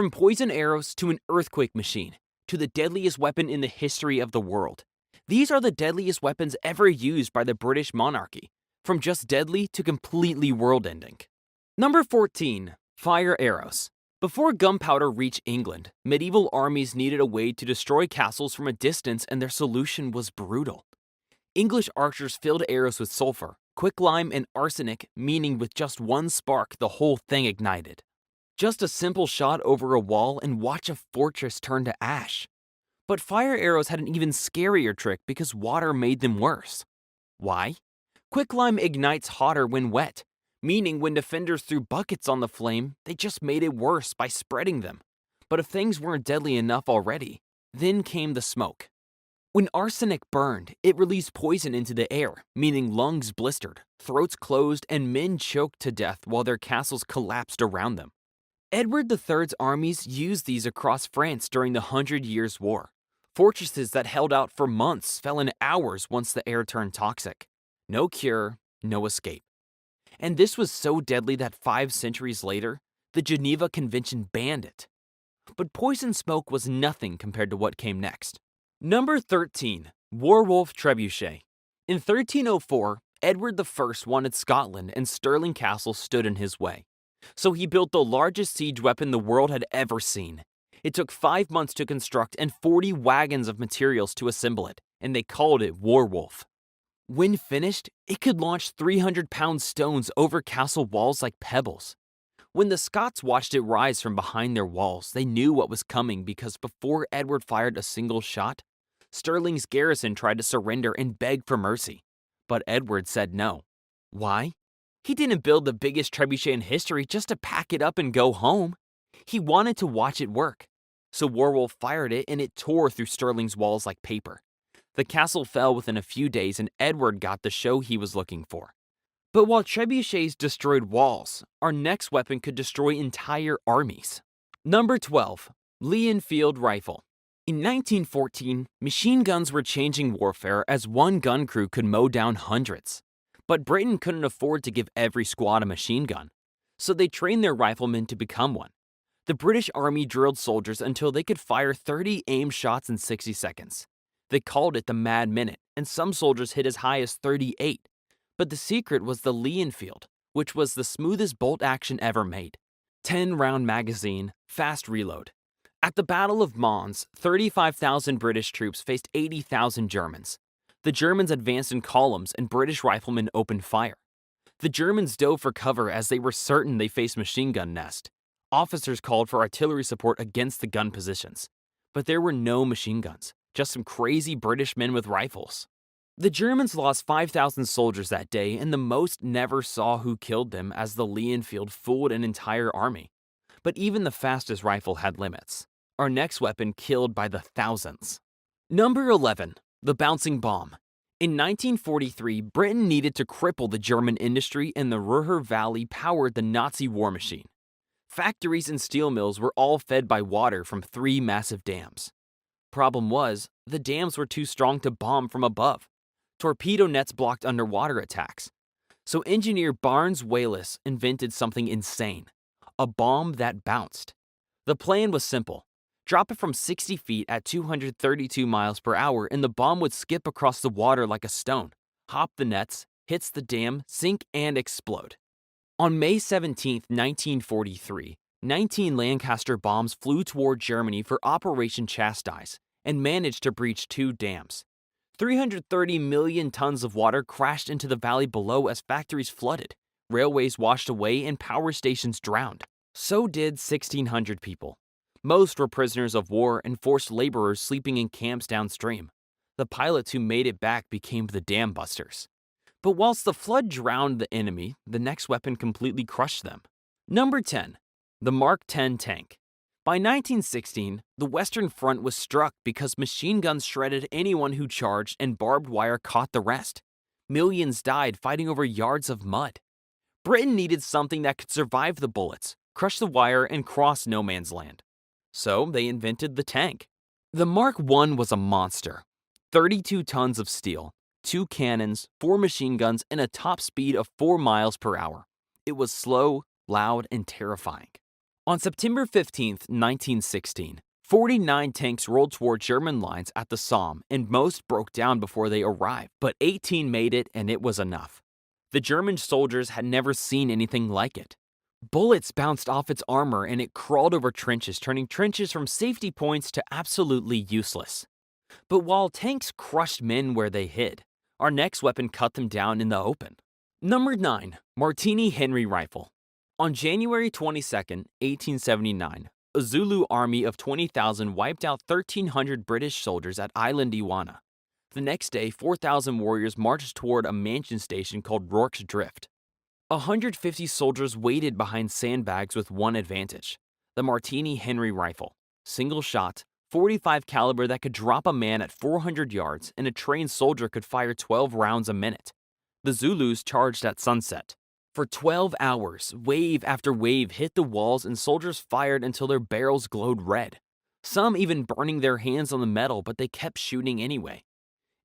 From poison arrows to an earthquake machine, to the deadliest weapon in the history of the world. These are the deadliest weapons ever used by the British monarchy, from just deadly to completely world-ending. Number 14. Fire arrows. Before gunpowder reached England, medieval armies needed a way to destroy castles from a distance, and their solution was brutal. English archers filled arrows with sulfur, quicklime, and arsenic, meaning with just one spark, the whole thing ignited. Just a simple shot over a wall and watch a fortress turn to ash. But fire arrows had an even scarier trick because water made them worse. Why? Quicklime ignites hotter when wet, meaning when defenders threw buckets on the flame, they just made it worse by spreading them. But if things weren't deadly enough already, then came the smoke. When arsenic burned, it released poison into the air, meaning lungs blistered, throats closed, and men choked to death while their castles collapsed around them. Edward III's armies used these across France during the 100 Years' War. Fortresses that held out for months fell in hours once the air turned toxic. No cure, no escape. And this was so deadly that 5 centuries later, the Geneva Convention banned it. But poison smoke was nothing compared to what came next. Number 13. Werewolf Trebuchet. In 1304, Edward I wanted Scotland, and Stirling Castle stood in his way. So he built the largest siege weapon the world had ever seen. It took 5 months to construct and 40 wagons of materials to assemble it, and they called it Werewolf. When finished, it could launch 300-pound stones over castle walls like pebbles. When the Scots watched it rise from behind their walls, they knew what was coming because before Edward fired a single shot, Stirling's garrison tried to surrender and beg for mercy. But Edward said no. Why? He didn't build the biggest trebuchet in history just to pack it up and go home. He wanted to watch it work. So Werewolf fired it and it tore through Stirling's walls like paper. The castle fell within a few days and Edward got the show he was looking for. But while trebuchets destroyed walls, our next weapon could destroy entire armies. Number 12. Lee-Enfield Rifle. In 1914, machine guns were changing warfare as one gun crew could mow down hundreds. But Britain couldn't afford to give every squad a machine gun, so they trained their riflemen to become one. The British Army drilled soldiers until they could fire 30 aim shots in 60 seconds. They called it the Mad Minute, and some soldiers hit as high as 38. But the secret was the Lee-Enfield, which was the smoothest bolt action ever made. 10-round magazine, fast reload. At the Battle of Mons, 35,000 British troops faced 80,000 Germans. The Germans advanced in columns and British riflemen opened fire. The Germans dove for cover as they were certain they faced machine gun nest. Officers called for artillery support against the gun positions. But there were no machine guns, just some crazy British men with rifles. The Germans lost 5,000 soldiers that day, and the most never saw who killed them as the Lee-Enfield fooled an entire army. But even the fastest rifle had limits. Our next weapon killed by the thousands. Number 11. The Bouncing Bomb. In 1943, Britain needed to cripple the German industry, and the Ruhr Valley powered the Nazi war machine. Factories and steel mills were all fed by water from 3 massive dams. Problem was, the dams were too strong to bomb from above. Torpedo nets blocked underwater attacks. So engineer Barnes Wallis invented something insane, a bomb that bounced. The plan was simple. Drop it from 60 feet at 232 miles per hour and the bomb would skip across the water like a stone, hop the nets, hits the dam, sink, and explode. On May 17, 1943, 19 Lancaster bombs flew toward Germany for Operation Chastise and managed to breach 2 dams. 330 million tons of water crashed into the valley below as factories flooded, railways washed away, and power stations drowned. So did 1,600 people. Most were prisoners of war and forced laborers sleeping in camps downstream. The pilots who made it back became the dam busters. But whilst the flood drowned the enemy, the next weapon completely crushed them. Number 10. The Mark 10 tank. By 1916, the Western Front was struck because machine guns shredded anyone who charged and barbed wire caught the rest. Millions died fighting over yards of mud. Britain needed something that could survive the bullets, crush the wire, and cross no man's land. So they invented the tank. The Mark I was a monster. 32 tons of steel, 2 cannons, 4 machine guns, and a top speed of 4 miles per hour. It was slow, loud, and terrifying. On September 15, 1916, 49 tanks rolled toward German lines at the Somme, and most broke down before they arrived, but 18 made it, and it was enough. The German soldiers had never seen anything like it. Bullets bounced off its armor, and it crawled over trenches, turning trenches from safety points to absolutely useless. But while tanks crushed men where they hid, our next weapon cut them down in the open. Number 9. Martini Henry Rifle. On January 22, 1879, a Zulu army of 20,000 wiped out 1,300 British soldiers at Island Iwana. The next day, 4,000 warriors marched toward a mansion station called Rorke's Drift. 150 soldiers waited behind sandbags with one advantage: the Martini Henry Rifle. Single shot, 45 caliber that could drop a man at 400 yards, and a trained soldier could fire 12 rounds a minute. The Zulus charged at sunset. For 12 hours, wave after wave hit the walls, and soldiers fired until their barrels glowed red. Some even burning their hands on the metal, but they kept shooting anyway.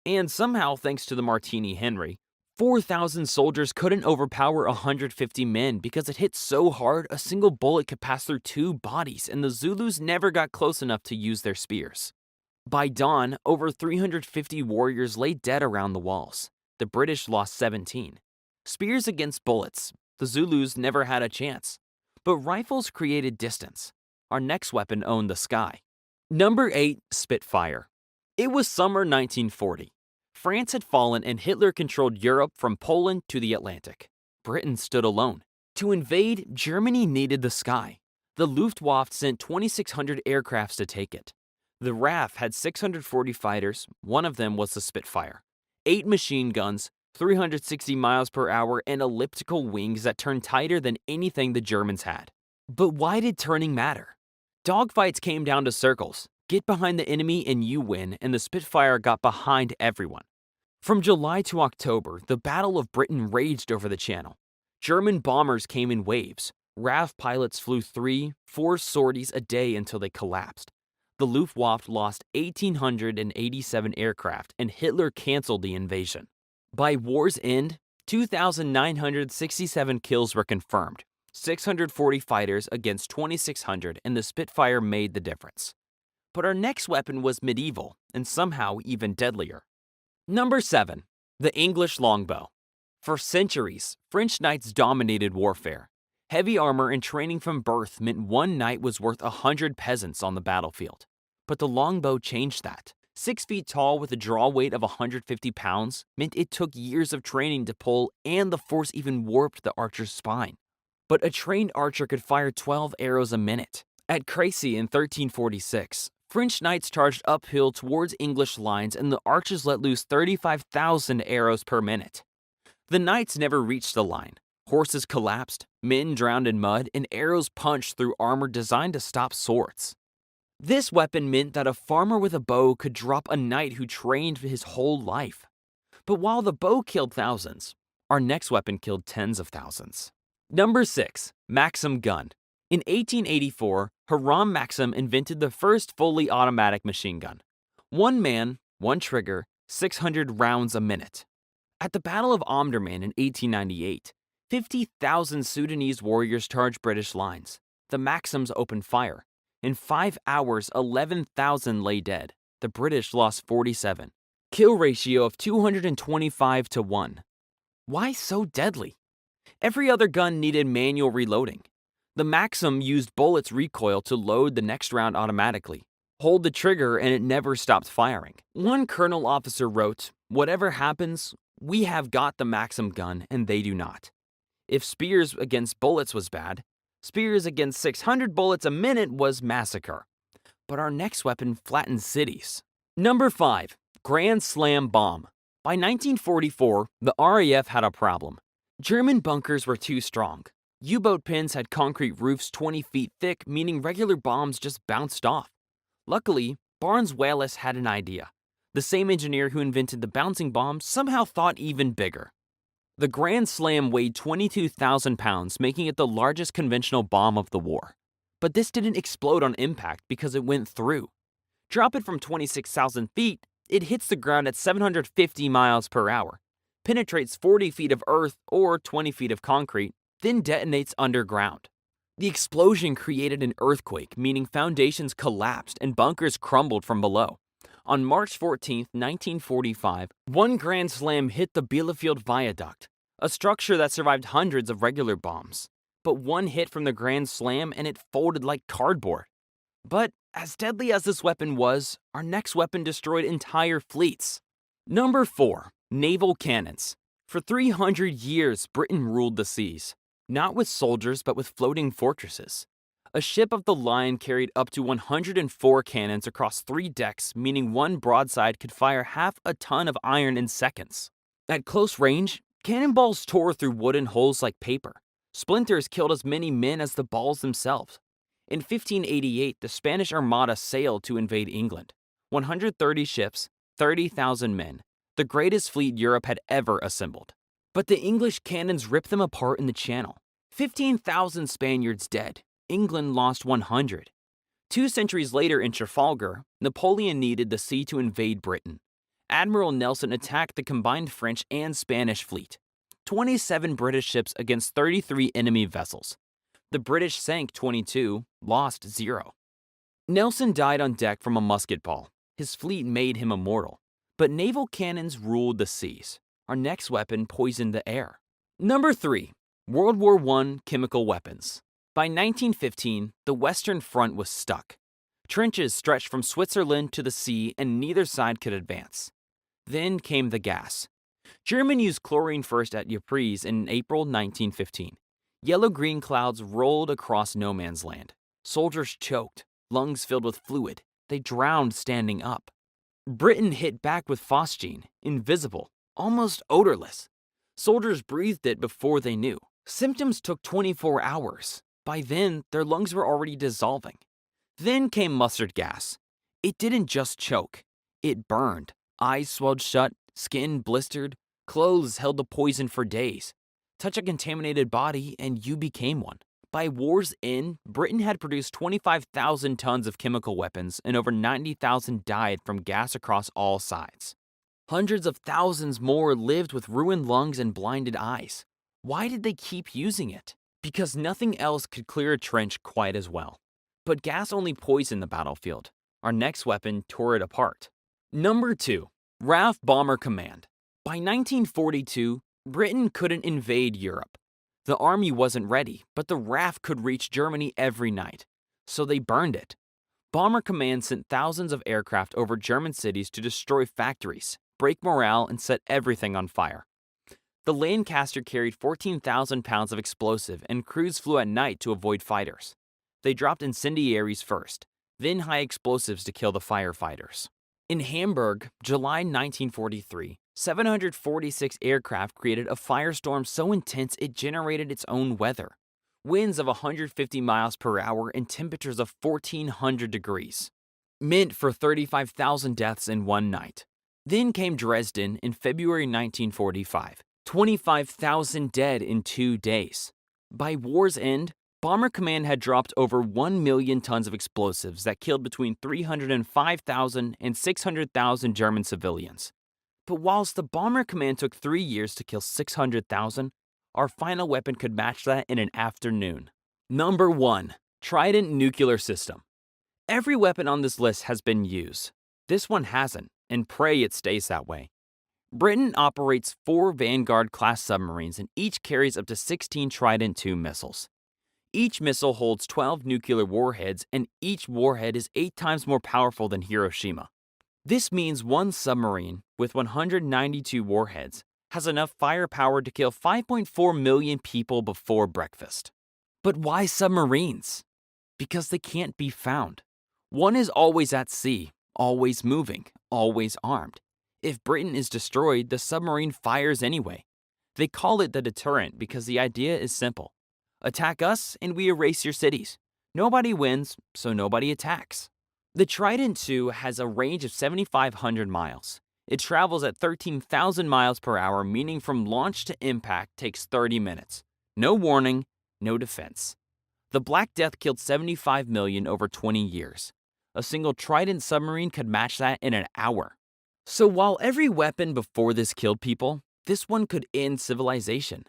And somehow, thanks to the Martini Henry, 4,000 soldiers couldn't overpower 150 men because it hit so hard a single bullet could pass through 2 bodies, and the Zulus never got close enough to use their spears. By dawn, over 350 warriors lay dead around the walls. The British lost 17. Spears against bullets. The Zulus never had a chance. But rifles created distance. Our next weapon owned the sky. Number 8. Spitfire. It was summer 1940. France had fallen and Hitler controlled Europe from Poland to the Atlantic. Britain stood alone. To invade, Germany needed the sky. The Luftwaffe sent 2,600 aircrafts to take it. The RAF had 640 fighters, one of them was the Spitfire. 8 machine guns, 360 miles per hour, and elliptical wings that turned tighter than anything the Germans had. But why did turning matter? Dogfights came down to circles. Get behind the enemy and you win, and the Spitfire got behind everyone. From July to October, the Battle of Britain raged over the Channel. German bombers came in waves. RAF pilots flew 3-4 sorties a day until they collapsed. The Luftwaffe lost 1,887 aircraft, and Hitler canceled the invasion. By war's end, 2,967 kills were confirmed, 640 fighters against 2,600, and the Spitfire made the difference. But our next weapon was medieval, and somehow even deadlier. Number 7. The English longbow. For centuries, French knights dominated warfare. Heavy armor and training from birth meant one knight was worth 100 peasants on the battlefield. But the longbow changed that. 6 feet tall with a draw weight of 150 pounds meant it took years of training to pull, and the force even warped the archer's spine. But a trained archer could fire 12 arrows a minute. At Crécy in 1346, French knights charged uphill towards English lines, and the archers let loose 35,000 arrows per minute. The knights never reached the line. Horses collapsed, men drowned in mud, and arrows punched through armor designed to stop swords. This weapon meant that a farmer with a bow could drop a knight who trained his whole life. But while the bow killed thousands, our next weapon killed tens of thousands. Number 6. Maxim gun. In 1884, Hiram Maxim invented the first fully automatic machine gun. 1 man, 1 trigger, 600 rounds a minute. At the Battle of Omdurman in 1898, 50,000 Sudanese warriors charged British lines. The Maxims opened fire. In 5 hours, 11,000 lay dead. The British lost 47. Kill ratio of 225 to 1. Why so deadly? Every other gun needed manual reloading. The Maxim used bullets recoil to load the next round automatically. Hold the trigger and it never stopped firing. One colonel officer wrote, "Whatever happens, we have got the Maxim gun and they do not." If spears against bullets was bad, spears against 600 bullets a minute was massacre. But our next weapon flattened cities. Number 5. Grand Slam bomb. By 1944, the RAF had a problem. German bunkers were too strong. U-boat pins had concrete roofs 20 feet thick, meaning regular bombs just bounced off. Luckily, Barnes-Wallis had an idea. The same engineer who invented the bouncing bomb somehow thought even bigger. The Grand Slam weighed 22,000 pounds, making it the largest conventional bomb of the war. But this didn't explode on impact because it went through. Drop it from 26,000 feet, it hits the ground at 750 miles per hour, penetrates 40 feet of earth or 20 feet of concrete, then detonates underground. The explosion created an earthquake, meaning foundations collapsed and bunkers crumbled from below. On March 14, 1945, one grand slam hit the Bielefeld Viaduct, a structure that survived hundreds of regular bombs. But one hit from the grand slam and it folded like cardboard. But as deadly as this weapon was, our next weapon destroyed entire fleets. Number 4. Naval Cannons. For 300 years, Britain ruled the seas. Not with soldiers, but with floating fortresses. A ship of the line carried up to 104 cannons across 3 decks, meaning one broadside could fire half a ton of iron in seconds. At close range, cannonballs tore through wooden holes like paper. Splinters killed as many men as the balls themselves. In 1588, the Spanish Armada sailed to invade England. 130 ships, 30,000 men, the greatest fleet Europe had ever assembled. But the English cannons ripped them apart in the Channel. 15,000 Spaniards dead. England lost 100. 2 centuries later in Trafalgar, Napoleon needed the sea to invade Britain. Admiral Nelson attacked the combined French and Spanish fleet. 27 British ships against 33 enemy vessels. The British sank 22, lost 0. Nelson died on deck from a musket ball. His fleet made him immortal. But naval cannons ruled the seas. Our next weapon poisoned the air. Number 3. World War I chemical weapons. By 1915, the Western Front was stuck. Trenches stretched from Switzerland to the sea and neither side could advance. Then came the gas. Germany used chlorine first at Ypres in April 1915. Yellow-green clouds rolled across no man's land. Soldiers choked, lungs filled with fluid. They drowned standing up. Britain hit back with phosgene, invisible, almost odorless. Soldiers breathed it before they knew. Symptoms took 24 hours. By then, their lungs were already dissolving. Then came mustard gas. It didn't just choke. It burned. Eyes swelled shut, skin blistered, clothes held the poison for days. Touch a contaminated body and you became one. By war's end, Britain had produced 25,000 tons of chemical weapons and over 90,000 died from gas across all sides. Hundreds of thousands more lived with ruined lungs and blinded eyes. Why did they keep using it? Because nothing else could clear a trench quite as well. But gas only poisoned the battlefield. Our next weapon tore it apart. Number 2. RAF Bomber Command. By 1942, Britain couldn't invade Europe. The army wasn't ready, but the RAF could reach Germany every night. So they burned it. Bomber Command sent thousands of aircraft over German cities to destroy factories, break morale, and set everything on fire. The Lancaster carried 14,000 pounds of explosive, and crews flew at night to avoid fighters. They dropped incendiaries first, then high explosives to kill the firefighters. In Hamburg, July 1943, 746 aircraft created a firestorm so intense it generated its own weather. Winds of 150 miles per hour and temperatures of 1,400 degrees. Meant for 35,000 deaths in one night. Then came Dresden in February 1945. 25,000 dead in 2 days. By war's end, Bomber Command had dropped over 1 million tons of explosives that killed between 305,000 and 600,000 German civilians. But whilst the Bomber Command took 3 years to kill 600,000, our final weapon could match that in an afternoon. Number 1. Trident Nuclear System. Every weapon on this list has been used. This one hasn't, and pray it stays that way. Britain operates 4 Vanguard-class submarines and each carries up to 16 Trident II missiles. Each missile holds 12 nuclear warheads and each warhead is 8 times more powerful than Hiroshima. This means one submarine, with 192 warheads, has enough firepower to kill 5.4 million people before breakfast. But why submarines? Because they can't be found. One is always at sea, always moving, always armed. If Britain is destroyed, the submarine fires anyway. They call it the deterrent because the idea is simple. Attack us and we erase your cities. Nobody wins, so nobody attacks. The Trident II has a range of 7,500 miles. It travels at 13,000 miles per hour, meaning from launch to impact takes 30 minutes. No warning, no defense. The Black Death killed 75 million over 20 years. A single Trident submarine could match that in an hour. So while every weapon before this killed people, this one could end civilization,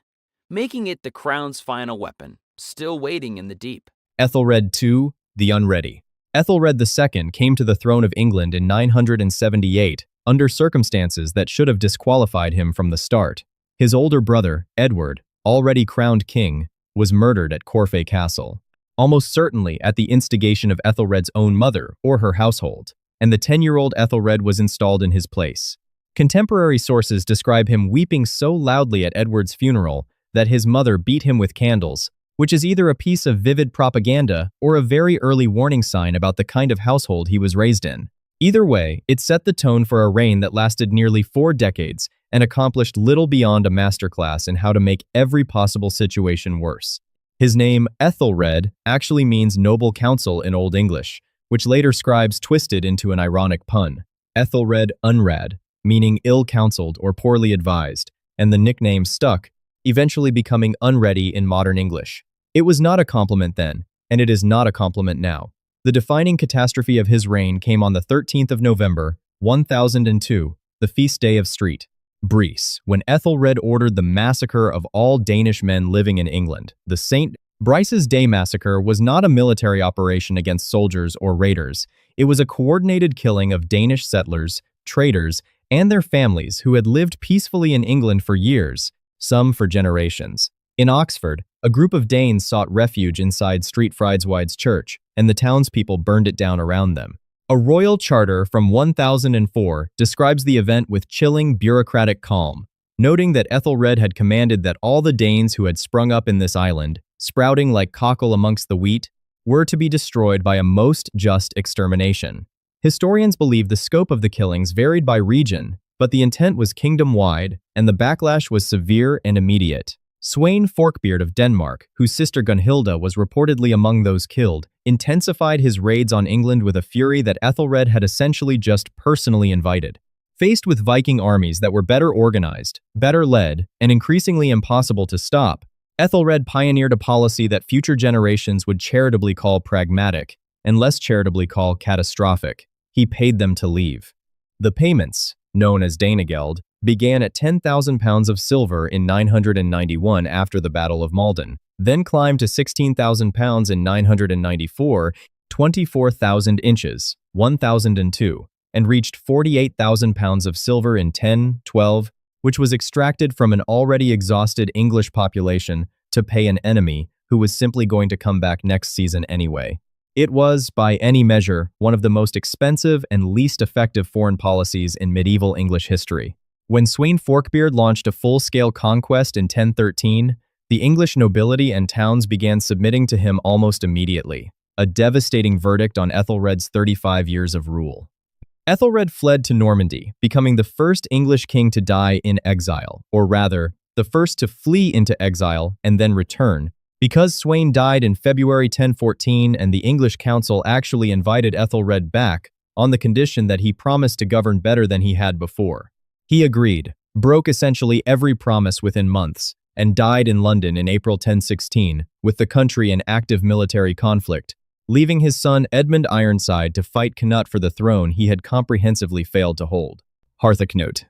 making it the Crown's final weapon, still waiting in the deep. Ethelred II, the Unready. Ethelred II came to the throne of England in 978 under circumstances that should have disqualified him from the start. His older brother, Edward, already crowned king, was murdered at Corfe Castle, almost certainly at the instigation of Ethelred's own mother or her household, and the 10-year-old Ethelred was installed in his place. Contemporary sources describe him weeping so loudly at Edward's funeral that his mother beat him with candles, which is either a piece of vivid propaganda or a very early warning sign about the kind of household he was raised in. Either way, it set the tone for a reign that lasted nearly 4 decades and accomplished little beyond a masterclass in how to make every possible situation worse. His name, Ethelred, actually means noble counsel in Old English, which later scribes twisted into an ironic pun. Ethelred Unrad, meaning ill-counseled or poorly advised, and the nickname stuck, eventually becoming Unready in modern English. It was not a compliment then, and it is not a compliment now. The defining catastrophe of his reign came on the 13th of November, 1002, the feast day of Street, Brice, when Ethelred ordered the massacre of all Danish men living in England. The St. Brice's Day massacre was not a military operation against soldiers or raiders. It was a coordinated killing of Danish settlers, traders, and their families who had lived peacefully in England for years, some for generations. In Oxford, a group of Danes sought refuge inside St. Friedwide's church, and the townspeople burned it down around them. A royal charter from 1004 describes the event with chilling bureaucratic calm, noting that Ethelred had commanded that all the Danes who had sprung up in this island, sprouting like cockle amongst the wheat, were to be destroyed by a most just extermination. Historians believe the scope of the killings varied by region, but the intent was kingdom-wide, and the backlash was severe and immediate. Sweyn Forkbeard of Denmark, whose sister Gunhilda was reportedly among those killed, intensified his raids on England with a fury that Ethelred had essentially just personally invited. Faced with Viking armies that were better organized, better led, and increasingly impossible to stop, Ethelred pioneered a policy that future generations would charitably call pragmatic and less charitably call catastrophic. He paid them to leave. The payments, known as Danegeld, began at 10,000 pounds of silver in 991 after the Battle of Malden, then climbed to 16,000 pounds in 994, 24,000 inches, 1002, and reached 48,000 pounds of silver in 1012, which was extracted from an already exhausted English population to pay an enemy who was simply going to come back next season anyway. It was, by any measure, one of the most expensive and least effective foreign policies in medieval English history. When Sweyn Forkbeard launched a full-scale conquest in 1013, the English nobility and towns began submitting to him almost immediately, a devastating verdict on Ethelred's 35 years of rule. Ethelred fled to Normandy, becoming the first English king to die in exile, or rather, the first to flee into exile and then return. Because Sweyn died in February 1014 and the English council actually invited Ethelred back on the condition that he promised to govern better than he had before. He agreed, broke essentially every promise within months, and died in London in April 1016, with the country in active military conflict, leaving his son Edmund Ironside to fight Cnut for the throne he had comprehensively failed to hold. Harthacnut.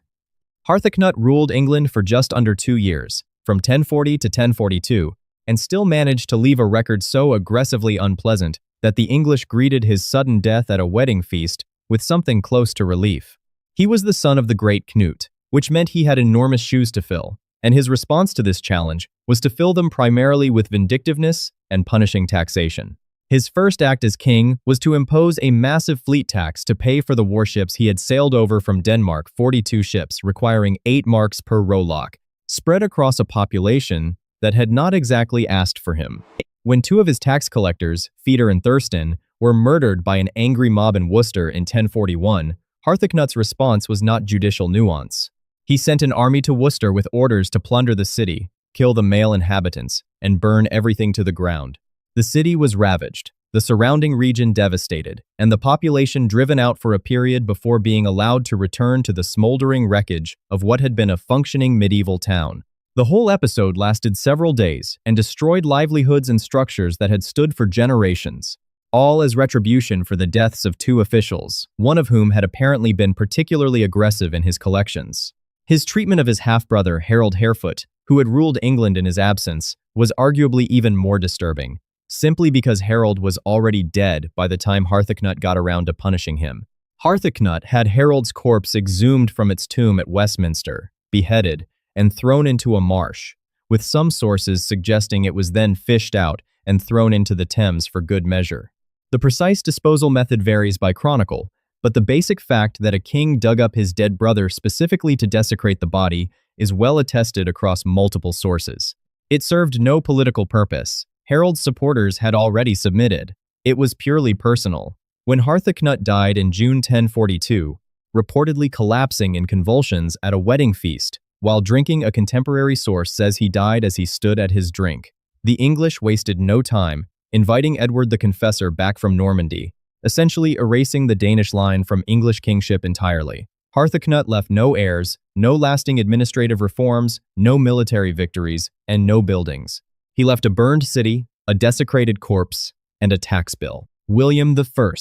Harthacnut ruled England for just under 2 years, from 1040 to 1042, and still managed to leave a record so aggressively unpleasant that the English greeted his sudden death at a wedding feast with something close to relief. He was the son of the great Knut, which meant he had enormous shoes to fill, and his response to this challenge was to fill them primarily with vindictiveness and punishing taxation. His first act as king was to impose a massive fleet tax to pay for the warships he had sailed over from Denmark, 42 ships requiring 8 marks per rowlock, spread across a population that had not exactly asked for him. When 2 of his tax collectors, Feeder and Thurston, were murdered by an angry mob in Worcester in 1041, Harthacnut's response was not judicial nuance. He sent an army to Worcester with orders to plunder the city, kill the male inhabitants, and burn everything to the ground. The city was ravaged, the surrounding region devastated, and the population driven out for a period before being allowed to return to the smoldering wreckage of what had been a functioning medieval town. The whole episode lasted several days and destroyed livelihoods and structures that had stood for generations, all as retribution for the deaths of 2 officials, one of whom had apparently been particularly aggressive in his collections. His treatment of his half-brother, Harold Harefoot, who had ruled England in his absence, was arguably even more disturbing, simply because Harold was already dead by the time Harthacnut got around to punishing him. Harthacnut had Harold's corpse exhumed from its tomb at Westminster, beheaded, and thrown into a marsh, with some sources suggesting it was then fished out and thrown into the Thames for good measure. The precise disposal method varies by chronicle, but the basic fact that a king dug up his dead brother specifically to desecrate the body is well attested across multiple sources. It served no political purpose. Harold's supporters had already submitted. It was purely personal. When Harthacnut died in June 1042, reportedly collapsing in convulsions at a wedding feast, while drinking, a contemporary source says he died as he stood at his drink. The English wasted no time, inviting Edward the Confessor back from Normandy, essentially erasing the Danish line from English kingship entirely. Harthacnut left no heirs, no lasting administrative reforms, no military victories, and no buildings. He left a burned city, a desecrated corpse, and a tax bill. William I,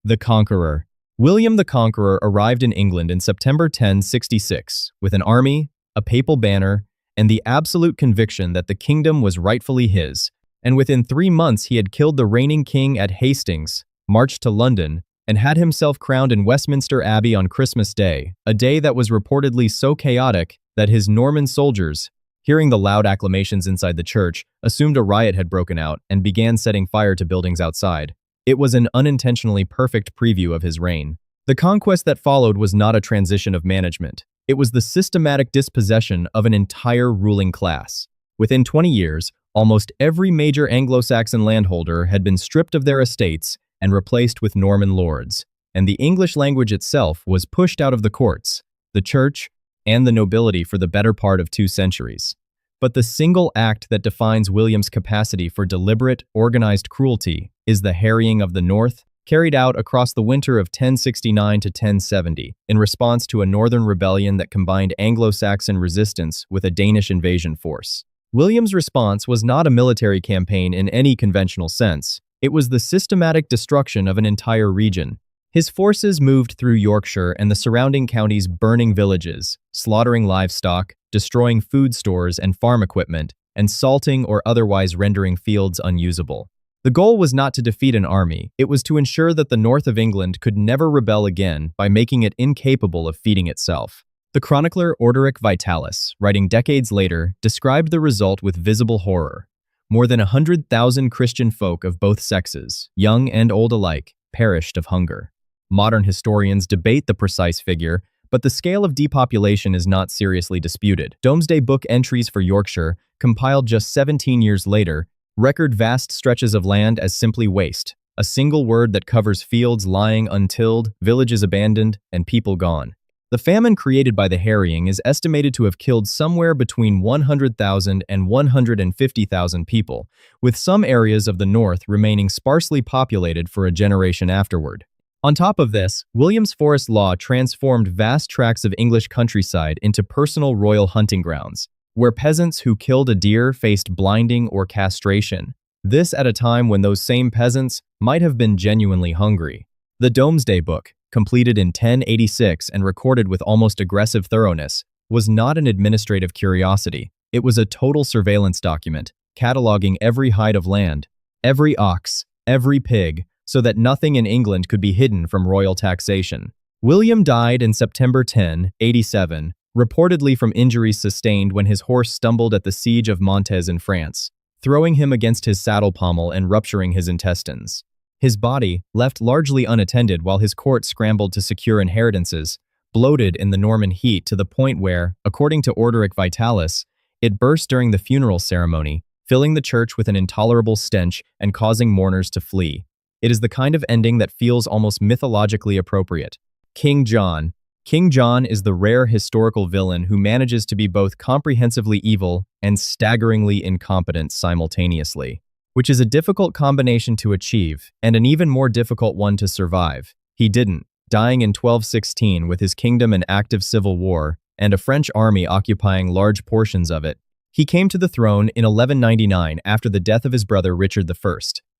the Conqueror. William the Conqueror arrived in England in September 1066 with an army, a papal banner, and the absolute conviction that the kingdom was rightfully his. And within 3 months he had killed the reigning king at Hastings, marched to London, and had himself crowned in Westminster Abbey on Christmas Day, a day that was reportedly so chaotic that his Norman soldiers, hearing the loud acclamations inside the church, assumed a riot had broken out and began setting fire to buildings outside. It was an unintentionally perfect preview of his reign. The conquest that followed was not a transition of management. It was the systematic dispossession of an entire ruling class. Within 20 years, almost every major Anglo-Saxon landholder had been stripped of their estates and replaced with Norman lords, and the English language itself was pushed out of the courts, the church, and the nobility for the better part of 2 centuries. But the single act that defines William's capacity for deliberate, organized cruelty is the harrying of the North, carried out across the winter of 1069 to 1070 in response to a northern rebellion that combined Anglo-Saxon resistance with a Danish invasion force. William's response was not a military campaign in any conventional sense. It was the systematic destruction of an entire region. His forces moved through Yorkshire and the surrounding counties, burning villages, slaughtering livestock, destroying food stores and farm equipment, and salting or otherwise rendering fields unusable. The goal was not to defeat an army, it was to ensure that the north of England could never rebel again by making it incapable of feeding itself. The chronicler Orderic Vitalis, writing decades later, described the result with visible horror. More than 100,000 Christian folk of both sexes, young and old alike, perished of hunger. Modern historians debate the precise figure, but the scale of depopulation is not seriously disputed. Domesday Book entries for Yorkshire, compiled just 17 years later, record vast stretches of land as simply waste, a single word that covers fields lying untilled, villages abandoned, and people gone. The famine created by the harrying is estimated to have killed somewhere between 100,000 and 150,000 people, with some areas of the north remaining sparsely populated for a generation afterward. On top of this, William's forest law transformed vast tracts of English countryside into personal royal hunting grounds, where peasants who killed a deer faced blinding or castration. This at a time when those same peasants might have been genuinely hungry. The Domesday Book, completed in 1086 and recorded with almost aggressive thoroughness, was not an administrative curiosity. It was a total surveillance document, cataloging every hide of land, every ox, every pig, so that nothing in England could be hidden from royal taxation. William died in September 1087, reportedly from injuries sustained when his horse stumbled at the siege of Mantes in France, throwing him against his saddle pommel and rupturing his intestines. His body, left largely unattended while his court scrambled to secure inheritances, bloated in the Norman heat to the point where, according to Orderic Vitalis, it burst during the funeral ceremony, filling the church with an intolerable stench and causing mourners to flee. It is the kind of ending that feels almost mythologically appropriate. King John. King John is the rare historical villain who manages to be both comprehensively evil and staggeringly incompetent simultaneously, which is a difficult combination to achieve and an even more difficult one to survive. He didn't, dying in 1216 with his kingdom in active civil war and a French army occupying large portions of it. He came to the throne in 1199 after the death of his brother Richard I,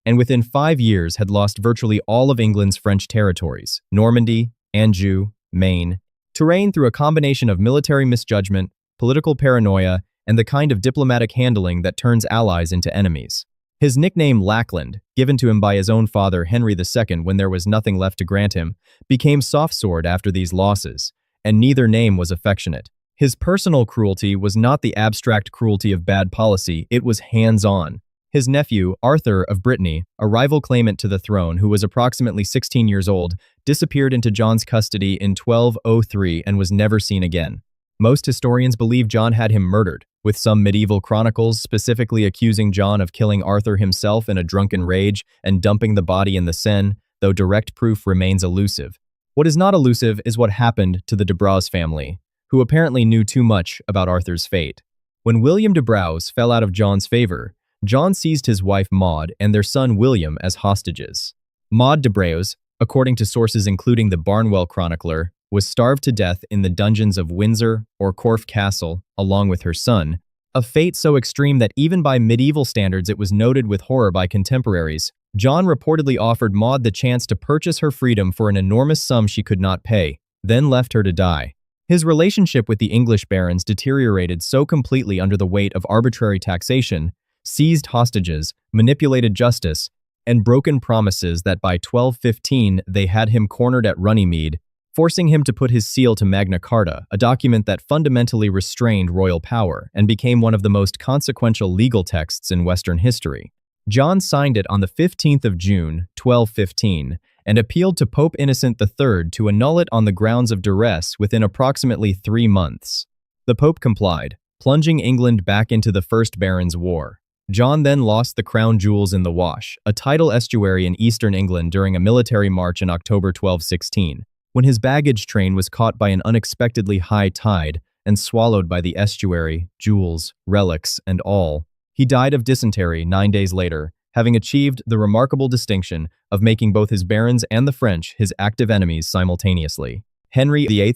and within 5 years had lost virtually all of England's French territories, Normandy, Anjou, Maine, to reign through a combination of military misjudgment, political paranoia, and the kind of diplomatic handling that turns allies into enemies. His nickname Lackland, given to him by his own father Henry II when there was nothing left to grant him, became soft-sword after these losses, and neither name was affectionate. His personal cruelty was not the abstract cruelty of bad policy, it was hands-on. His nephew, Arthur of Brittany, a rival claimant to the throne who was approximately 16 years old, disappeared into John's custody in 1203 and was never seen again. Most historians believe John had him murdered, with some medieval chronicles specifically accusing John of killing Arthur himself in a drunken rage and dumping the body in the Seine, though direct proof remains elusive. What is not elusive is what happened to the de Braos family, who apparently knew too much about Arthur's fate. When William de Braos fell out of John's favor, John seized his wife Maud and their son William as hostages. Maud de Braos, according to sources including the Barnwell Chronicler, was starved to death in the dungeons of Windsor or Corfe Castle, along with her son, a fate so extreme that even by medieval standards it was noted with horror by contemporaries. John reportedly offered Maud the chance to purchase her freedom for an enormous sum she could not pay, then left her to die. His relationship with the English barons deteriorated so completely under the weight of arbitrary taxation, seized hostages, manipulated justice, and broken promises that by 1215 they had him cornered at Runnymede, forcing him to put his seal to Magna Carta, a document that fundamentally restrained royal power and became one of the most consequential legal texts in Western history. John signed it on the 15th of June, 1215, and appealed to Pope Innocent III to annul it on the grounds of duress within approximately 3 months. The Pope complied, plunging England back into the First Barons' War. John then lost the crown jewels in the Wash, a tidal estuary in eastern England during a military march in October 1216, when his baggage train was caught by an unexpectedly high tide and swallowed by the estuary, jewels, relics, and all. He died of dysentery 9 days later, having achieved the remarkable distinction of making both his barons and the French his active enemies simultaneously. Henry VIII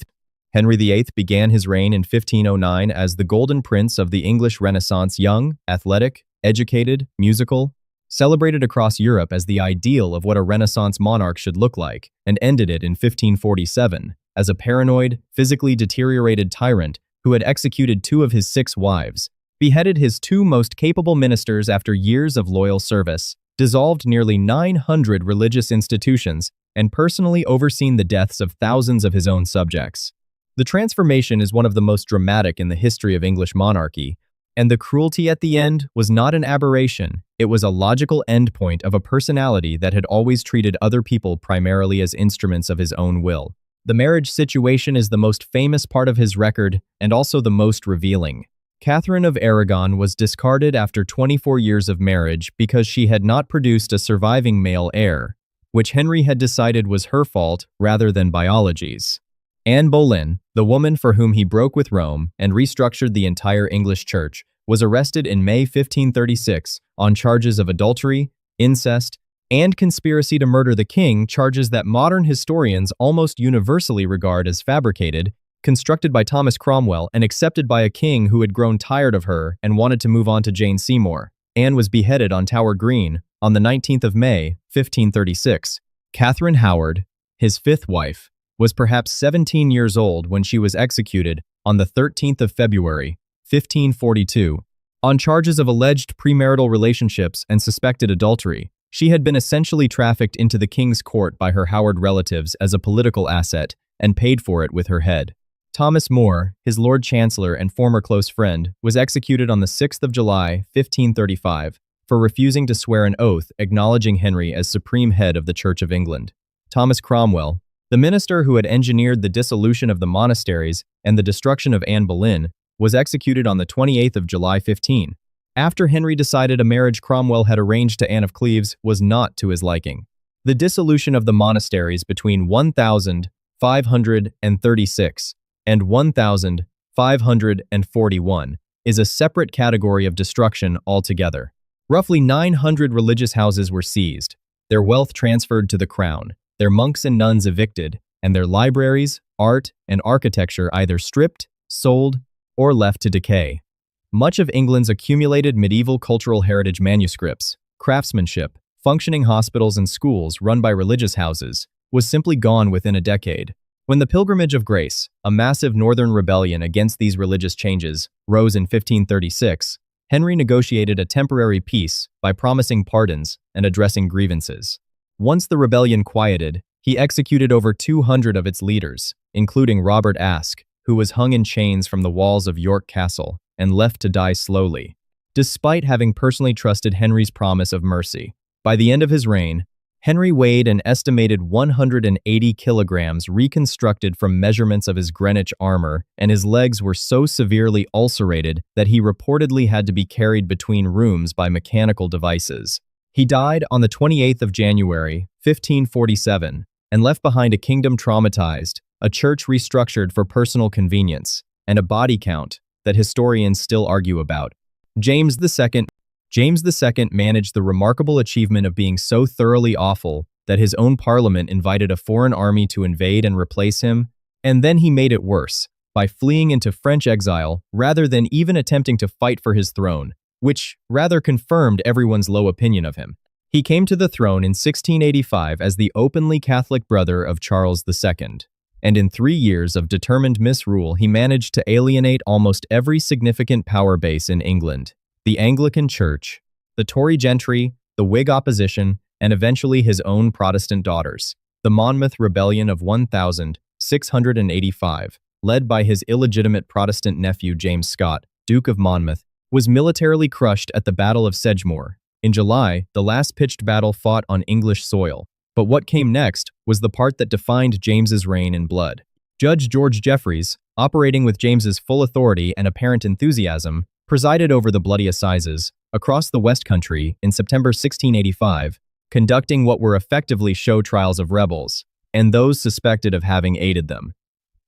began his reign in 1509 as the Golden Prince of the English Renaissance, young, athletic, educated, musical, celebrated across Europe as the ideal of what a Renaissance monarch should look like, and ended it in 1547 as a paranoid, physically deteriorated tyrant who had executed 2 of his 6 wives, beheaded his 2 most capable ministers after years of loyal service, dissolved nearly 900 religious institutions, and personally overseen the deaths of thousands of his own subjects. The transformation is one of the most dramatic in the history of English monarchy, and the cruelty at the end was not an aberration, it was a logical endpoint of a personality that had always treated other people primarily as instruments of his own will. The marriage situation is the most famous part of his record, and also the most revealing. Catherine of Aragon was discarded after 24 years of marriage because she had not produced a surviving male heir, which Henry had decided was her fault rather than biology's. Anne Boleyn, the woman for whom he broke with Rome and restructured the entire English church, was arrested in May 1536 on charges of adultery, incest, and conspiracy to murder the king, charges that modern historians almost universally regard as fabricated, constructed by Thomas Cromwell and accepted by a king who had grown tired of her and wanted to move on to Jane Seymour. Anne was beheaded on Tower Green on the 19th of May, 1536. Catherine Howard, his 5th wife, was perhaps 17 years old when she was executed on the 13th of February, 1542. On charges of alleged premarital relationships and suspected adultery, she had been essentially trafficked into the king's court by her Howard relatives as a political asset and paid for it with her head. Thomas More, his Lord Chancellor and former close friend, was executed on the 6th of July, 1535, for refusing to swear an oath acknowledging Henry as supreme head of the Church of England. Thomas Cromwell, the minister who had engineered the dissolution of the monasteries and the destruction of Anne Boleyn, was executed on the 28th of July 15. After Henry decided a marriage Cromwell had arranged to Anne of Cleves was not to his liking. The dissolution of the monasteries between 1536 and 1541 is a separate category of destruction altogether. Roughly 900 religious houses were seized, their wealth transferred to the crown, their monks and nuns evicted, and their libraries, art, and architecture either stripped, sold, or left to decay. Much of England's accumulated medieval cultural heritage manuscripts, craftsmanship, functioning hospitals and schools run by religious houses, was simply gone within a decade. When the Pilgrimage of Grace, a massive northern rebellion against these religious changes, rose in 1536, Henry negotiated a temporary peace by promising pardons and addressing grievances. Once the rebellion quieted, he executed over 200 of its leaders, including Robert Aske, who was hung in chains from the walls of York Castle and left to die slowly. Despite having personally trusted Henry's promise of mercy, by the end of his reign, Henry weighed an estimated 180 kilograms reconstructed from measurements of his Greenwich armor, and his legs were so severely ulcerated that he reportedly had to be carried between rooms by mechanical devices. He died on the 28th of January, 1547, and left behind a kingdom traumatized, a church restructured for personal convenience, and a body count that historians still argue about. James II managed the remarkable achievement of being so thoroughly awful that his own parliament invited a foreign army to invade and replace him, and then he made it worse by fleeing into French exile rather than even attempting to fight for his throne, which rather confirmed everyone's low opinion of him. He came to the throne in 1685 as the openly Catholic brother of Charles II, and in 3 years of determined misrule he managed to alienate almost every significant power base in England: the Anglican Church, the Tory gentry, the Whig opposition, and eventually his own Protestant daughters. The Monmouth Rebellion of 1685, led by his illegitimate Protestant nephew James Scott, Duke of Monmouth, was militarily crushed at the Battle of Sedgemoor. In July, the last pitched battle fought on English soil. But what came next was the part that defined James's reign in blood. Judge George Jeffreys, operating with James's full authority and apparent enthusiasm, presided over the bloody assizes across the West Country in September 1685, conducting what were effectively show trials of rebels and those suspected of having aided them.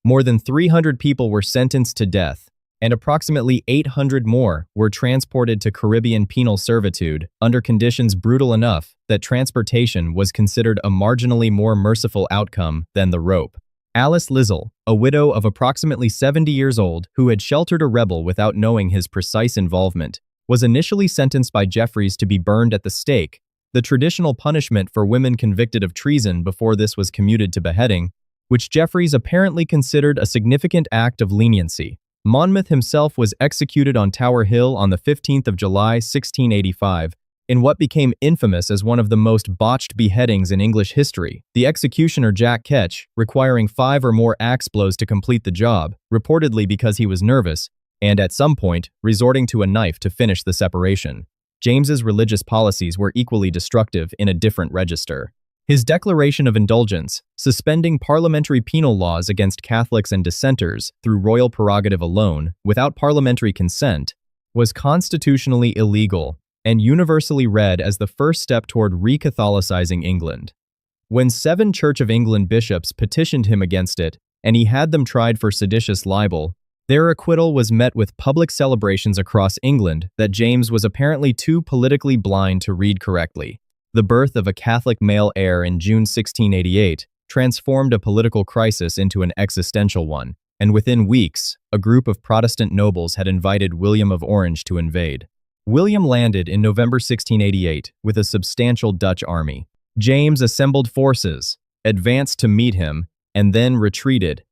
More than 300 people were sentenced to death, and approximately 800 more were transported to Caribbean penal servitude under conditions brutal enough that transportation was considered a marginally more merciful outcome than the rope. Alice Lizzle, a widow of approximately 70 years old who had sheltered a rebel without knowing his precise involvement, was initially sentenced by Jeffreys to be burned at the stake, the traditional punishment for women convicted of treason before this was commuted to beheading, which Jeffreys apparently considered a significant act of leniency. Monmouth himself was executed on Tower Hill on the 15th of July, 1685, in what became infamous as one of the most botched beheadings in English history. The executioner Jack Ketch, requiring 5 or more axe blows to complete the job, reportedly because he was nervous, and at some point, resorting to a knife to finish the separation. James's religious policies were equally destructive in a different register. His declaration of indulgence, suspending parliamentary penal laws against Catholics and dissenters through royal prerogative alone, without parliamentary consent, was constitutionally illegal and universally read as the first step toward re-Catholicizing England. When 7 Church of England bishops petitioned him against it, and he had them tried for seditious libel, their acquittal was met with public celebrations across England that James was apparently too politically blind to read correctly. The birth of a Catholic male heir in June 1688 transformed a political crisis into an existential one, and within weeks, a group of Protestant nobles had invited William of Orange to invade. William landed in November 1688 with a substantial Dutch army. James assembled forces, advanced to meet him, and then retreated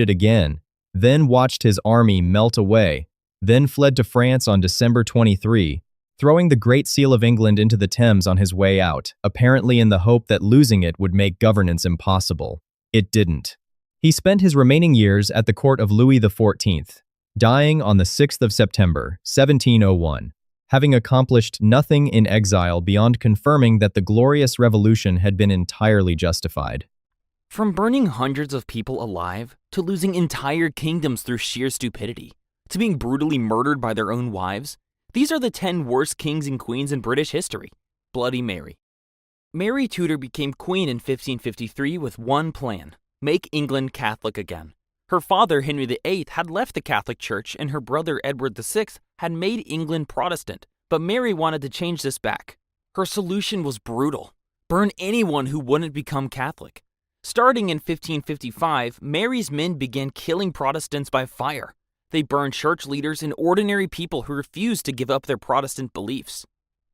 again, then watched his army melt away, then fled to France on December 23, throwing the Great Seal of England into the Thames on his way out, apparently in the hope that losing it would make governance impossible. It didn't. He spent his remaining years at the court of Louis XIV, dying on the 6th of September, 1701, having accomplished nothing in exile beyond confirming that the glorious revolution had been entirely justified. From burning hundreds of people alive, to losing entire kingdoms through sheer stupidity, to being brutally murdered by their own wives, these are the 10 worst kings and queens in British history. Bloody Mary. Mary Tudor became queen in 1553 with one plan: make England Catholic again. Her father, Henry VIII, had left the Catholic Church, and her brother, Edward VI, had made England Protestant, but Mary wanted to change this back. Her solution was brutal: burn anyone who wouldn't become Catholic. Starting in 1555, Mary's men began killing Protestants by fire. They burned church leaders and ordinary people who refused to give up their Protestant beliefs.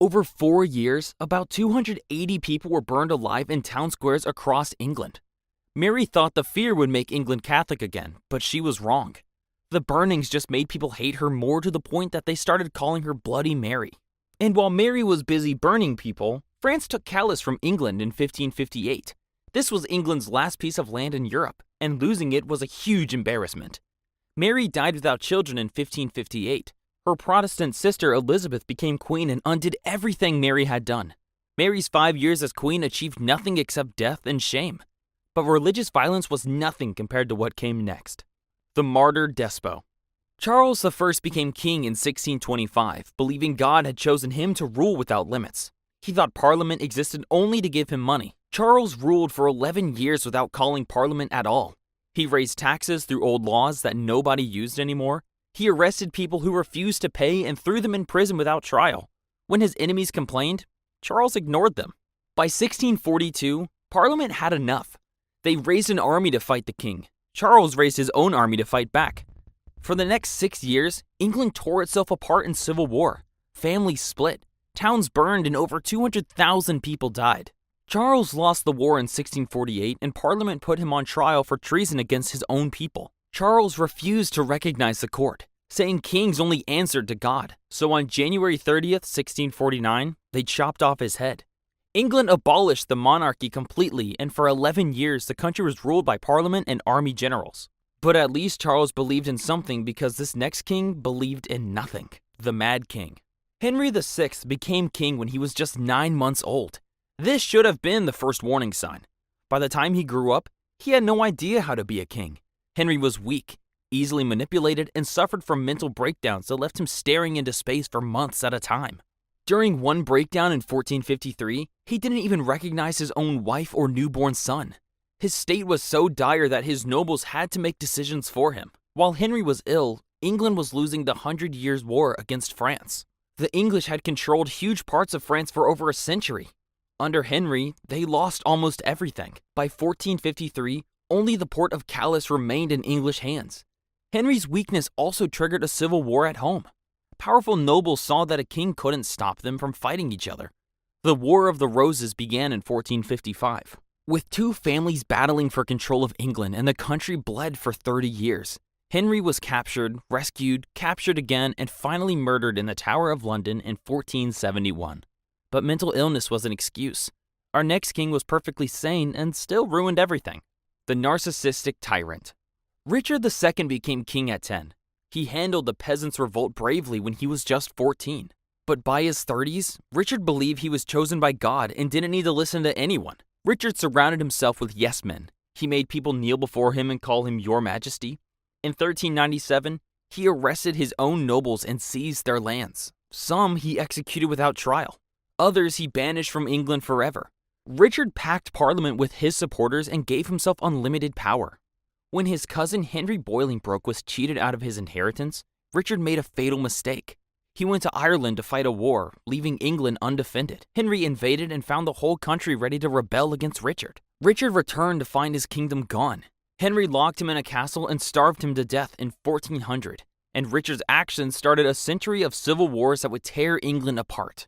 Over 4 years, about 280 people were burned alive in town squares across England. Mary thought the fear would make England Catholic again, but she was wrong. The burnings just made people hate her more to the point that they started calling her Bloody Mary. And while Mary was busy burning people, France took Calais from England in 1558. This was England's last piece of land in Europe, and losing it was a huge embarrassment. Mary died without children in 1558. Her Protestant sister Elizabeth became queen and undid everything Mary had done. Mary's 5 years as queen achieved nothing except death and shame. But religious violence was nothing compared to what came next. The martyr despot. Charles I became king in 1625, believing God had chosen him to rule without limits. He thought Parliament existed only to give him money. Charles ruled for 11 years without calling Parliament at all. He raised taxes through old laws that nobody used anymore. He arrested people who refused to pay and threw them in prison without trial. When his enemies complained, Charles ignored them. By 1642, Parliament had enough. They raised an army to fight the king. Charles raised his own army to fight back. For the next 6 years, England tore itself apart in civil war. Families split. Towns burned and over 200,000 people died. Charles lost the war in 1648 and Parliament put him on trial for treason against his own people. Charles refused to recognize the court, saying kings only answered to God. So on January 30th, 1649, they chopped off his head. England abolished the monarchy completely, and for 11 years the country was ruled by Parliament and army generals. But at least Charles believed in something, because this next king believed in nothing. The Mad King. Henry VI became king when he was just 9 months old. This should have been the first warning sign. By the time he grew up, he had no idea how to be a king. Henry was weak, easily manipulated, and suffered from mental breakdowns that left him staring into space for months at a time. During one breakdown in 1453, he didn't even recognize his own wife or newborn son. His state was so dire that his nobles had to make decisions for him. While Henry was ill, England was losing the 100 Years' War against France. The English had controlled huge parts of France for over a century. Under Henry, they lost almost everything. By 1453, only the port of Calais remained in English hands. Henry's weakness also triggered a civil war at home. Powerful nobles saw that a king couldn't stop them from fighting each other. The War of the Roses began in 1455. With two families battling for control of England, and the country bled for 30 years. Henry was captured, rescued, captured again, and finally murdered in the Tower of London in 1471. But mental illness was an excuse. Our next king was perfectly sane and still ruined everything. The narcissistic tyrant. Richard II became king at 10. He handled the peasants' revolt bravely when he was just 14. But by his 30s, Richard believed he was chosen by God and didn't need to listen to anyone. Richard surrounded himself with yes-men. He made people kneel before him and call him Your Majesty. In 1397, he arrested his own nobles and seized their lands. Some he executed without trial. Others he banished from England forever. Richard packed Parliament with his supporters and gave himself unlimited power. When his cousin Henry Bolingbroke was cheated out of his inheritance, Richard made a fatal mistake. He went to Ireland to fight a war, leaving England undefended. Henry invaded and found the whole country ready to rebel against Richard. Richard returned to find his kingdom gone. Henry locked him in a castle and starved him to death in 1400. And Richard's actions started a century of civil wars that would tear England apart.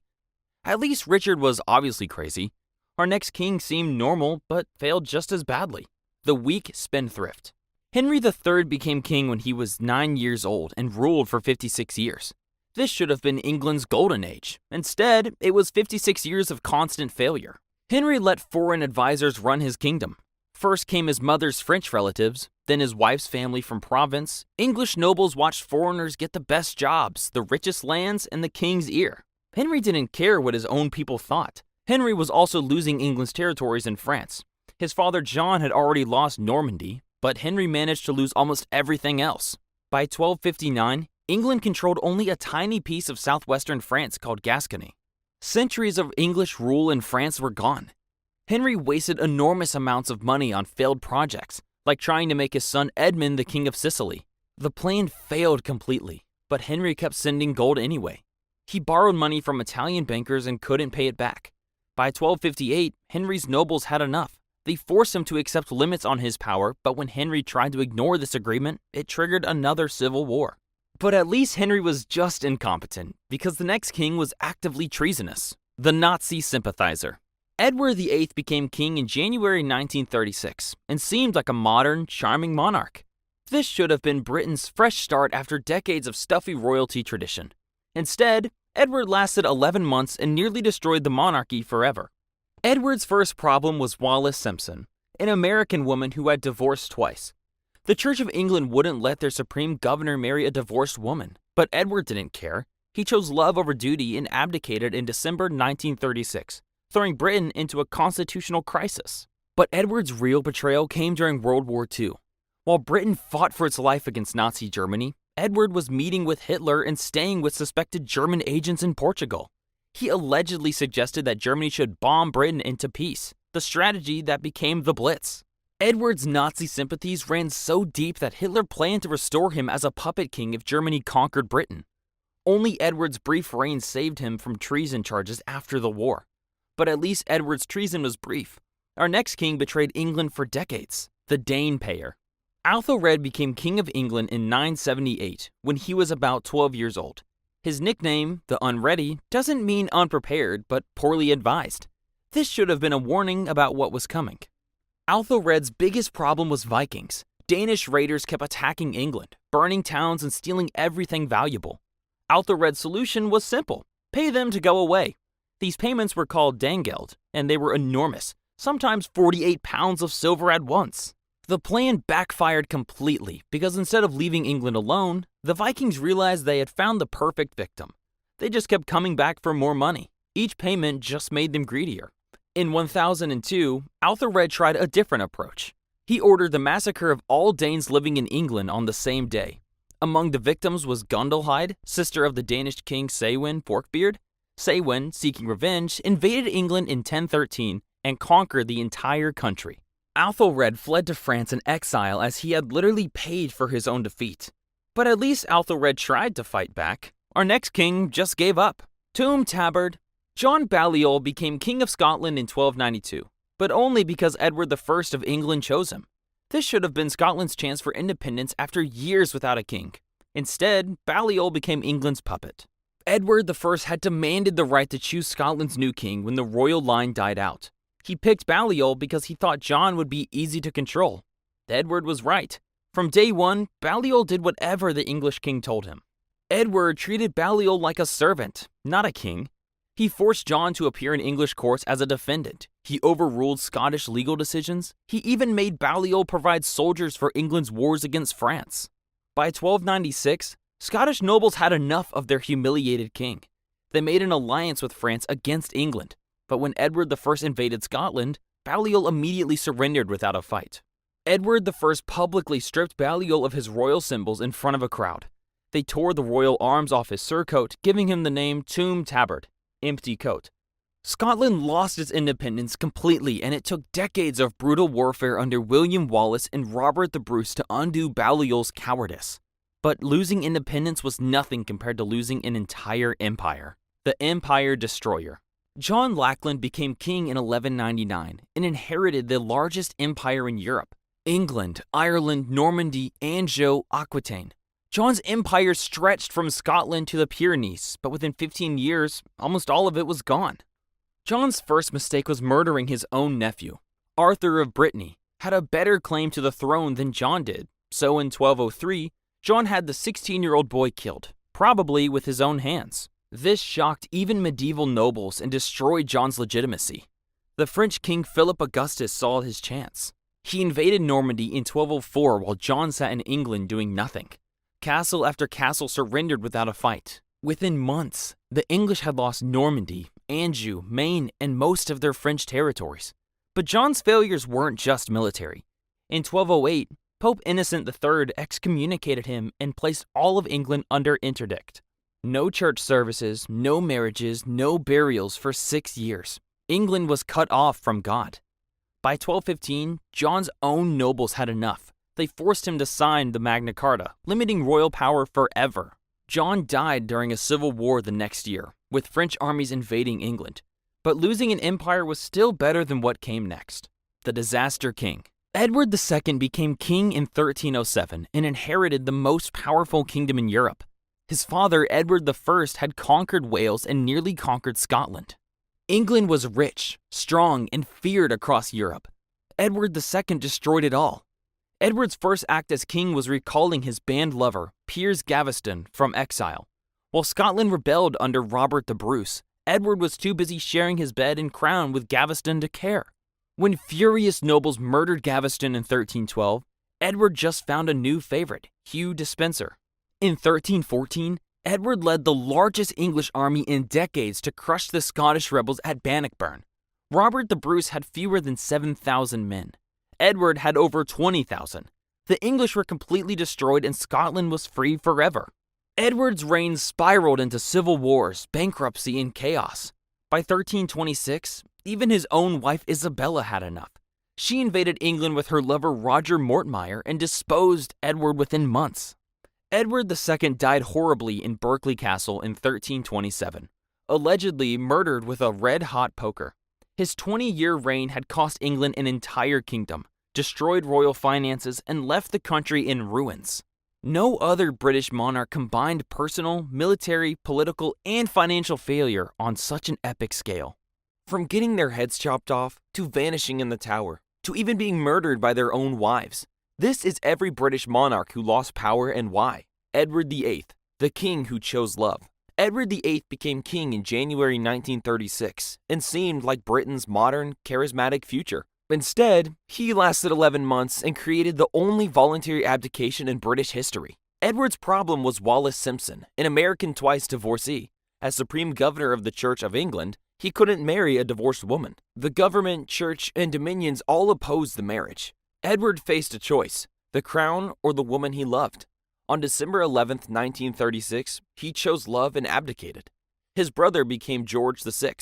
At least Richard was obviously crazy. Our next king seemed normal, but failed just as badly. The weak spendthrift. Henry III became king when he was 9 years old and ruled for 56 years. This should have been England's golden age. Instead, it was 56 years of constant failure. Henry let foreign advisors run his kingdom. First came his mother's French relatives, then his wife's family from Provence. English nobles watched foreigners get the best jobs, the richest lands, and the king's ear. Henry didn't care what his own people thought. Henry was also losing England's territories in France. His father John had already lost Normandy, but Henry managed to lose almost everything else. By 1259, England controlled only a tiny piece of southwestern France called Gascony. Centuries of English rule in France were gone. Henry wasted enormous amounts of money on failed projects, like trying to make his son Edmund the king of Sicily. The plan failed completely, but Henry kept sending gold anyway. He borrowed money from Italian bankers and couldn't pay it back. By 1258, Henry's nobles had enough. They forced him to accept limits on his power, but when Henry tried to ignore this agreement, it triggered another civil war. But at least Henry was just incompetent, because the next king was actively treasonous. The Nazi sympathizer. Edward VIII became king in January 1936 and seemed like a modern, charming monarch. This should have been Britain's fresh start after decades of stuffy royalty tradition. Instead, Edward lasted 11 months and nearly destroyed the monarchy forever. Edward's first problem was Wallis Simpson, an American woman who had divorced twice. The Church of England wouldn't let their supreme governor marry a divorced woman, but Edward didn't care. He chose love over duty and abdicated in December 1936, throwing Britain into a constitutional crisis. But Edward's real betrayal came during World War II. While Britain fought for its life against Nazi Germany, Edward was meeting with Hitler and staying with suspected German agents in Portugal. He allegedly suggested that Germany should bomb Britain into peace, the strategy that became the Blitz. Edward's Nazi sympathies ran so deep that Hitler planned to restore him as a puppet king if Germany conquered Britain. Only Edward's brief reign saved him from treason charges after the war. But at least Edward's treason was brief. Our next king betrayed England for decades, the Dane payer. Athelred became King of England in 978 when he was about 12 years old. His nickname, the Unready, doesn't mean unprepared but poorly advised. This should have been a warning about what was coming. Athelred's biggest problem was Vikings. Danish raiders kept attacking England, burning towns and stealing everything valuable. Athelred's solution was simple: pay them to go away. These payments were called dangeld, and they were enormous, sometimes 48 pounds of silver at once. The plan backfired completely because instead of leaving England alone, the Vikings realized they had found the perfect victim. They just kept coming back for more money. Each payment just made them greedier. In 1002, Athelred tried a different approach. He ordered the massacre of all Danes living in England on the same day. Among the victims was Gundalhide, sister of the Danish king Saewyn Forkbeard. Saewyn, seeking revenge, invaded England in 1013 and conquered the entire country. Athelred fled to France in exile as he had literally paid for his own defeat. But at least Athelred tried to fight back. Our next king just gave up. Tuam Tabard. John Balliol became King of Scotland in 1292, but only because Edward I of England chose him. This should have been Scotland's chance for independence after years without a king. Instead, Balliol became England's puppet. Edward I had demanded the right to choose Scotland's new king when the royal line died out. He picked Balliol because he thought John would be easy to control. Edward was right. From day one, Balliol did whatever the English king told him. Edward treated Balliol like a servant, not a king. He forced John to appear in English courts as a defendant. He overruled Scottish legal decisions. He even made Balliol provide soldiers for England's wars against France. By 1296, Scottish nobles had enough of their humiliated king. They made an alliance with France against England. But when Edward I invaded Scotland, Balliol immediately surrendered without a fight. Edward I publicly stripped Balliol of his royal symbols in front of a crowd. They tore the royal arms off his surcoat, giving him the name Tuam Tabard, empty coat. Scotland lost its independence completely, and it took decades of brutal warfare under William Wallace and Robert the Bruce to undo Balliol's cowardice. But losing independence was nothing compared to losing an entire empire. The Empire Destroyer. John Lackland became king in 1199 and inherited the largest empire in Europe: England, Ireland, Normandy, Anjou, Aquitaine. John's empire stretched from Scotland to the Pyrenees, but within 15 years, almost all of it was gone. John's first mistake was murdering his own nephew. Arthur of Brittany had a better claim to the throne than John did, so in 1203, John had the 16-year-old boy killed, probably with his own hands. This shocked even medieval nobles and destroyed John's legitimacy. The French king Philip Augustus saw his chance. He invaded Normandy in 1204 while John sat in England doing nothing. Castle after castle surrendered without a fight. Within months, the English had lost Normandy, Anjou, Maine, and most of their French territories. But John's failures weren't just military. In 1208, Pope Innocent III excommunicated him and placed all of England under interdict. No church services, no marriages, no burials for 6 years. England was cut off from God. By 1215, John's own nobles had enough. They forced him to sign the Magna Carta, limiting royal power forever. John died during a civil war the next year, with French armies invading England. But losing an empire was still better than what came next: the Disaster King. Edward II became king in 1307 and inherited the most powerful kingdom in Europe. His father, Edward I, had conquered Wales and nearly conquered Scotland. England was rich, strong, and feared across Europe. Edward II destroyed it all. Edward's first act as king was recalling his band lover, Piers Gaveston, from exile. While Scotland rebelled under Robert the Bruce, Edward was too busy sharing his bed and crown with Gaveston to care. When furious nobles murdered Gaveston in 1312, Edward just found a new favorite, Hugh Despenser. In 1314, Edward led the largest English army in decades to crush the Scottish rebels at Bannockburn. Robert the Bruce had fewer than 7,000 men. Edward had over 20,000. The English were completely destroyed and Scotland was free forever. Edward's reign spiraled into civil wars, bankruptcy, and chaos. By 1326, even his own wife Isabella had enough. She invaded England with her lover Roger Mortmire and disposed Edward within months. Edward II died horribly in Berkeley Castle in 1327, allegedly murdered with a red-hot poker. His 20-year reign had cost England an entire kingdom, destroyed royal finances, and left the country in ruins. No other British monarch combined personal, military, political, and financial failure on such an epic scale. From getting their heads chopped off, to vanishing in the Tower, to even being murdered by their own wives. This is every British monarch who lost power and why. Edward VIII, the king who chose love. Edward VIII became king in January 1936 and seemed like Britain's modern, charismatic future. Instead, he lasted 11 months and created the only voluntary abdication in British history. Edward's problem was Wallis Simpson, an American twice divorcee. As Supreme Governor of the Church of England, he couldn't marry a divorced woman. The government, church, and dominions all opposed the marriage. Edward faced a choice, the crown or the woman he loved. On December 11, 1936, he chose love and abdicated. His brother became George VI.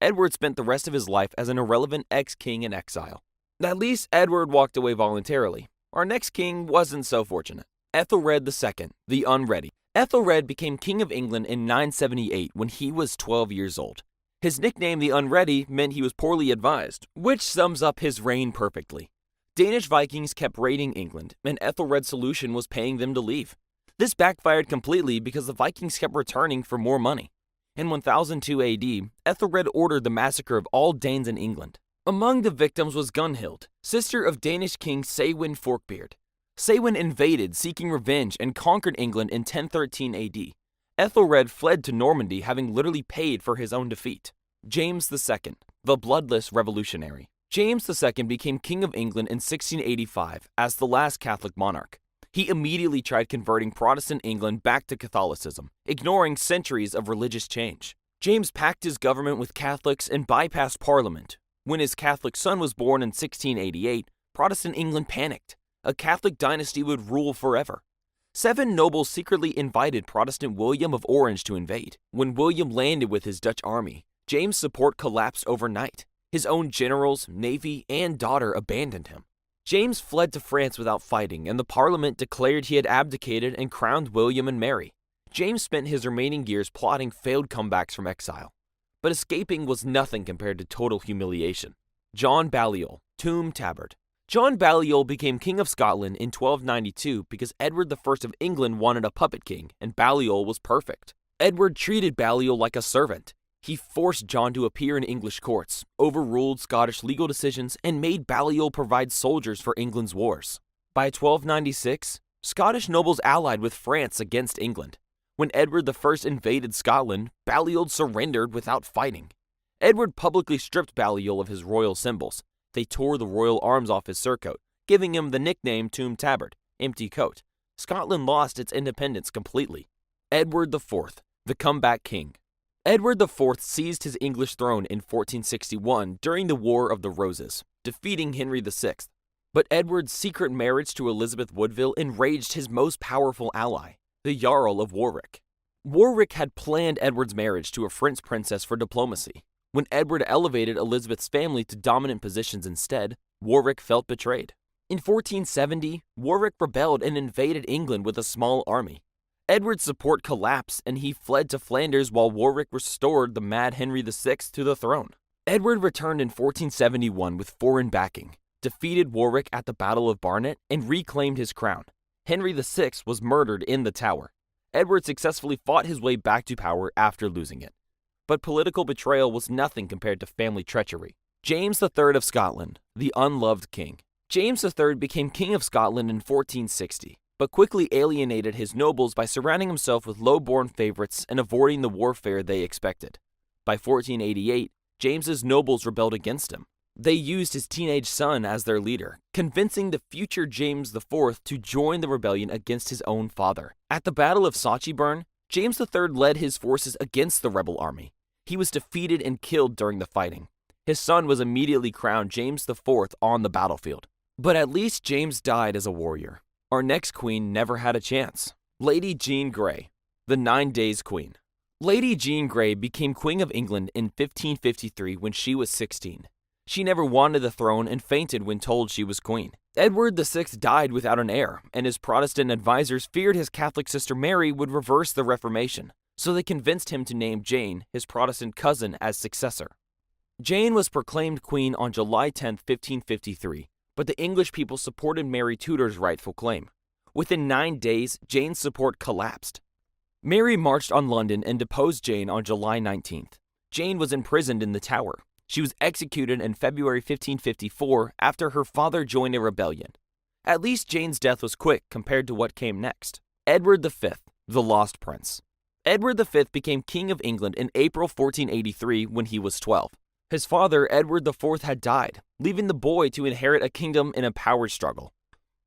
Edward spent the rest of his life as an irrelevant ex-king in exile. At least Edward walked away voluntarily. Our next king wasn't so fortunate. Ethelred II, the Unready. Ethelred became king of England in 978 when he was 12 years old. His nickname, the Unready, meant he was poorly advised, which sums up his reign perfectly. Danish Vikings kept raiding England, and Ethelred's solution was paying them to leave. This backfired completely because the Vikings kept returning for more money. In 1002 AD, Ethelred ordered the massacre of all Danes in England. Among the victims was Gunhild, sister of Danish king Saewyn Forkbeard. Saewyn invaded, seeking revenge, and conquered England in 1013 AD. Ethelred fled to Normandy, having literally paid for his own defeat. James II, the bloodless revolutionary. James II became King of England in 1685 as the last Catholic monarch. He immediately tried converting Protestant England back to Catholicism, ignoring centuries of religious change. James packed his government with Catholics and bypassed Parliament. When his Catholic son was born in 1688, Protestant England panicked. A Catholic dynasty would rule forever. 7 nobles secretly invited Protestant William of Orange to invade. When William landed with his Dutch army, James' support collapsed overnight. His own generals, navy, and daughter abandoned him. James fled to France without fighting, and the Parliament declared he had abdicated and crowned William and Mary. James spent his remaining years plotting failed comebacks from exile. But escaping was nothing compared to total humiliation. John Balliol, Tomb Tabard. John Balliol became King of Scotland in 1292 because Edward I of England wanted a puppet king, and Balliol was perfect. Edward treated Balliol like a servant. He forced John to appear in English courts, overruled Scottish legal decisions, and made Balliol provide soldiers for England's wars. By 1296, Scottish nobles allied with France against England. When Edward I invaded Scotland, Balliol surrendered without fighting. Edward publicly stripped Balliol of his royal symbols. They tore the royal arms off his surcoat, giving him the nickname Tomb Tabard, empty coat. Scotland lost its independence completely. Edward IV, the comeback king. Edward IV seized his English throne in 1461 during the War of the Roses, defeating Henry VI. But Edward's secret marriage to Elizabeth Woodville enraged his most powerful ally, the Jarl of Warwick. Warwick had planned Edward's marriage to a French princess for diplomacy. When Edward elevated Elizabeth's family to dominant positions instead, Warwick felt betrayed. In 1470, Warwick rebelled and invaded England with a small army. Edward's support collapsed and he fled to Flanders while Warwick restored the mad Henry VI to the throne. Edward returned in 1471 with foreign backing, defeated Warwick at the Battle of Barnet, and reclaimed his crown. Henry VI was murdered in the Tower. Edward successfully fought his way back to power after losing it. But political betrayal was nothing compared to family treachery. James III of Scotland, the unloved king. James III became King of Scotland in 1460, but quickly alienated his nobles by surrounding himself with low-born favorites and avoiding the warfare they expected. By 1488, James's nobles rebelled against him. They used his teenage son as their leader, convincing the future James IV to join the rebellion against his own father. At the Battle of Sauchiburn, James III led his forces against the rebel army. He was defeated and killed during the fighting. His son was immediately crowned James IV on the battlefield. But at least James died as a warrior. Our next queen never had a chance. Lady Jean Grey, the 9 Days Queen. Lady Jean Grey became Queen of England in 1553 when she was 16. She never wanted the throne and fainted when told she was queen. Edward VI died without an heir, and his Protestant advisors feared his Catholic sister Mary would reverse the Reformation, so they convinced him to name Jane, his Protestant cousin, as successor. Jane was proclaimed queen on July 10, 1553, but the English people supported Mary Tudor's rightful claim. Within 9 days, Jane's support collapsed. Mary marched on London and deposed Jane on July 19th. Jane was imprisoned in the Tower. She was executed in February 1554 after her father joined a rebellion. At least Jane's death was quick compared to what came next. Edward V, the Lost Prince. Edward V became King of England in April 1483 when he was 12. His father, Edward IV, had died, leaving the boy to inherit a kingdom in a power struggle.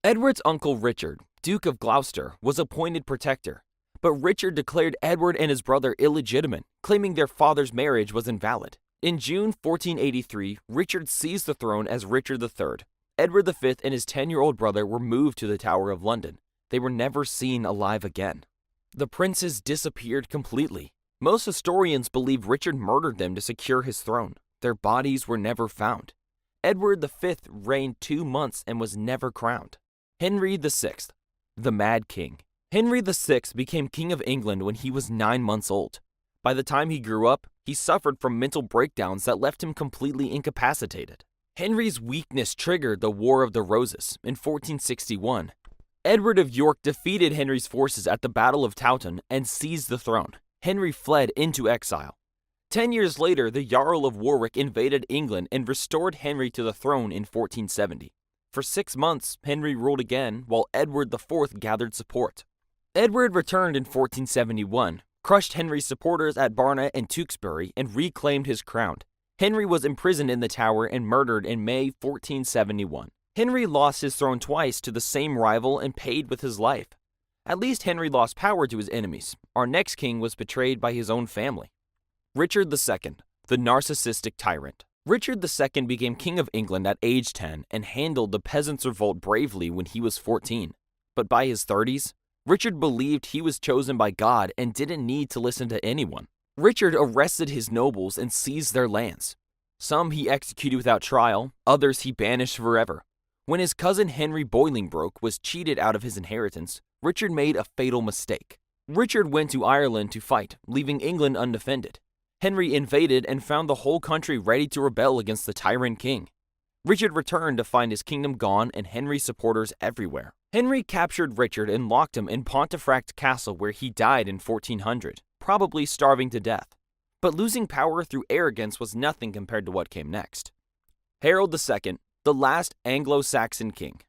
Edward's uncle Richard, Duke of Gloucester, was appointed protector, but Richard declared Edward and his brother illegitimate, claiming their father's marriage was invalid. In June 1483, Richard seized the throne as Richard III. Edward V and his 10-year-old brother were moved to the Tower of London. They were never seen alive again. The princes disappeared completely. Most historians believe Richard murdered them to secure his throne. Their bodies were never found. Edward V reigned 2 months and was never crowned. Henry VI, the Mad King. Henry VI became King of England when he was 9 months old. By the time he grew up, he suffered from mental breakdowns that left him completely incapacitated. Henry's weakness triggered the War of the Roses in 1461. Edward of York defeated Henry's forces at the Battle of Towton and seized the throne. Henry fled into exile. 10 years later, the Jarl of Warwick invaded England and restored Henry to the throne in 1470. For 6 months, Henry ruled again, while Edward IV gathered support. Edward returned in 1471, crushed Henry's supporters at Barnet and Tewkesbury, and reclaimed his crown. Henry was imprisoned in the Tower and murdered in May 1471. Henry lost his throne twice to the same rival and paid with his life. At least Henry lost power to his enemies. Our next king was betrayed by his own family. Richard II, the narcissistic tyrant. Richard II became King of England at age 10 and handled the peasants' revolt bravely when he was 14. But by his 30s, Richard believed he was chosen by God and didn't need to listen to anyone. Richard arrested his nobles and seized their lands. Some he executed without trial, others he banished forever. When his cousin Henry Bolingbroke was cheated out of his inheritance, Richard made a fatal mistake. Richard went to Ireland to fight, leaving England undefended. Henry invaded and found the whole country ready to rebel against the tyrant king. Richard returned to find his kingdom gone and Henry's supporters everywhere. Henry captured Richard and locked him in Pontefract Castle where he died in 1400, probably starving to death. But losing power through arrogance was nothing compared to what came next. Harold II, the last Anglo-Saxon king.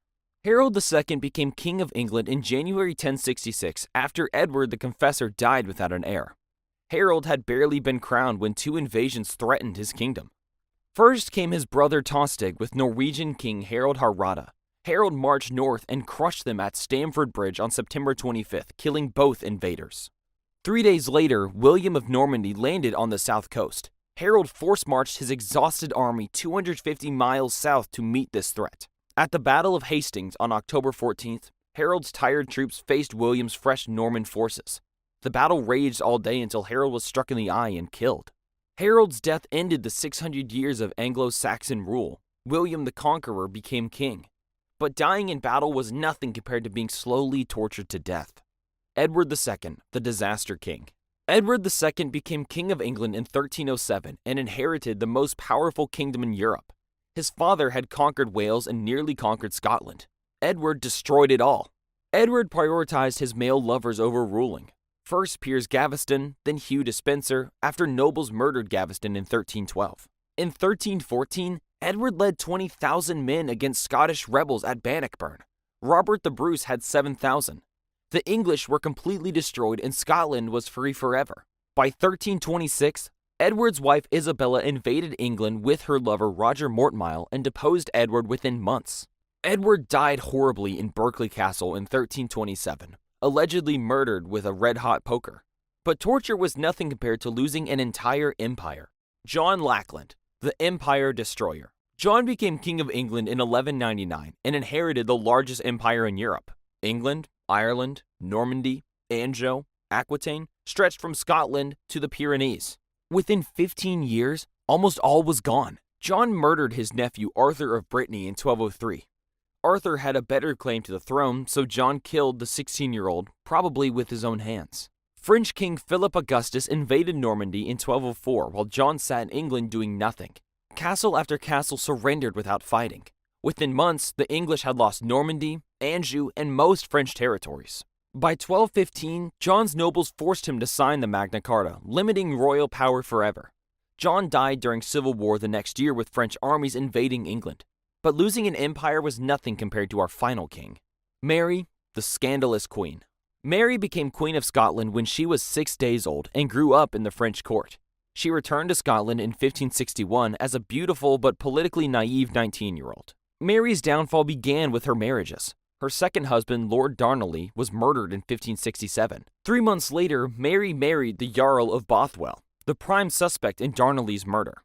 Harold II became King of England in January 1066 after Edward the Confessor died without an heir. Harold had barely been crowned when 2 invasions threatened his kingdom. First came his brother Tostig with Norwegian King Harald Hardrada. Harold marched north and crushed them at Stamford Bridge on September 25th, killing both invaders. 3 days later, William of Normandy landed on the south coast. Harold force-marched his exhausted army 250 miles south to meet this threat. At the Battle of Hastings on October 14th, Harold's tired troops faced William's fresh Norman forces. The battle raged all day until Harold was struck in the eye and killed. Harold's death ended the 600 years of Anglo-Saxon rule. William the Conqueror became king. But dying in battle was nothing compared to being slowly tortured to death. Edward II, the Disaster King. Edward II became King of England in 1307 and inherited the most powerful kingdom in Europe. His father had conquered Wales and nearly conquered Scotland. Edward destroyed it all. Edward prioritized his male lovers over ruling. First Piers Gaveston, then Hugh Despenser, after nobles murdered Gaveston in 1312. In 1314, Edward led 20,000 men against Scottish rebels at Bannockburn. Robert the Bruce had 7,000. The English were completely destroyed and Scotland was free forever. By 1326, Edward's wife Isabella invaded England with her lover Roger Mortmile and deposed Edward within months. Edward died horribly in Berkeley Castle in 1327, allegedly murdered with a red-hot poker. But torture was nothing compared to losing an entire empire. John Lackland, the Empire Destroyer. John became King of England in 1199 and inherited the largest empire in Europe. England, Ireland, Normandy, Anjou, Aquitaine, stretched from Scotland to the Pyrenees. Within 15 years, almost all was gone. John murdered his nephew Arthur of Brittany in 1203. Arthur had a better claim to the throne, so John killed the 16-year-old, probably with his own hands. French King Philip Augustus invaded Normandy in 1204 while John sat in England doing nothing. Castle after castle surrendered without fighting. Within months, the English had lost Normandy, Anjou, and most French territories. By 1215, John's nobles forced him to sign the Magna Carta, limiting royal power forever. John died during civil war the next year with French armies invading England. But losing an empire was nothing compared to our final king. Mary, the scandalous queen. Mary became Queen of Scotland when she was 6 days old and grew up in the French court. She returned to Scotland in 1561 as a beautiful but politically naive 19-year-old. Mary's downfall began with her marriages. Her second husband, Lord Darnley, was murdered in 1567. 3 months later, Mary married the Jarl of Bothwell, the prime suspect in Darnley's murder.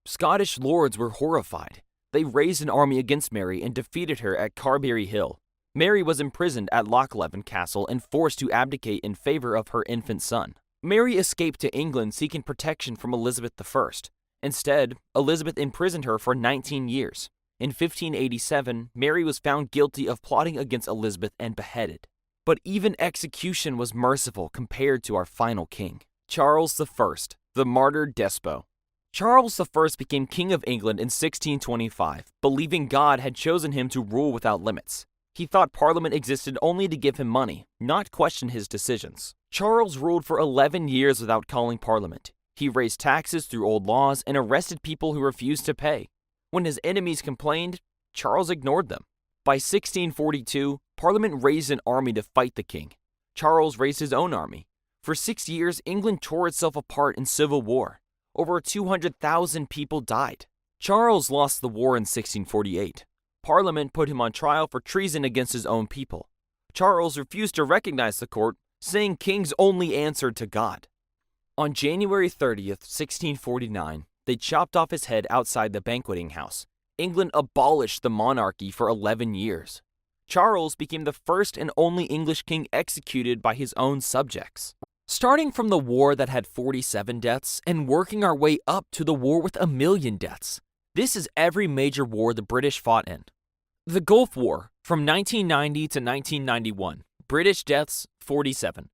Scottish lords were horrified. They raised an army against Mary and defeated her at Carberry Hill. Mary was imprisoned at Lochleven Castle and forced to abdicate in favor of her infant son. Mary escaped to England seeking protection from Elizabeth I. Instead, Elizabeth imprisoned her for 19 years. In 1587, Mary was found guilty of plotting against Elizabeth and beheaded. But even execution was merciful compared to our final king, Charles I, the martyred despot. Charles I became King of England in 1625, believing God had chosen him to rule without limits. He thought Parliament existed only to give him money, not question his decisions. Charles ruled for 11 years without calling Parliament. He raised taxes through old laws and arrested people who refused to pay. When his enemies complained, Charles ignored them. By 1642, Parliament raised an army to fight the king. Charles raised his own army. For 6 years, England tore itself apart in civil war. Over 200,000 people died. Charles lost the war in 1648. Parliament put him on trial for treason against his own people. Charles refused to recognize the court, saying kings only answered to God. On January 30th, 1649, they chopped off his head outside the banqueting house. England abolished the monarchy for 11 years. Charles became the first and only English king executed by his own subjects. Starting from the war that had 47 deaths and working our way up to the war with 1 million deaths. This is every major war the British fought in. The Gulf War, from 1990 to 1991, British deaths, 47.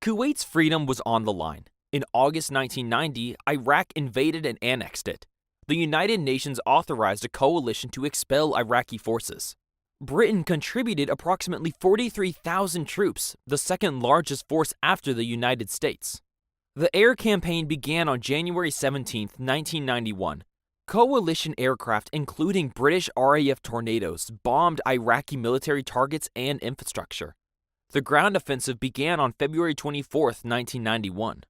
Kuwait's freedom was on the line. In August 1990, Iraq invaded and annexed it. The United Nations authorized a coalition to expel Iraqi forces. Britain contributed approximately 43,000 troops, the second largest force after the United States. The air campaign began on January 17, 1991. Coalition aircraft, including British RAF Tornadoes, bombed Iraqi military targets and infrastructure. The ground offensive began on February 24, 1991.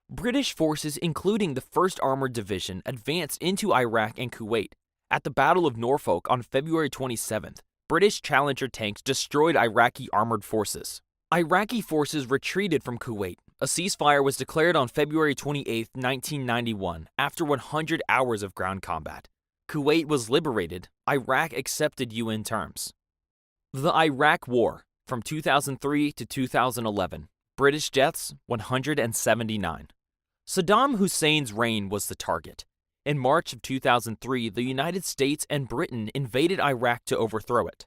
British forces, including the 1st Armored Division, advanced into Iraq and Kuwait. At the Battle of Norfolk on February 27th, British Challenger tanks destroyed Iraqi armored forces. Iraqi forces retreated from Kuwait. A ceasefire was declared on February 28, 1991, after 100 hours of ground combat. Kuwait was liberated. Iraq accepted UN terms. The Iraq War, from 2003 to 2011. British deaths, 179. Saddam Hussein's reign was the target. In March of 2003, the United States and Britain invaded Iraq to overthrow it.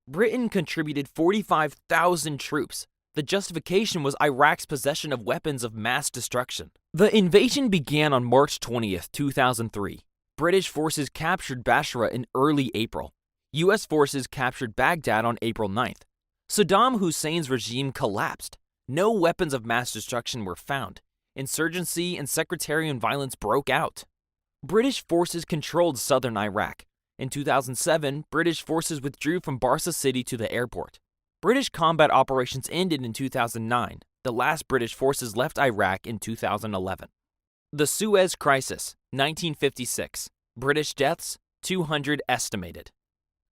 Britain contributed 45,000 troops. The justification was Iraq's possession of weapons of mass destruction. The invasion began on March 20th, 2003. British forces captured Basra in early April. U.S. forces captured Baghdad on April 9th. Saddam Hussein's regime collapsed. No weapons of mass destruction were found. Insurgency and sectarian violence broke out. British forces controlled southern Iraq. In 2007, British forces withdrew from Barca City to the airport. British combat operations ended in 2009. The last British forces left Iraq in 2011. The Suez Crisis, 1956. British deaths, 200 estimated.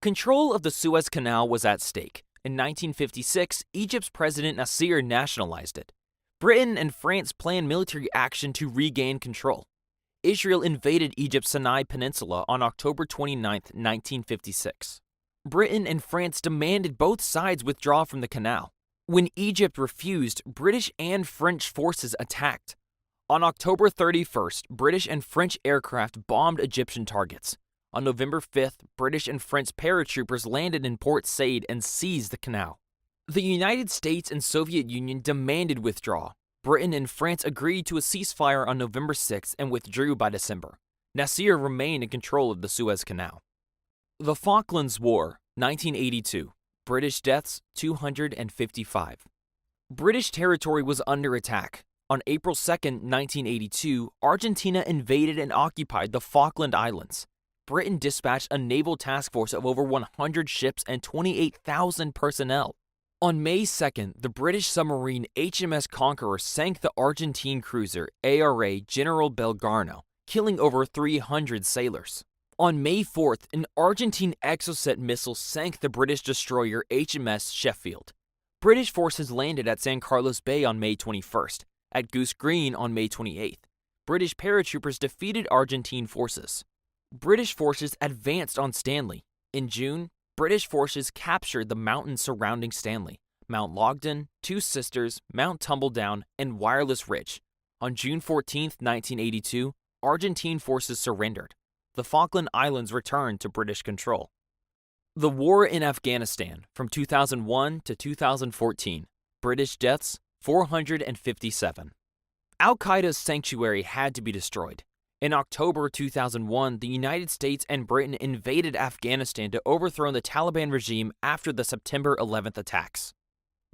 Control of the Suez Canal was at stake. In 1956, Egypt's President Nasser nationalized it. Britain and France planned military action to regain control. Israel invaded Egypt's Sinai Peninsula on October 29, 1956. Britain and France demanded both sides withdraw from the canal. When Egypt refused, British and French forces attacked. On October 31st, British and French aircraft bombed Egyptian targets. On November 5th, British and French paratroopers landed in Port Said and seized the canal. The United States and Soviet Union demanded withdrawal. Britain and France agreed to a ceasefire on November 6th and withdrew by December. Nasser remained in control of the Suez Canal. The Falklands War, 1982. British deaths, 255. British territory was under attack. On April 2, 1982, Argentina invaded and occupied the Falkland Islands. Britain dispatched a naval task force of over 100 ships and 28,000 personnel. On May 2nd, the British submarine HMS Conqueror sank the Argentine cruiser ARA General Belgrano, killing over 300 sailors. On May 4th, an Argentine Exocet missile sank the British destroyer HMS Sheffield. British forces landed at San Carlos Bay on May 21st, at Goose Green on May 28th. British paratroopers defeated Argentine forces. British forces advanced on Stanley. In June, British forces captured the mountains surrounding Stanley, Mount Logden, Two Sisters, Mount Tumbledown, and Wireless Ridge. On June 14, 1982, Argentine forces surrendered. The Falkland Islands returned to British control. The war in Afghanistan from 2001 to 2014. British deaths, 457. Al-Qaeda's sanctuary had to be destroyed. In October 2001, the United States and Britain invaded Afghanistan to overthrow the Taliban regime after the September 11th attacks.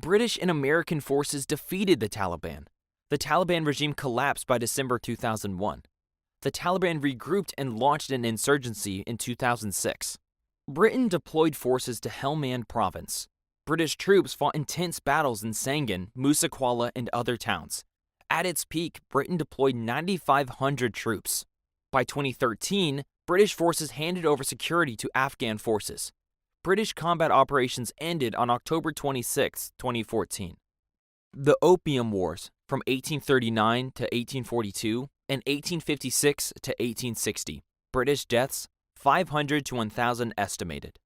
British and American forces defeated the Taliban. The Taliban regime collapsed by December 2001. The Taliban regrouped and launched an insurgency in 2006. Britain deployed forces to Helmand province. British troops fought intense battles in Sangin, Musa Qala, and other towns. At its peak, Britain deployed 9,500 troops. By 2013, British forces handed over security to Afghan forces. British combat operations ended on October 26, 2014. The Opium Wars from 1839 to 1842 and 1856 to 1860. British deaths, 500 to 1,000 estimated.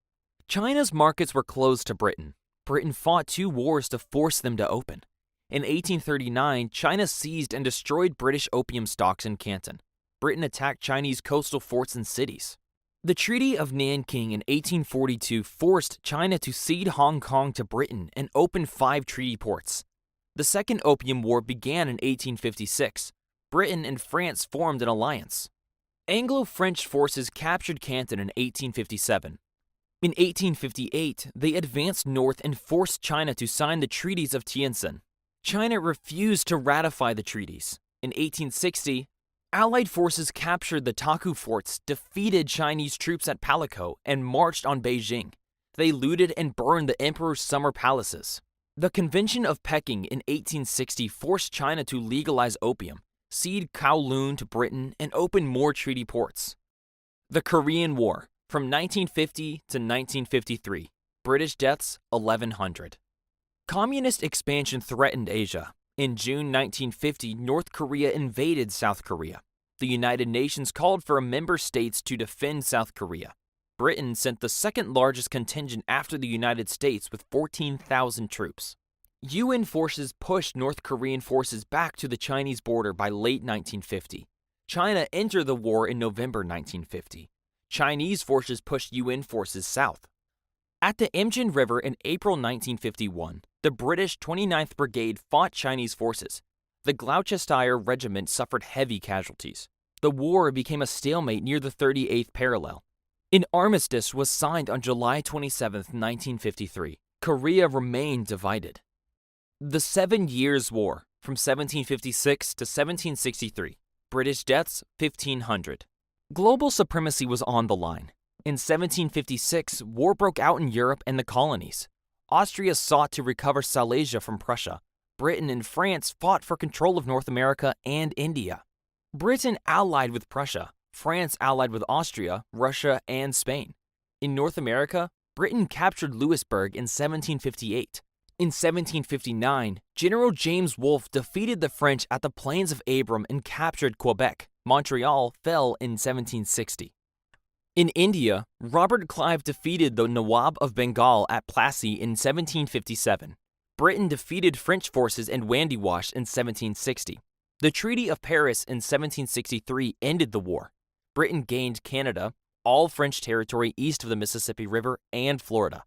China's markets were closed to Britain. Britain fought 2 wars to force them to open. In 1839, China seized and destroyed British opium stocks in Canton. Britain attacked Chinese coastal forts and cities. The Treaty of Nanking in 1842 forced China to cede Hong Kong to Britain and open 5 treaty ports. The Second Opium War began in 1856. Britain and France formed an alliance. Anglo-French forces captured Canton in 1857. In 1858, they advanced north and forced China to sign the Treaties of Tientsin. China refused to ratify the treaties. In 1860, Allied forces captured the Taku forts, defeated Chinese troops at Palaco, and marched on Beijing. They looted and burned the emperor's summer palaces. The Convention of Peking in 1860 forced China to legalize opium, cede Kowloon to Britain, and open more treaty ports. The Korean War, from 1950 to 1953. British deaths, 1,100. Communist expansion threatened Asia. In June 1950, North Korea invaded South Korea. The United Nations called for member states to defend South Korea. Britain sent the second largest contingent after the United States with 14,000 troops. UN forces pushed North Korean forces back to the Chinese border by late 1950. China entered the war in November 1950. Chinese forces pushed UN forces south. At the Imjin River in April 1951, the British 29th Brigade fought Chinese forces. The Gloucestershire Regiment suffered heavy casualties. The war became a stalemate near the 38th parallel. An armistice was signed on July 27, 1953. Korea remained divided. The 7 Years' War, from 1756 to 1763. British deaths, 1,500. Global supremacy was on the line. In 1756, war broke out in Europe and the colonies. Austria sought to recover Silesia from Prussia. Britain and France fought for control of North America and India. Britain allied with Prussia. France allied with Austria, Russia, and Spain. In North America, Britain captured Louisburg in 1758. In 1759, General James Wolfe defeated the French at the Plains of Abraham and captured Quebec. Montreal fell in 1760. In India, Robert Clive defeated the Nawab of Bengal at Plassey in 1757. Britain defeated French forces in Wandiwash in 1760. The Treaty of Paris in 1763 ended the war. Britain gained Canada, all French territory east of the Mississippi River, and Florida.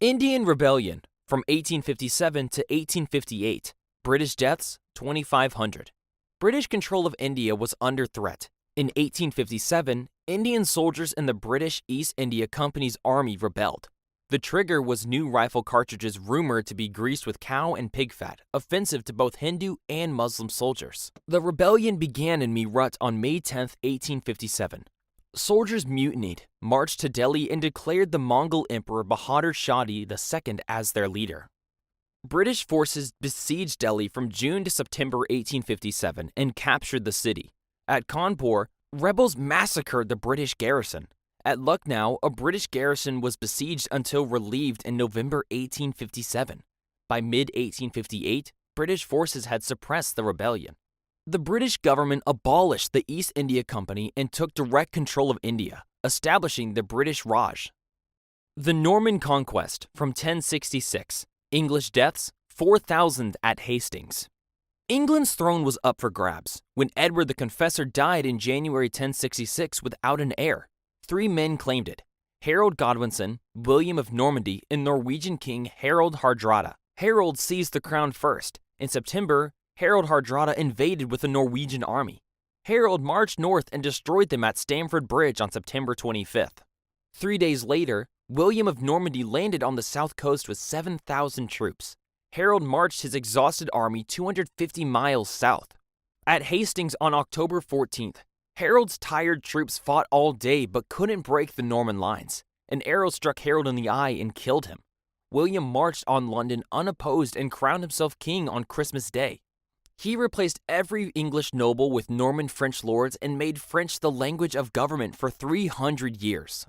Indian Rebellion, from 1857 to 1858. British deaths, 2,500. British control of India was under threat. In 1857, Indian soldiers in the British East India Company's army rebelled. The trigger was new rifle cartridges rumored to be greased with cow and pig fat, offensive to both Hindu and Muslim soldiers. The rebellion began in Meerut on May 10, 1857. Soldiers mutinied, marched to Delhi, and declared the Mongol Emperor Bahadur Shah II as their leader. British forces besieged Delhi from June to September 1857 and captured the city. At Kanpur, rebels massacred the British garrison. At Lucknow, a British garrison was besieged until relieved in November 1857. By mid-1858, British forces had suppressed the rebellion. The British government abolished the East India Company and took direct control of India, establishing the British Raj. The Norman Conquest, from 1066. English deaths, 4,000 at Hastings. England's throne was up for grabs when Edward the Confessor died in January 1066 without an heir. 3 men claimed it: Harold Godwinson, William of Normandy, and Norwegian King Harald Hardrada. Harold seized the crown first. In September, Harald Hardrada invaded with a Norwegian army. Harold marched north and destroyed them at Stamford Bridge on September 25th. 3 days later, William of Normandy landed on the south coast with 7,000 troops. Harold marched his exhausted army 250 miles south. At Hastings on October 14th, Harold's tired troops fought all day but couldn't break the Norman lines. An arrow struck Harold in the eye and killed him. William marched on London unopposed and crowned himself king on Christmas Day. He replaced every English noble with Norman French lords and made French the language of government for 300 years.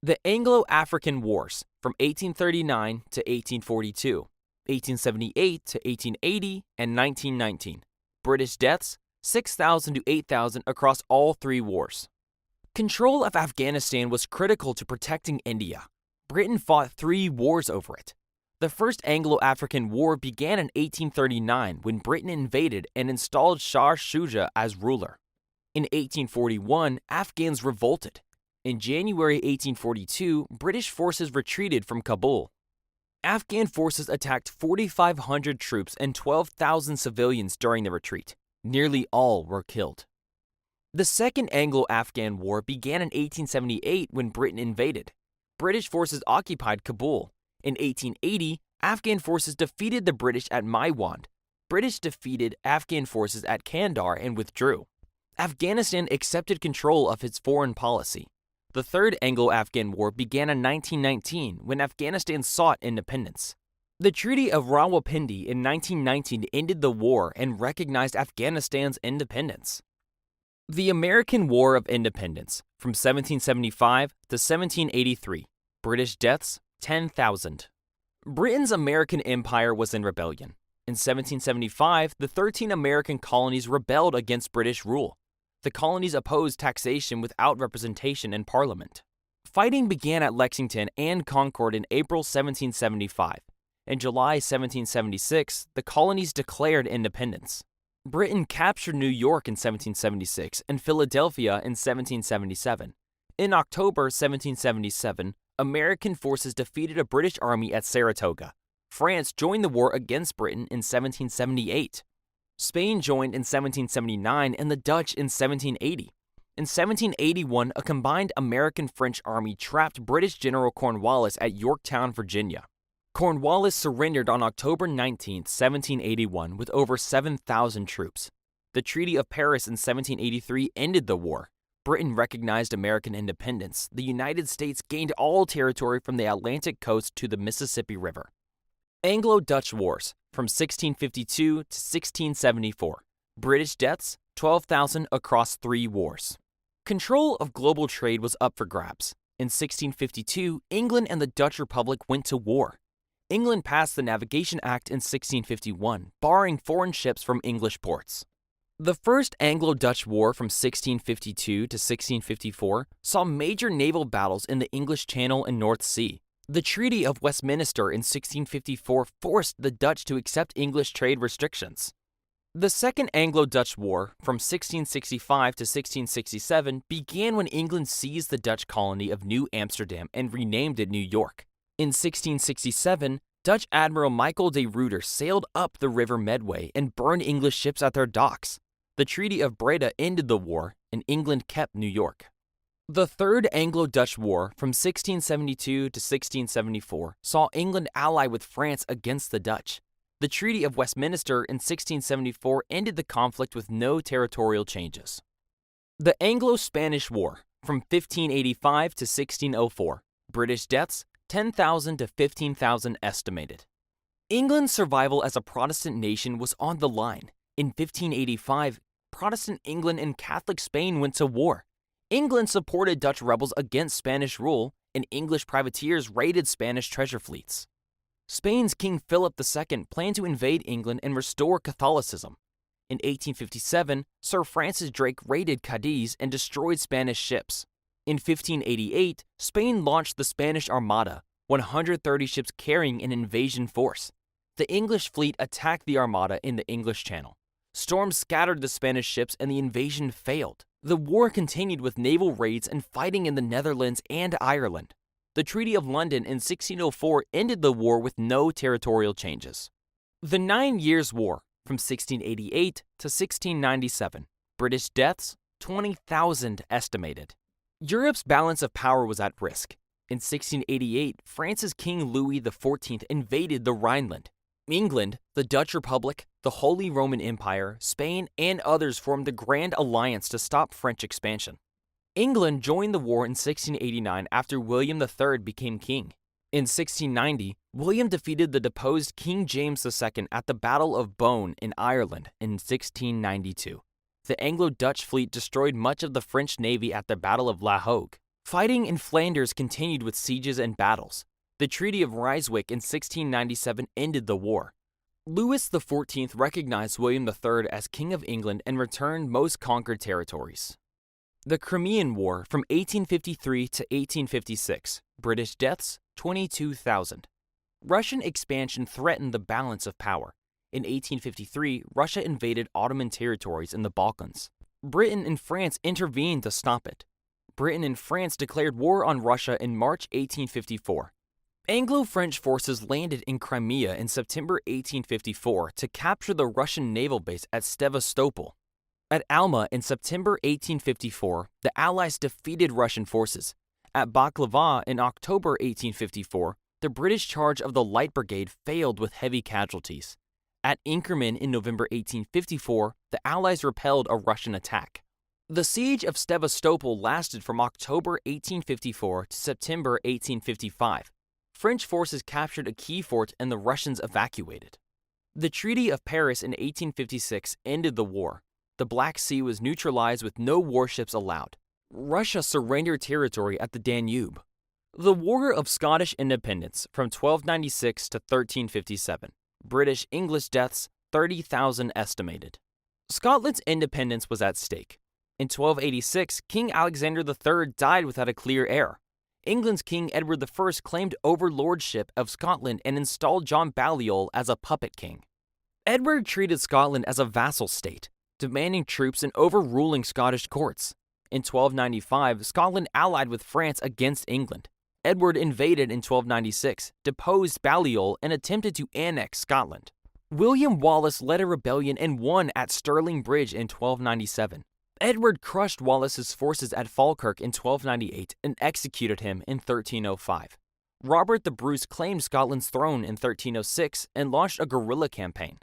The Anglo-African Wars, from 1839 to 1842, 1878 to 1880, and 1919. British deaths, 6,000 to 8,000 across all 3 wars. Control of Afghanistan was critical to protecting India. Britain fought 3 wars over it. The First Anglo-African War began in 1839 when Britain invaded and installed Shah Shuja as ruler. In 1841, Afghans revolted. In January 1842, British forces retreated from Kabul. Afghan forces attacked 4,500 troops and 12,000 civilians during the retreat. Nearly all were killed. The Second Anglo-Afghan War began in 1878 when Britain invaded. British forces occupied Kabul. In 1880, Afghan forces defeated the British at Maiwand. British defeated Afghan forces at Kandahar and withdrew. Afghanistan accepted control of its foreign policy. The Third Anglo-Afghan War began in 1919 when Afghanistan sought independence. The Treaty of Rawalpindi in 1919 ended the war and recognized Afghanistan's independence. The American War of Independence, from 1775 to 1783. British deaths, 10,000. Britain's American Empire was in rebellion. In 1775, the 13 American colonies rebelled against British rule. The colonies opposed taxation without representation in Parliament. Fighting began at Lexington and Concord in April 1775. In July 1776, the colonies declared independence. Britain captured New York in 1776 and Philadelphia in 1777. In October 1777, American forces defeated a British army at Saratoga. France joined the war against Britain in 1778. Spain joined in 1779 and the Dutch in 1780. In 1781, a combined American-French army trapped British General Cornwallis at Yorktown, Virginia. Cornwallis surrendered on October 19, 1781, with over 7,000 troops. The Treaty of Paris in 1783 ended the war. Britain recognized American independence. The United States gained all territory from the Atlantic coast to the Mississippi River. Anglo-Dutch Wars from 1652 to 1674. British deaths, 12,000 across 3 wars. Control of global trade was up for grabs. In 1652, England and the Dutch Republic went to war. England passed the Navigation Act in 1651, barring foreign ships from English ports. The First Anglo-Dutch War from 1652 to 1654 saw major naval battles in the English Channel and North Sea. The Treaty of Westminster in 1654 forced the Dutch to accept English trade restrictions. The Second Anglo-Dutch War from 1665 to 1667 began when England seized the Dutch colony of New Amsterdam and renamed it New York. In 1667, Dutch Admiral Michael de Ruyter sailed up the River Medway and burned English ships at their docks. The Treaty of Breda ended the war, and England kept New York. The Third Anglo-Dutch War from 1672 to 1674 saw England ally with France against the Dutch. The Treaty of Westminster in 1674 ended the conflict with no territorial changes. The Anglo-Spanish War from 1585 to 1604. British deaths, 10,000 to 15,000 estimated. England's survival as a Protestant nation was on the line. In 1585, Protestant England and Catholic Spain went to war. England supported Dutch rebels against Spanish rule, and English privateers raided Spanish treasure fleets. Spain's King Philip II planned to invade England and restore Catholicism. In 1857, Sir Francis Drake raided Cadiz and destroyed Spanish ships. In 1588, Spain launched the Spanish Armada, 130 ships carrying an invasion force. The English fleet attacked the Armada in the English Channel. Storms scattered the Spanish ships and the invasion failed. The war continued with naval raids and fighting in the Netherlands and Ireland. The Treaty of London in 1604 ended the war with no territorial changes. The 9 Years' War from 1688 to 1697. British deaths, 20,000 estimated. Europe's balance of power was at risk. In 1688, France's King Louis XIV invaded the Rhineland. England, the Dutch Republic, the Holy Roman Empire, Spain, and others formed the Grand Alliance to stop French expansion. England joined the war in 1689 after William III became king. In 1690, William defeated the deposed King James II at the Battle of Boyne in Ireland in 1692. The Anglo-Dutch fleet destroyed much of the French navy at the Battle of La Hogue. Fighting in Flanders continued with sieges and battles. The Treaty of Ryswick in 1697 ended the war. Louis XIV recognized William III as King of England and returned most conquered territories. The Crimean War from 1853 to 1856. British deaths, 22,000. Russian expansion threatened the balance of power. In 1853, Russia invaded Ottoman territories in the Balkans. Britain and France intervened to stop it. Britain and France declared war on Russia in March 1854. Anglo-French forces landed in Crimea in September 1854 to capture the Russian naval base at Sevastopol. At Alma in September 1854, the Allies defeated Russian forces. At Baklava in October 1854, the British charge of the Light Brigade failed with heavy casualties. At Inkerman in November 1854, the Allies repelled a Russian attack. The siege of Sevastopol lasted from October 1854 to September 1855. French forces captured a key fort and the Russians evacuated. The Treaty of Paris in 1856 ended the war. The Black Sea was neutralized with no warships allowed. Russia surrendered territory at the Danube. The War of Scottish Independence from 1296 to 1357. British-English deaths, 30,000 estimated. Scotland's independence was at stake. In 1286, King Alexander III died without a clear heir. England's King Edward I claimed overlordship of Scotland and installed John Balliol as a puppet king. Edward treated Scotland as a vassal state, demanding troops and overruling Scottish courts. In 1295, Scotland allied with France against England. Edward invaded in 1296, deposed Balliol, and attempted to annex Scotland. William Wallace led a rebellion and won at Stirling Bridge in 1297. Edward crushed Wallace's forces at Falkirk in 1298 and executed him in 1305. Robert the Bruce claimed Scotland's throne in 1306 and launched a guerrilla campaign.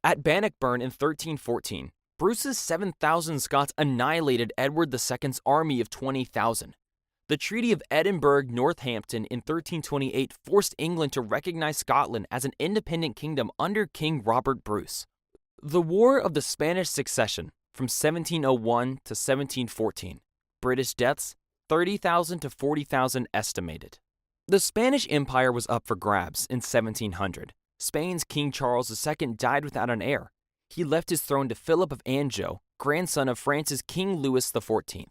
At Bannockburn in 1314, Bruce's 7,000 Scots annihilated Edward II's army of 20,000. The Treaty of Edinburgh-Northampton in 1328 forced England to recognize Scotland as an independent kingdom under King Robert Bruce. The War of the Spanish Succession from 1701 to 1714. British deaths, 30,000 to 40,000 estimated. The Spanish Empire was up for grabs in 1700. Spain's King Charles II died without an heir. He left his throne to Philip of Anjou, grandson of France's King Louis XIV.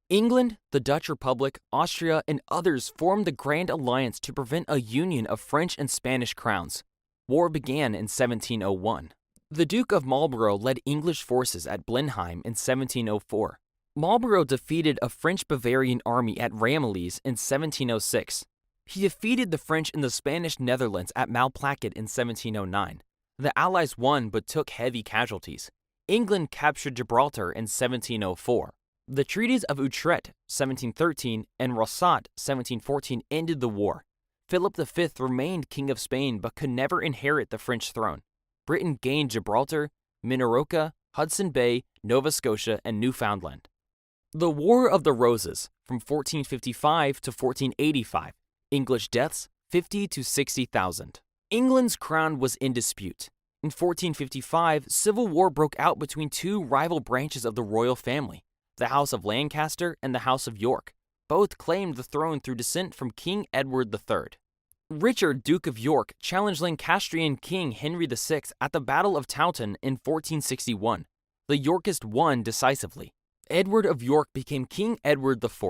England, the Dutch Republic, Austria, and others formed the Grand Alliance to prevent a union of French and Spanish crowns. War began in 1701. The Duke of Marlborough led English forces at Blenheim in 1704. Marlborough defeated a French-Bavarian army at Ramillies in 1706. He defeated the French in the Spanish Netherlands at Malplaquet in 1709. The Allies won but took heavy casualties. England captured Gibraltar in 1704. The treaties of Utrecht, 1713, and Rosat, 1714, ended the war. Philip V remained King of Spain but could never inherit the French throne. Britain gained Gibraltar, Minorca, Hudson Bay, Nova Scotia, and Newfoundland. The War of the Roses, from 1455 to 1485. English deaths, 50 to 60,000. England's crown was in dispute. In 1455, civil war broke out between two rival branches of the royal family, the House of Lancaster and the House of York. Both claimed the throne through descent from King Edward III. Richard, Duke of York, challenged Lancastrian King Henry VI at the Battle of Towton in 1461. The Yorkists won decisively. Edward of York became King Edward IV.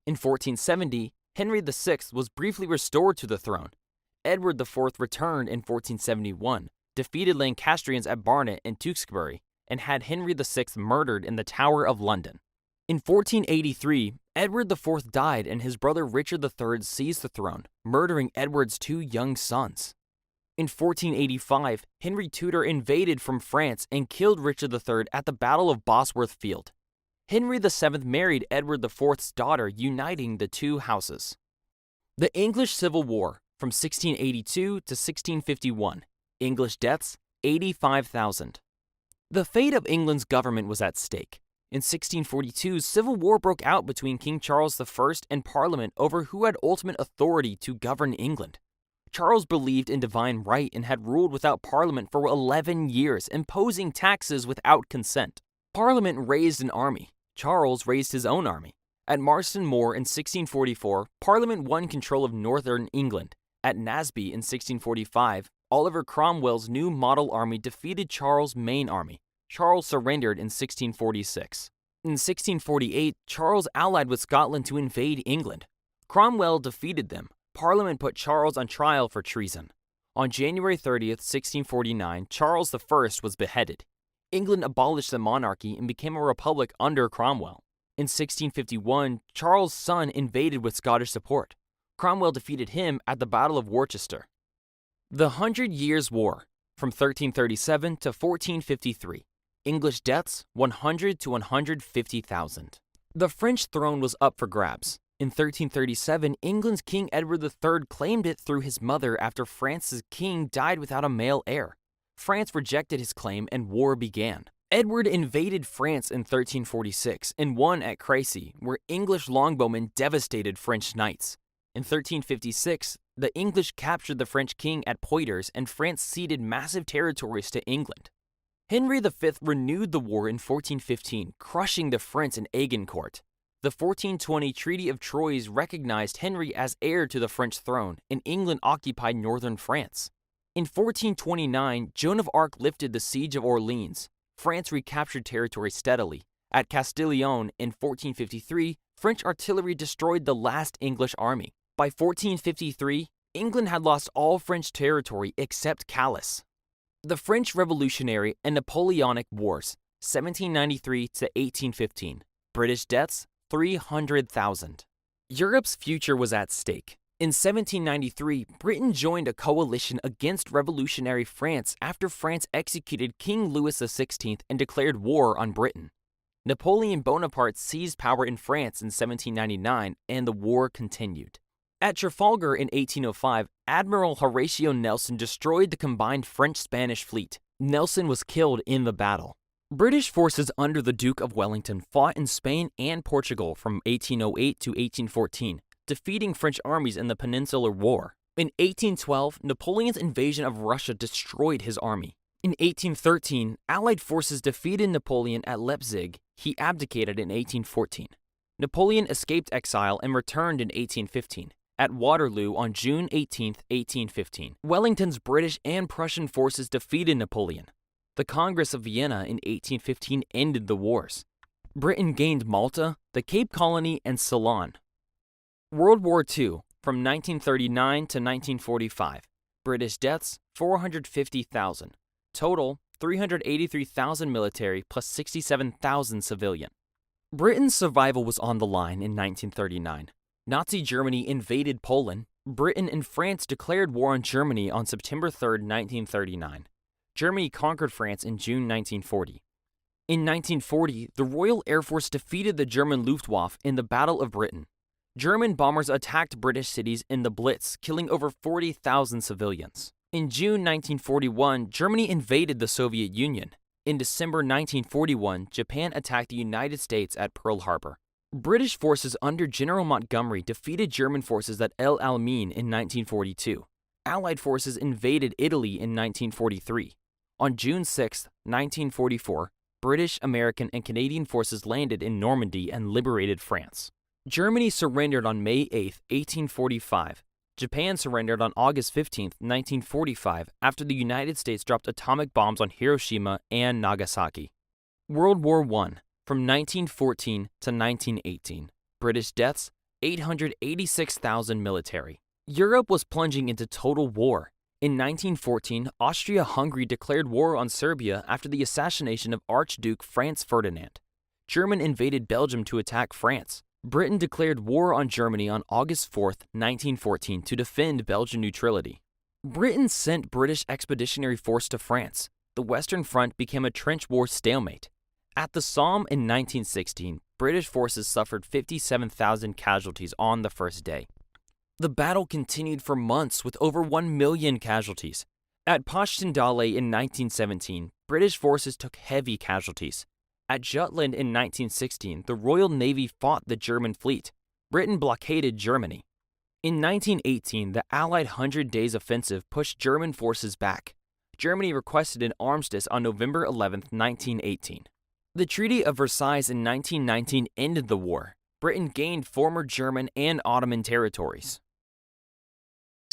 In 1470, Henry VI was briefly restored to the throne. Edward IV returned in 1471, defeated Lancastrians at Barnet and Tewkesbury, and had Henry VI murdered in the Tower of London. In 1483, Edward IV died and his brother Richard III seized the throne, murdering Edward's two young sons. In 1485, Henry Tudor invaded from France and killed Richard III at the Battle of Bosworth Field. Henry VII married Edward IV's daughter, uniting the two houses. The English Civil War, from 1682 to 1651. English deaths, 85,000. The fate of England's government was at stake. In 1642, civil war broke out between King Charles I and Parliament over who had ultimate authority to govern England. Charles believed in divine right and had ruled without Parliament for 11 years, imposing taxes without consent. Parliament raised an army. Charles raised his own army. At Marston Moor in 1644, Parliament won control of northern England. At Naseby in 1645, Oliver Cromwell's new model army defeated Charles' main army. Charles surrendered in 1646. In 1648, Charles allied with Scotland to invade England. Cromwell defeated them. Parliament put Charles on trial for treason. On January 30th, 1649, Charles I was beheaded. England abolished the monarchy and became a republic under Cromwell. In 1651, Charles' son invaded with Scottish support. Cromwell defeated him at the Battle of Worcester. The 100 Years' War, from 1337 to 1453. English deaths, 100 to 150,000. The French throne was up for grabs. In 1337, England's King Edward III claimed it through his mother after France's king died without a male heir. France rejected his claim and war began. Edward invaded France in 1346 and won at Crécy, where English longbowmen devastated French knights. In 1356, the English captured the French king at Poitiers and France ceded massive territories to England. Henry V renewed the war in 1415, crushing the French in Agincourt. The 1420 Treaty of Troyes recognized Henry as heir to the French throne, and England occupied northern France. In 1429, Joan of Arc lifted the siege of Orleans. France recaptured territory steadily. At Castiglione in 1453, French artillery destroyed the last English army. By 1453, England had lost all French territory except Calais. The French Revolutionary and Napoleonic Wars, 1793 to 1815. British deaths, 300,000. Europe's future was at stake. In 1793, Britain joined a coalition against revolutionary France after France executed King Louis XVI and declared war on Britain. Napoleon Bonaparte seized power in France in 1799, and the war continued. At Trafalgar in 1805, Admiral Horatio Nelson destroyed the combined French-Spanish fleet. Nelson was killed in the battle. British forces under the Duke of Wellington fought in Spain and Portugal from 1808 to 1814, defeating French armies in the Peninsular War. In 1812, Napoleon's invasion of Russia destroyed his army. In 1813, Allied forces defeated Napoleon at Leipzig. He abdicated in 1814. Napoleon escaped exile and returned in 1815. At Waterloo on June 18, 1815, Wellington's British and Prussian forces defeated Napoleon. The Congress of Vienna in 1815 ended the wars. Britain gained Malta, the Cape Colony, and Ceylon. World War II, from 1939 to 1945. British deaths, 450,000. Total, 383,000 military plus 67,000 civilian. Britain's survival was on the line in 1939. Nazi Germany invaded Poland. Britain and France declared war on Germany on September 3, 1939. Germany conquered France in June 1940. In 1940, the Royal Air Force defeated the German Luftwaffe in the Battle of Britain. German bombers attacked British cities in the Blitz, killing over 40,000 civilians. In June 1941, Germany invaded the Soviet Union. In December 1941, Japan attacked the United States at Pearl Harbor. British forces under General Montgomery defeated German forces at El Alamein in 1942. Allied forces invaded Italy in 1943. On June 6, 1944, British, American, and Canadian forces landed in Normandy and liberated France. Germany surrendered on May 8, 1845. Japan surrendered on August 15, 1945, after the United States dropped atomic bombs on Hiroshima and Nagasaki. World War I, from 1914 to 1918. British deaths, 886,000 military. Europe was plunging into total war. In 1914, Austria-Hungary declared war on Serbia after the assassination of Archduke Franz Ferdinand. Germany invaded Belgium to attack France. Britain declared war on Germany on August 4, 1914, to defend Belgian neutrality. Britain sent British Expeditionary Force to France. The Western Front became a trench war stalemate. At the Somme in 1916, British forces suffered 57,000 casualties on the first day. The battle continued for months with over 1 million casualties. At Passchendaele in 1917, British forces took heavy casualties. At Jutland in 1916, the Royal Navy fought the German fleet. Britain blockaded Germany. In 1918, the Allied 100 Days Offensive pushed German forces back. Germany requested an armistice on November 11, 1918. The Treaty of Versailles in 1919 ended the war. Britain gained former German and Ottoman territories.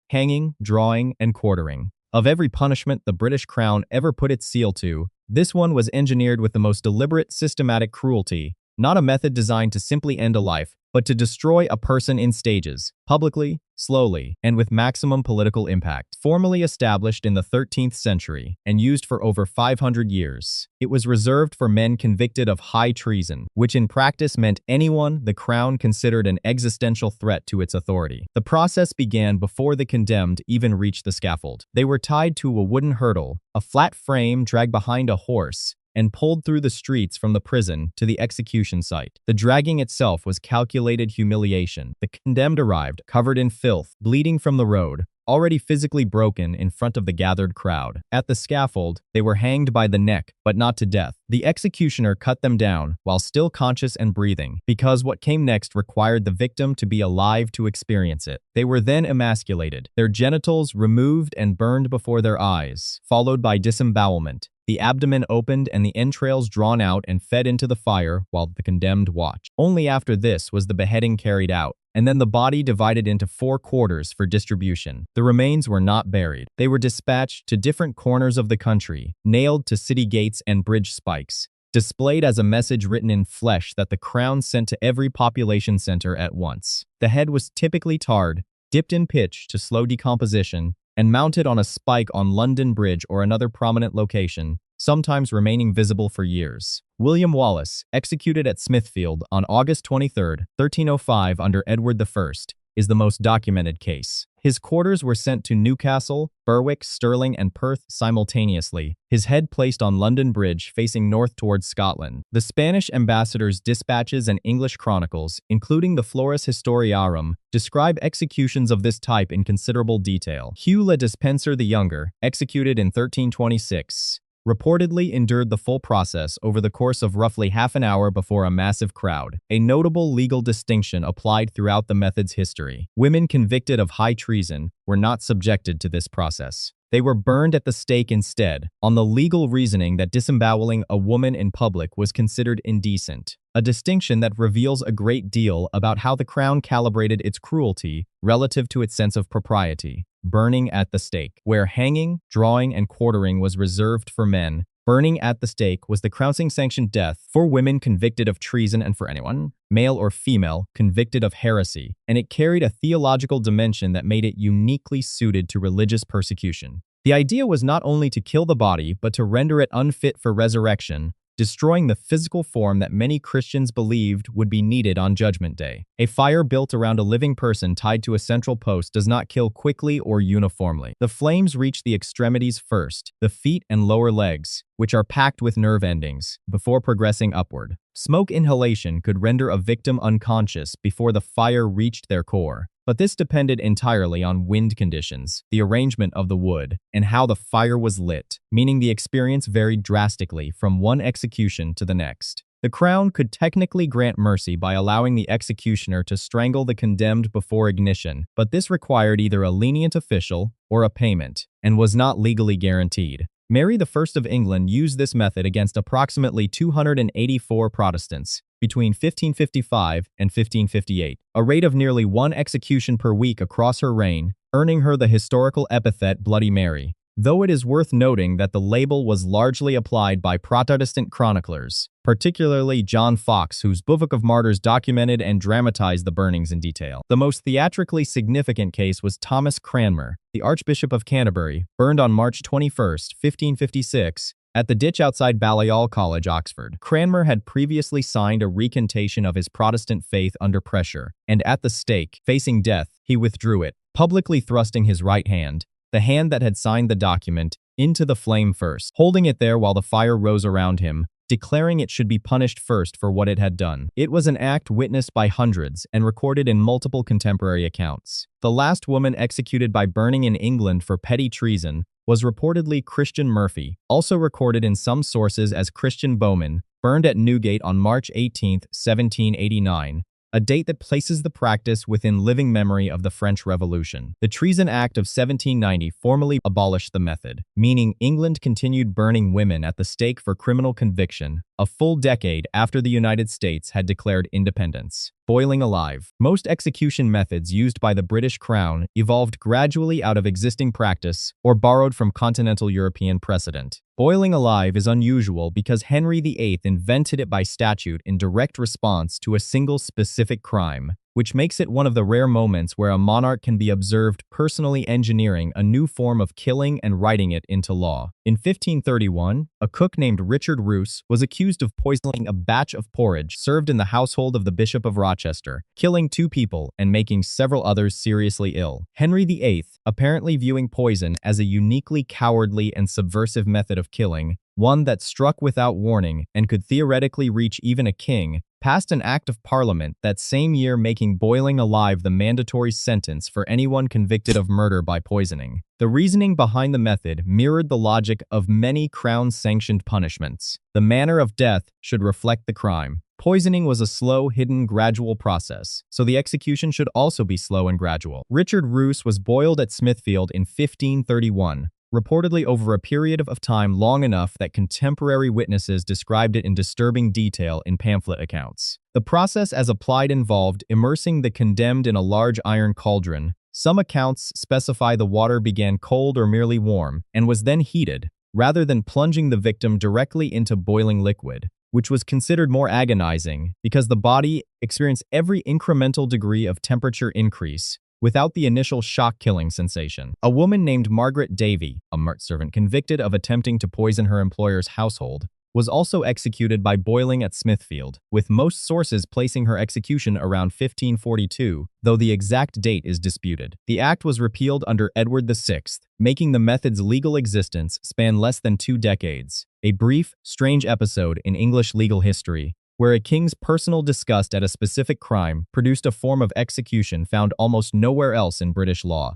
Hanging, drawing, and quartering. Of every punishment the British Crown ever put its seal to, this one was engineered with the most deliberate, systematic cruelty, not a method designed to simply end a life, but to destroy a person in stages, publicly, slowly, and with maximum political impact. Formally established in the 13th century and used for over 500 years, it was reserved for men convicted of high treason, which in practice meant anyone the crown considered an existential threat to its authority. The process began before the condemned even reached the scaffold. They were tied to a wooden hurdle, a flat frame dragged behind a horse, and pulled through the streets from the prison to the execution site. The dragging itself was calculated humiliation. The condemned arrived, covered in filth, bleeding from the road, already physically broken in front of the gathered crowd. At the scaffold, they were hanged by the neck, but not to death. The executioner cut them down while still conscious and breathing, because what came next required the victim to be alive to experience it. They were then emasculated, their genitals removed and burned before their eyes, followed by disembowelment. The abdomen opened and the entrails drawn out and fed into the fire while the condemned watched. Only after this was the beheading carried out, and then the body divided into 4 quarters for distribution. The remains were not buried. They were dispatched to different corners of the country, nailed to city gates and bridge spikes, displayed as a message written in flesh that the crown sent to every population center at once. The head was typically tarred, dipped in pitch to slow decomposition, and mounted on a spike on London Bridge or another prominent location, sometimes remaining visible for years. William Wallace, executed at Smithfield on August 23, 1305 under Edward I, is the most documented case. His quarters were sent to Newcastle, Berwick, Stirling, and Perth simultaneously, his head placed on London Bridge facing north towards Scotland. The Spanish ambassador's dispatches and English chronicles, including the Florus Historiarum, describe executions of this type in considerable detail. Hugh le Despencer the Younger, executed in 1326, reportedly endured the full process over the course of roughly half an hour before a massive crowd, a notable legal distinction applied throughout the method's history. Women convicted of high treason were not subjected to this process. They were burned at the stake instead, on the legal reasoning that disemboweling a woman in public was considered indecent, a distinction that reveals a great deal about how the crown calibrated its cruelty relative to its sense of propriety. Burning at the stake. Where hanging, drawing, and quartering was reserved for men, burning at the stake was the crown-sanctioned death for women convicted of treason and for anyone, male or female, convicted of heresy, and it carried a theological dimension that made it uniquely suited to religious persecution. The idea was not only to kill the body, but to render it unfit for resurrection, destroying the physical form that many Christians believed would be needed on Judgment Day. A fire built around a living person tied to a central post does not kill quickly or uniformly. The flames reach the extremities first, the feet and lower legs, which are packed with nerve endings, before progressing upward. Smoke inhalation could render a victim unconscious before the fire reached their core. But this depended entirely on wind conditions, the arrangement of the wood, and how the fire was lit, meaning the experience varied drastically from one execution to the next. The Crown could technically grant mercy by allowing the executioner to strangle the condemned before ignition, but this required either a lenient official or a payment, and was not legally guaranteed. Mary I of England used this method against approximately 284 Protestants between 1555 and 1558, a rate of nearly one execution per week across her reign, earning her the historical epithet Bloody Mary, though it is worth noting that the label was largely applied by Protestant chroniclers, particularly John Foxe, whose Book of Martyrs documented and dramatized the burnings in detail. The most theatrically significant case was Thomas Cranmer, the Archbishop of Canterbury, burned on March 21, 1556, at the ditch outside Balliol College, Oxford. Cranmer had previously signed a recantation of his Protestant faith under pressure, and at the stake, facing death, he withdrew it, publicly thrusting his right hand, the hand that had signed the document, into the flame first, holding it there while the fire rose around him, declaring it should be punished first for what it had done. It was an act witnessed by hundreds and recorded in multiple contemporary accounts. The last woman executed by burning in England for petty treason was reportedly Christian Murphy, also recorded in some sources as Christian Bowman, burned at Newgate on March 18, 1789, a date that places the practice within living memory of the French Revolution. The Treason Act of 1790 formally abolished the method, meaning England continued burning women at the stake for criminal conviction, a full decade after the United States had declared independence. Boiling alive. Most execution methods used by the British Crown evolved gradually out of existing practice or borrowed from continental European precedent. Boiling alive is unusual because Henry VIII invented it by statute in direct response to a single specific crime, which makes it one of the rare moments where a monarch can be observed personally engineering a new form of killing and writing it into law. In 1531, a cook named Richard Roose was accused of poisoning a batch of porridge served in the household of the Bishop of Rochester, killing 2 people and making several others seriously ill. Henry VIII, apparently viewing poison as a uniquely cowardly and subversive method of killing, one that struck without warning and could theoretically reach even a king, passed an act of parliament that same year making boiling alive the mandatory sentence for anyone convicted of murder by poisoning. The reasoning behind the method mirrored the logic of many crown-sanctioned punishments. The manner of death should reflect the crime. Poisoning was a slow, hidden, gradual process, so the execution should also be slow and gradual. Richard Roose was boiled at Smithfield in 1531, reportedly over a period of time long enough that contemporary witnesses described it in disturbing detail in pamphlet accounts. The process as applied involved immersing the condemned in a large iron cauldron. Some accounts specify the water began cold or merely warm, and was then heated, rather than plunging the victim directly into boiling liquid, which was considered more agonizing because the body experienced every incremental degree of temperature increase, without the initial shock-killing sensation. A woman named Margaret Davy, a servant convicted of attempting to poison her employer's household, was also executed by boiling at Smithfield, with most sources placing her execution around 1542, though the exact date is disputed. The act was repealed under Edward VI, making the method's legal existence span less than 2 decades. A brief, strange episode in English legal history, where a king's personal disgust at a specific crime produced a form of execution found almost nowhere else in British law.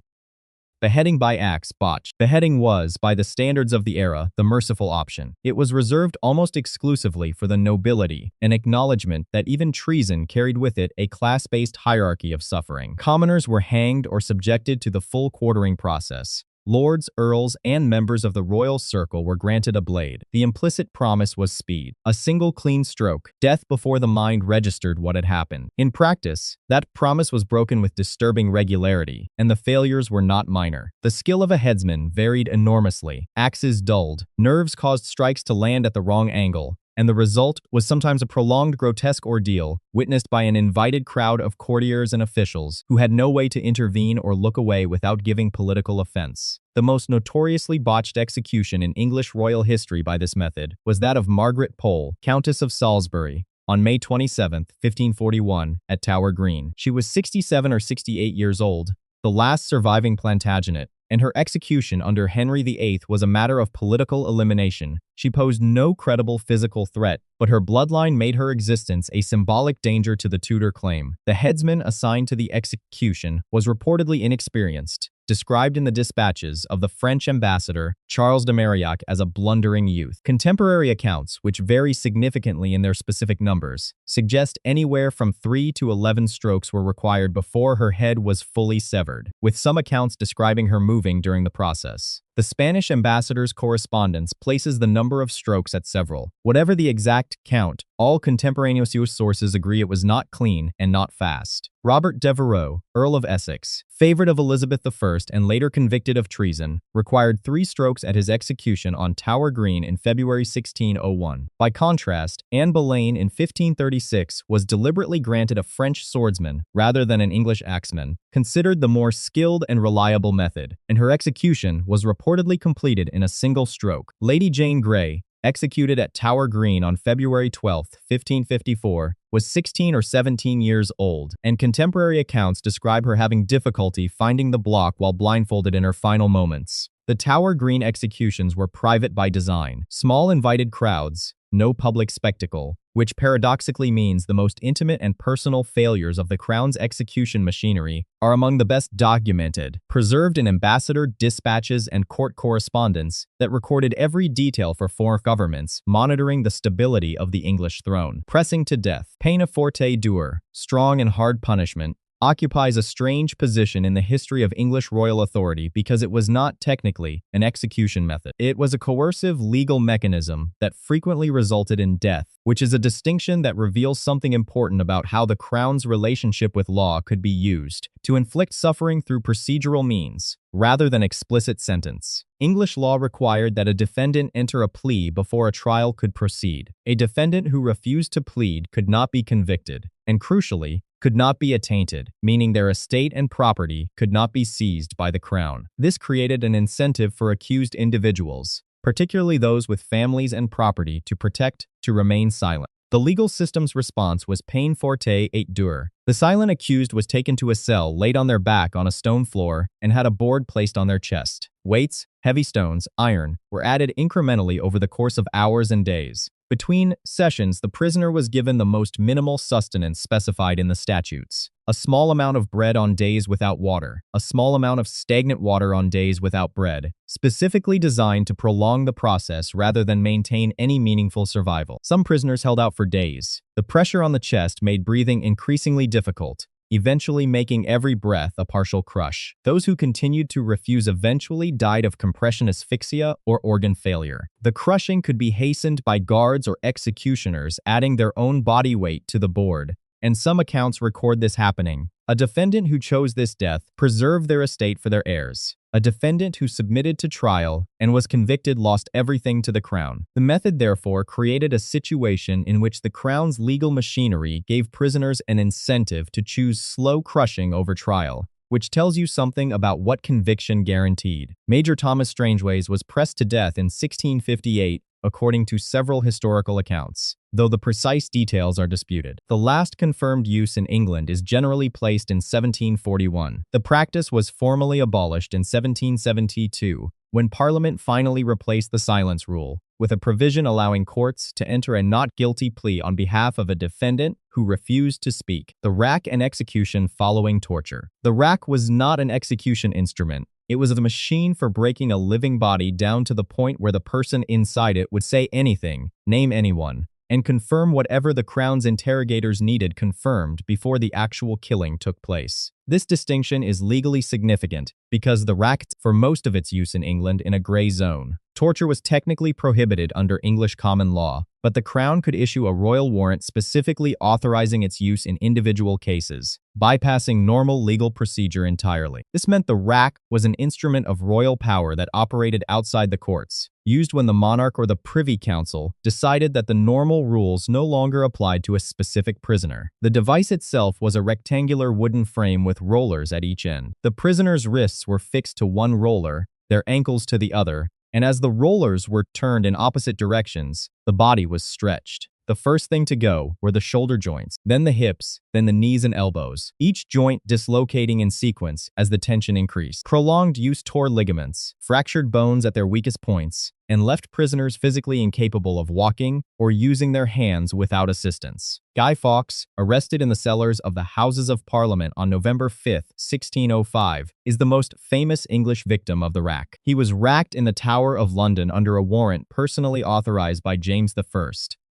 Beheading by axe botched. Beheading was, by the standards of the era, the merciful option. It was reserved almost exclusively for the nobility, an acknowledgement that even treason carried with it a class-based hierarchy of suffering. Commoners were hanged or subjected to the full quartering process. Lords, earls, and members of the royal circle were granted a blade. The implicit promise was speed. A single clean stroke, death before the mind registered what had happened. In practice, that promise was broken with disturbing regularity, and the failures were not minor. The skill of a headsman varied enormously. Axes dulled, nerves caused strikes to land at the wrong angle, and the result was sometimes a prolonged grotesque ordeal witnessed by an invited crowd of courtiers and officials who had no way to intervene or look away without giving political offense. The most notoriously botched execution in English royal history by this method was that of Margaret Pole, Countess of Salisbury, on May 27, 1541, at Tower Green. She was 67 or 68 years old, the last surviving Plantagenet, and her execution under Henry VIII was a matter of political elimination. She posed no credible physical threat, but her bloodline made her existence a symbolic danger to the Tudor claim. The headsman assigned to the execution was reportedly inexperienced, described in the dispatches of the French ambassador Charles de Marillac as a blundering youth. Contemporary accounts, which vary significantly in their specific numbers, suggest anywhere from 3 to 11 strokes were required before her head was fully severed, with some accounts describing her moving during the process. The Spanish ambassador's correspondence places the number of strokes at several. Whatever the exact count, all contemporaneous sources agree it was not clean and not fast. Robert Devereux, Earl of Essex, favorite of Elizabeth I and later convicted of treason, required 3 strokes at his execution on Tower Green in February 1601. By contrast, Anne Boleyn in 1536 was deliberately granted a French swordsman rather than an English axeman, considered the more skilled and reliable method, and her execution was reportedly completed in a single stroke. Lady Jane Grey, executed at Tower Green on February 12, 1554, was 16 or 17 years old, and contemporary accounts describe her having difficulty finding the block while blindfolded in her final moments. The Tower Green executions were private by design. Small invited crowds, no public spectacle, which paradoxically means the most intimate and personal failures of the Crown's execution machinery are among the best documented, preserved in ambassador dispatches and court correspondence that recorded every detail for foreign governments monitoring the stability of the English throne. Pressing to death, peine forte dure, strong and hard punishment, occupies a strange position in the history of English royal authority because it was not technically an execution method. It was a coercive legal mechanism that frequently resulted in death, which is a distinction that reveals something important about how the Crown's relationship with law could be used to inflict suffering through procedural means, rather than explicit sentence. English law required that a defendant enter a plea before a trial could proceed. A defendant who refused to plead could not be convicted, and crucially, could not be attainted, meaning their estate and property could not be seized by the Crown. This created an incentive for accused individuals, particularly those with families and property, to remain silent. The legal system's response was peine forte et dure. The silent accused was taken to a cell, laid on their back on a stone floor, and had a board placed on their chest. Weights, heavy stones, iron, were added incrementally over the course of hours and days. Between sessions, the prisoner was given the most minimal sustenance specified in the statutes. A small amount of bread on days without water, a small amount of stagnant water on days without bread, specifically designed to prolong the process rather than maintain any meaningful survival. Some prisoners held out for days. The pressure on the chest made breathing increasingly difficult, eventually making every breath a partial crush. Those who continued to refuse eventually died of compression asphyxia or organ failure. The crushing could be hastened by guards or executioners adding their own body weight to the board, and some accounts record this happening. A defendant who chose this death preserved their estate for their heirs. A defendant who submitted to trial and was convicted lost everything to the Crown. The method, therefore, created a situation in which the Crown's legal machinery gave prisoners an incentive to choose slow crushing over trial, which tells you something about what conviction guaranteed. Major Thomas Strangeways was pressed to death in 1658 according to several historical accounts, though the precise details are disputed. The last confirmed use in England is generally placed in 1741. The practice was formally abolished in 1772, when Parliament finally replaced the silence rule, with a provision allowing courts to enter a not guilty plea on behalf of a defendant who refused to speak. The rack and execution following torture. The rack was not an execution instrument. It was a machine for breaking a living body down to the point where the person inside it would say anything, name anyone, and confirm whatever the Crown's interrogators needed confirmed before the actual killing took place. This distinction is legally significant because the rack, for most of its use in England, in a grey zone. Torture was technically prohibited under English common law, but the Crown could issue a royal warrant specifically authorizing its use in individual cases, bypassing normal legal procedure entirely. This meant the rack was an instrument of royal power that operated outside the courts, used when the monarch or the Privy Council decided that the normal rules no longer applied to a specific prisoner. The device itself was a rectangular wooden frame with rollers at each end. The prisoner's wrists were fixed to one roller, their ankles to the other, and as the rollers were turned in opposite directions, the body was stretched. The first thing to go were the shoulder joints, then the hips, then the knees and elbows, each joint dislocating in sequence as the tension increased. Prolonged use tore ligaments, fractured bones at their weakest points, and left prisoners physically incapable of walking or using their hands without assistance. Guy Fawkes, arrested in the cellars of the Houses of Parliament on November 5, 1605, is the most famous English victim of the rack. He was racked in the Tower of London under a warrant personally authorized by James I,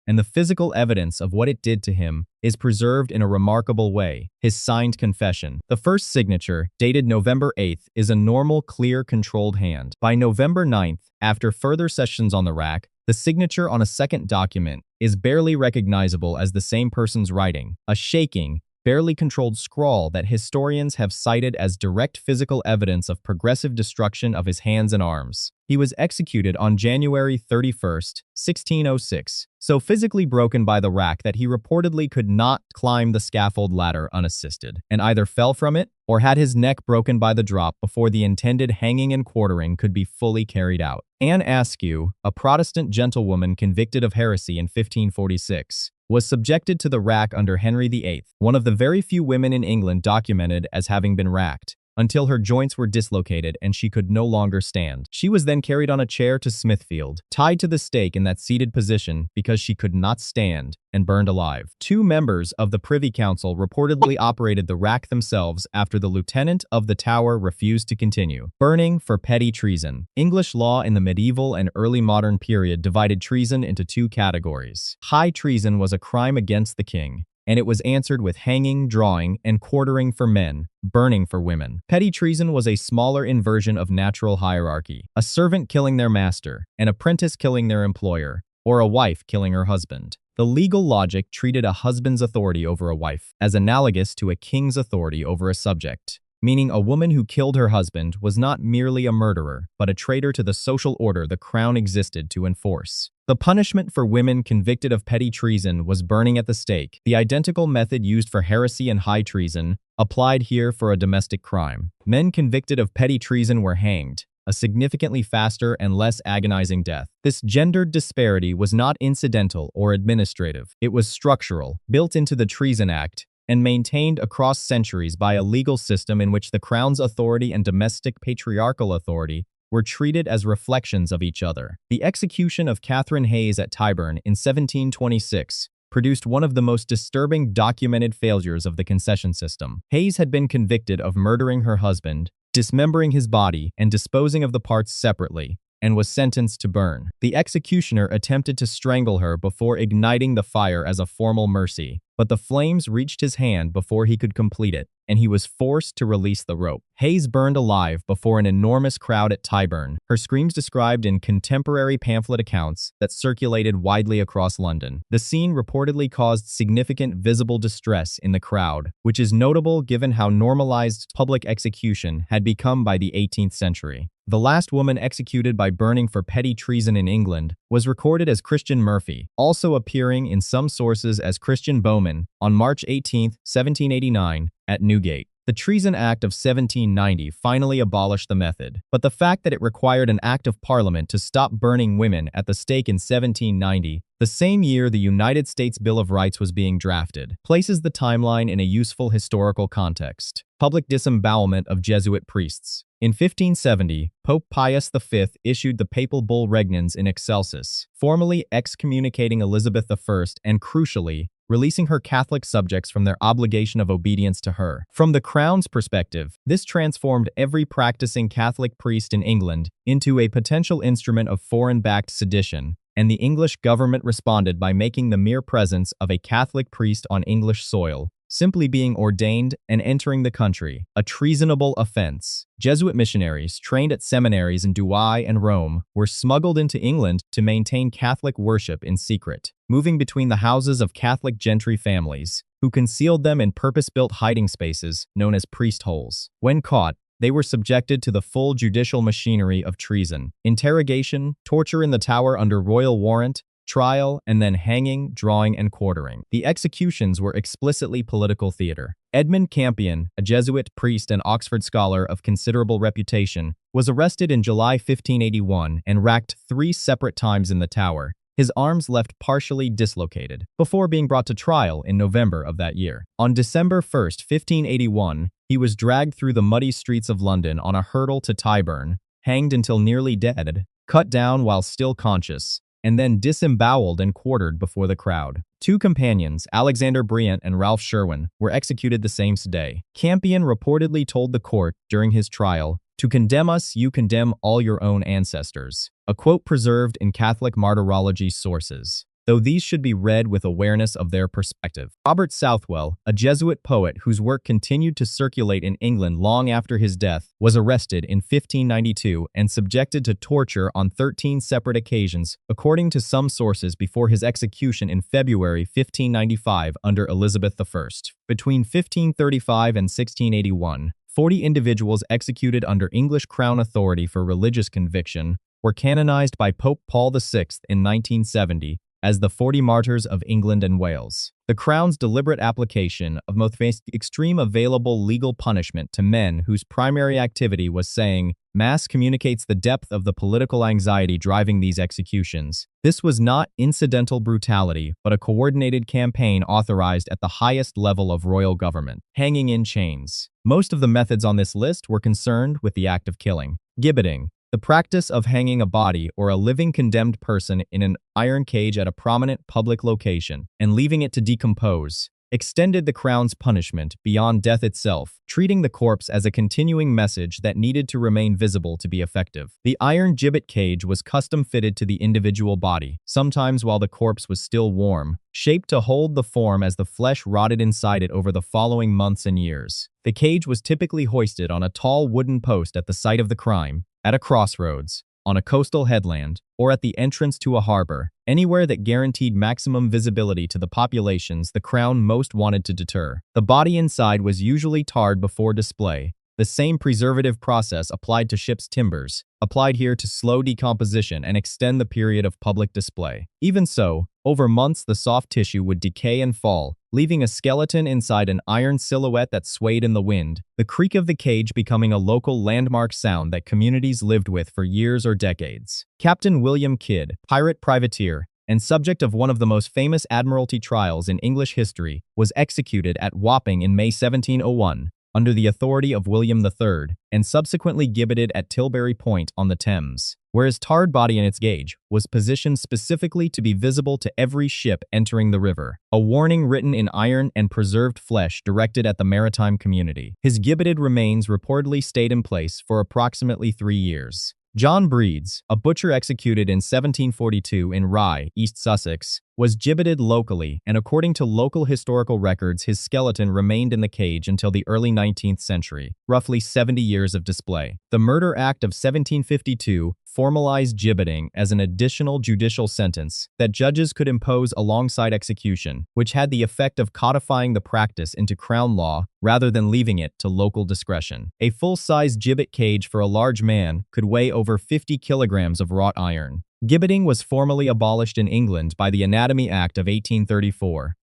and the physical evidence of what it did to him is preserved in a remarkable way, his signed confession. The first signature, dated November 8th, is a normal, clear, controlled hand. By November 9th, after further sessions on the rack, the signature on a second document is barely recognizable as the same person's writing, a shaking, barely controlled scrawl that historians have cited as direct physical evidence of progressive destruction of his hands and arms. He was executed on January 31, 1606, so physically broken by the rack that he reportedly could not climb the scaffold ladder unassisted, and either fell from it or had his neck broken by the drop before the intended hanging and quartering could be fully carried out. Anne Askew, a Protestant gentlewoman convicted of heresy in 1546, was subjected to the rack under Henry VIII, one of the very few women in England documented as having been racked, until her joints were dislocated and she could no longer stand. She was then carried on a chair to Smithfield, tied to the stake in that seated position because she could not stand, and burned alive. 2 members of the Privy Council reportedly operated the rack themselves after the lieutenant of the Tower refused to continue. Burning for petty treason. English law in the medieval and early modern period divided treason into 2 categories. High treason was a crime against the king, and it was answered with hanging, drawing, and quartering for men, burning for women. Petty treason was a smaller inversion of natural hierarchy, a servant killing their master, an apprentice killing their employer, or a wife killing her husband. The legal logic treated a husband's authority over a wife as analogous to a king's authority over a subject, meaning a woman who killed her husband was not merely a murderer, but a traitor to the social order the crown existed to enforce. The punishment for women convicted of petty treason was burning at the stake, the identical method used for heresy and high treason, applied here for a domestic crime. Men convicted of petty treason were hanged, a significantly faster and less agonizing death. This gendered disparity was not incidental or administrative. It was structural, built into the Treason Act, and maintained across centuries by a legal system in which the crown's authority and domestic patriarchal authority were treated as reflections of each other. The execution of Catherine Hayes at Tyburn in 1726 produced one of the most disturbing documented failures of the concession system. Hayes had been convicted of murdering her husband, dismembering his body, and disposing of the parts separately, and was sentenced to burn. The executioner attempted to strangle her before igniting the fire as a formal mercy, but the flames reached his hand before he could complete it, and he was forced to release the rope. Hayes burned alive before an enormous crowd at Tyburn, her screams described in contemporary pamphlet accounts that circulated widely across London. The scene reportedly caused significant visible distress in the crowd, which is notable given how normalized public execution had become by the 18th century. The last woman executed by burning for petty treason in England was recorded as Christian Murphy, also appearing in some sources as Christian Bowman, on March 18, 1789, at Newgate. The Treason Act of 1790 finally abolished the method, but the fact that it required an act of parliament to stop burning women at the stake in 1790, the same year the United States Bill of Rights was being drafted, places the timeline in a useful historical context. Public disembowelment of Jesuit priests. In 1570, Pope Pius V issued the papal bull Regnans in Excelsis, formally excommunicating Elizabeth I and, crucially, releasing her Catholic subjects from their obligation of obedience to her. From the Crown's perspective, this transformed every practicing Catholic priest in England into a potential instrument of foreign-backed sedition, and the English government responded by making the mere presence of a Catholic priest on English soil, simply being ordained and entering the country, a treasonable offense. Jesuit missionaries trained at seminaries in Douai and Rome were smuggled into England to maintain Catholic worship in secret, moving between the houses of Catholic gentry families, who concealed them in purpose-built hiding spaces known as priest holes. When caught, they were subjected to the full judicial machinery of treason: interrogation, torture in the Tower under royal warrant, trial, and then hanging, drawing, and quartering. The executions were explicitly political theater. Edmund Campion, a Jesuit priest and Oxford scholar of considerable reputation, was arrested in July 1581 and racked 3 separate times in the Tower, his arms left partially dislocated, before being brought to trial in November of that year. On December 1, 1581, he was dragged through the muddy streets of London on a hurdle to Tyburn, hanged until nearly dead, cut down while still conscious, and then disemboweled and quartered before the crowd. 2 companions, Alexander Briant and Ralph Sherwin, were executed the same day. Campion reportedly told the court during his trial, "To condemn us, you condemn all your own ancestors," a quote preserved in Catholic martyrology sources, though these should be read with awareness of their perspective. Robert Southwell, a Jesuit poet whose work continued to circulate in England long after his death, was arrested in 1592 and subjected to torture on 13 separate occasions, according to some sources, before his execution in February 1595 under Elizabeth I. Between 1535 and 1681, 40 individuals executed under English Crown authority for religious conviction were canonized by Pope Paul VI in 1970, as the 40 Martyrs of England and Wales. The Crown's deliberate application of most extreme available legal punishment to men whose primary activity was saying Mass communicates the depth of the political anxiety driving these executions. This was not incidental brutality, but a coordinated campaign authorized at the highest level of royal government. Hanging in chains. Most of the methods on this list were concerned with the act of killing. Gibbeting. The practice of hanging a body or a living condemned person in an iron cage at a prominent public location and leaving it to decompose extended the Crown's punishment beyond death itself, treating the corpse as a continuing message that needed to remain visible to be effective. The iron gibbet cage was custom fitted to the individual body, sometimes while the corpse was still warm, shaped to hold the form as the flesh rotted inside it over the following months and years. The cage was typically hoisted on a tall wooden post at the site of the crime, at a crossroads, on a coastal headland, or at the entrance to a harbor, anywhere that guaranteed maximum visibility to the populations the Crown most wanted to deter. The body inside was usually tarred before display, the same preservative process applied to ship's timbers, applied here to slow decomposition and extend the period of public display. Even so, over months the soft tissue would decay and fall, leaving a skeleton inside an iron silhouette that swayed in the wind, the creak of the cage becoming a local landmark sound that communities lived with for years or decades. Captain William Kidd, pirate privateer, and subject of one of the most famous Admiralty trials in English history, was executed at Wapping in May 1701, under the authority of William III, and subsequently gibbeted at Tilbury Point on the Thames, where his tarred body in its gauge was positioned specifically to be visible to every ship entering the river, a warning written in iron and preserved flesh directed at the maritime community. His gibbeted remains reportedly stayed in place for approximately 3 years. John Breeds, a butcher executed in 1742 in Rye, East Sussex, was gibbeted locally, and according to local historical records, his skeleton remained in the cage until the early 19th century, roughly 70 years of display. The Murder Act of 1752 formalized gibbeting as an additional judicial sentence that judges could impose alongside execution, which had the effect of codifying the practice into Crown law rather than leaving it to local discretion. A full-size gibbet cage for a large man could weigh over 50 kilograms of wrought iron. Gibbeting was formally abolished in England by the Anatomy Act of 1834.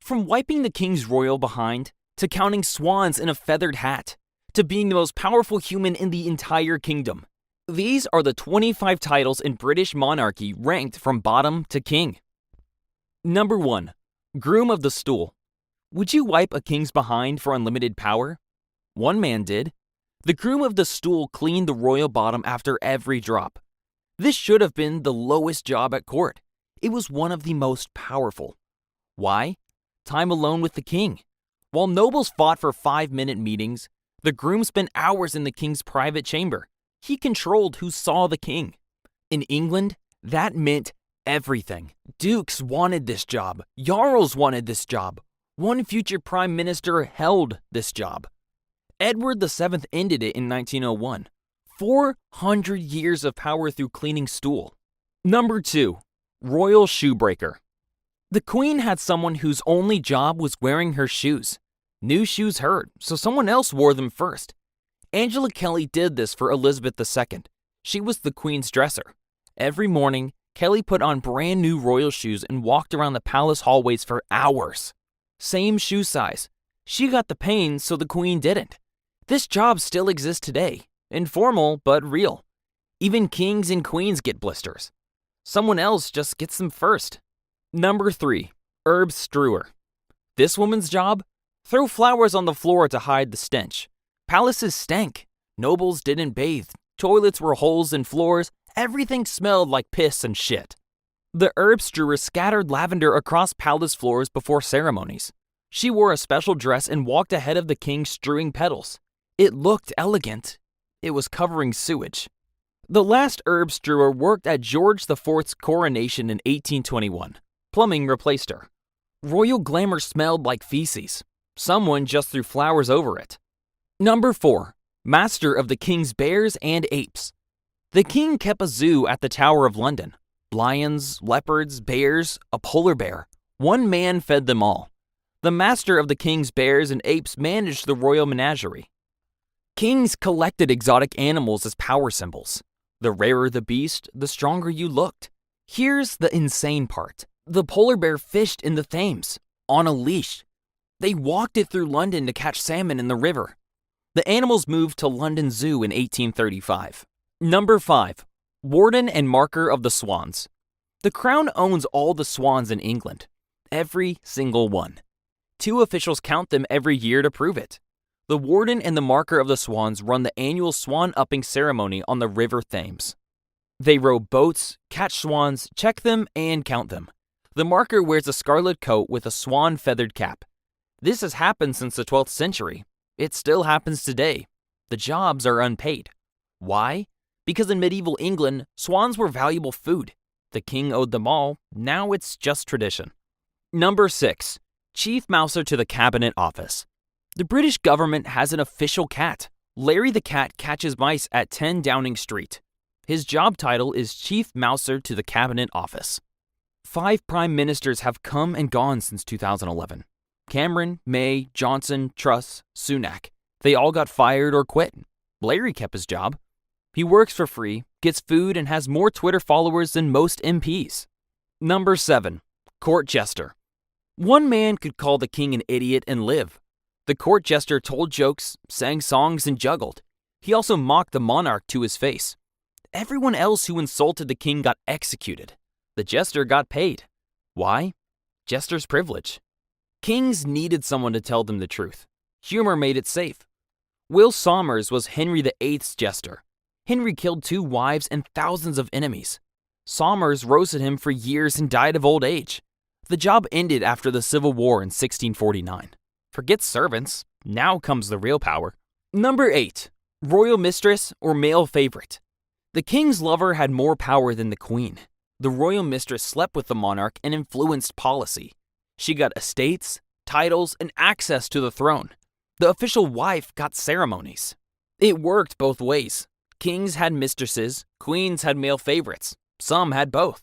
From wiping the king's royal behind to counting swans in a feathered hat, to being the most powerful human in the entire kingdom. These are the 25 titles in British monarchy ranked from bottom to king. Number 1. Groom of the Stool. Would you wipe a king's behind for unlimited power? One man did. The groom of the stool cleaned the royal bottom after every drop. This should have been the lowest job at court. It was one of the most powerful. Why? Time alone with the king. While nobles fought for 5-minute meetings, the groom spent hours in the king's private chamber. He controlled who saw the king. In England, that meant everything. Dukes wanted this job. Jarls wanted this job. One future prime minister held this job. Edward VII ended it in 1901. 400 years of power through cleaning stool. Number 2. Royal Shoebreaker. The queen had someone whose only job was wearing her shoes. New shoes hurt, so someone else wore them first. Angela Kelly did this for Elizabeth II. She was the queen's dresser. Every morning, Kelly put on brand new royal shoes and walked around the palace hallways for hours. Same shoe size. She got the pain, so the queen didn't. This job still exists today. Informal, but real. Even kings and queens get blisters. Someone else just gets them first. Number 3. Herb Strewer. This woman's job? Throw flowers on the floor to hide the stench. Palaces stank. Nobles didn't bathe. Toilets were holes in floors. Everything smelled like piss and shit. The herb strewer scattered lavender across palace floors before ceremonies. She wore a special dress and walked ahead of the king strewing petals. It looked elegant. It was covering sewage. The last herb strewer worked at George IV's coronation in 1821. Plumbing replaced her. Royal glamour smelled like feces. Someone just threw flowers over it. Number 4. Master of the king's bears and apes. The king kept a zoo at the Tower of London. Lions, leopards, bears, a polar bear. One man fed them all. The master of the king's bears and apes managed the royal menagerie. Kings collected exotic animals as power symbols. The rarer the beast, the stronger you looked. Here's the insane part. The polar bear fished in the Thames, on a leash. They walked it through London to catch salmon in the river. The animals moved to London Zoo in 1835. Number 5. Warden and Marker of the Swans. The Crown owns all the swans in England. Every single one. 2 officials count them every year to prove it. The Warden and the Marker of the Swans run the annual swan upping ceremony on the River Thames. They row boats, catch swans, check them, and count them. The marker wears a scarlet coat with a swan feathered cap. This has happened since the 12th century. It still happens today. The jobs are unpaid. Why? Because in medieval England, swans were valuable food. The king owed them all. Now it's just tradition. Number 6. Chief Mouser to the Cabinet Office. The British government has an official cat. Larry the cat catches mice at 10 Downing Street. His job title is Chief Mouser to the Cabinet Office. 5 prime ministers have come and gone since 2011. Cameron, May, Johnson, Truss, Sunak. They all got fired or quit. Larry kept his job. He works for free, gets food, and has more Twitter followers than most MPs. Number 7. Court Jester. One man could call the king an idiot and live. The court jester told jokes, sang songs, and juggled. He also mocked the monarch to his face. Everyone else who insulted the king got executed. The jester got paid. Why? Jester's privilege. Kings needed someone to tell them the truth. Humor made it safe. Will Somers was Henry VIII's jester. Henry killed 2 wives and thousands of enemies. Somers roasted him for years and died of old age. The job ended after the Civil War in 1649. Forget servants. Now comes the real power. Number 8. Royal mistress or male favorite. The king's lover had more power than the queen. The royal mistress slept with the monarch and influenced policy. She got estates, titles, and access to the throne. The official wife got ceremonies. It worked both ways. Kings had mistresses, queens had male favorites. Some had both.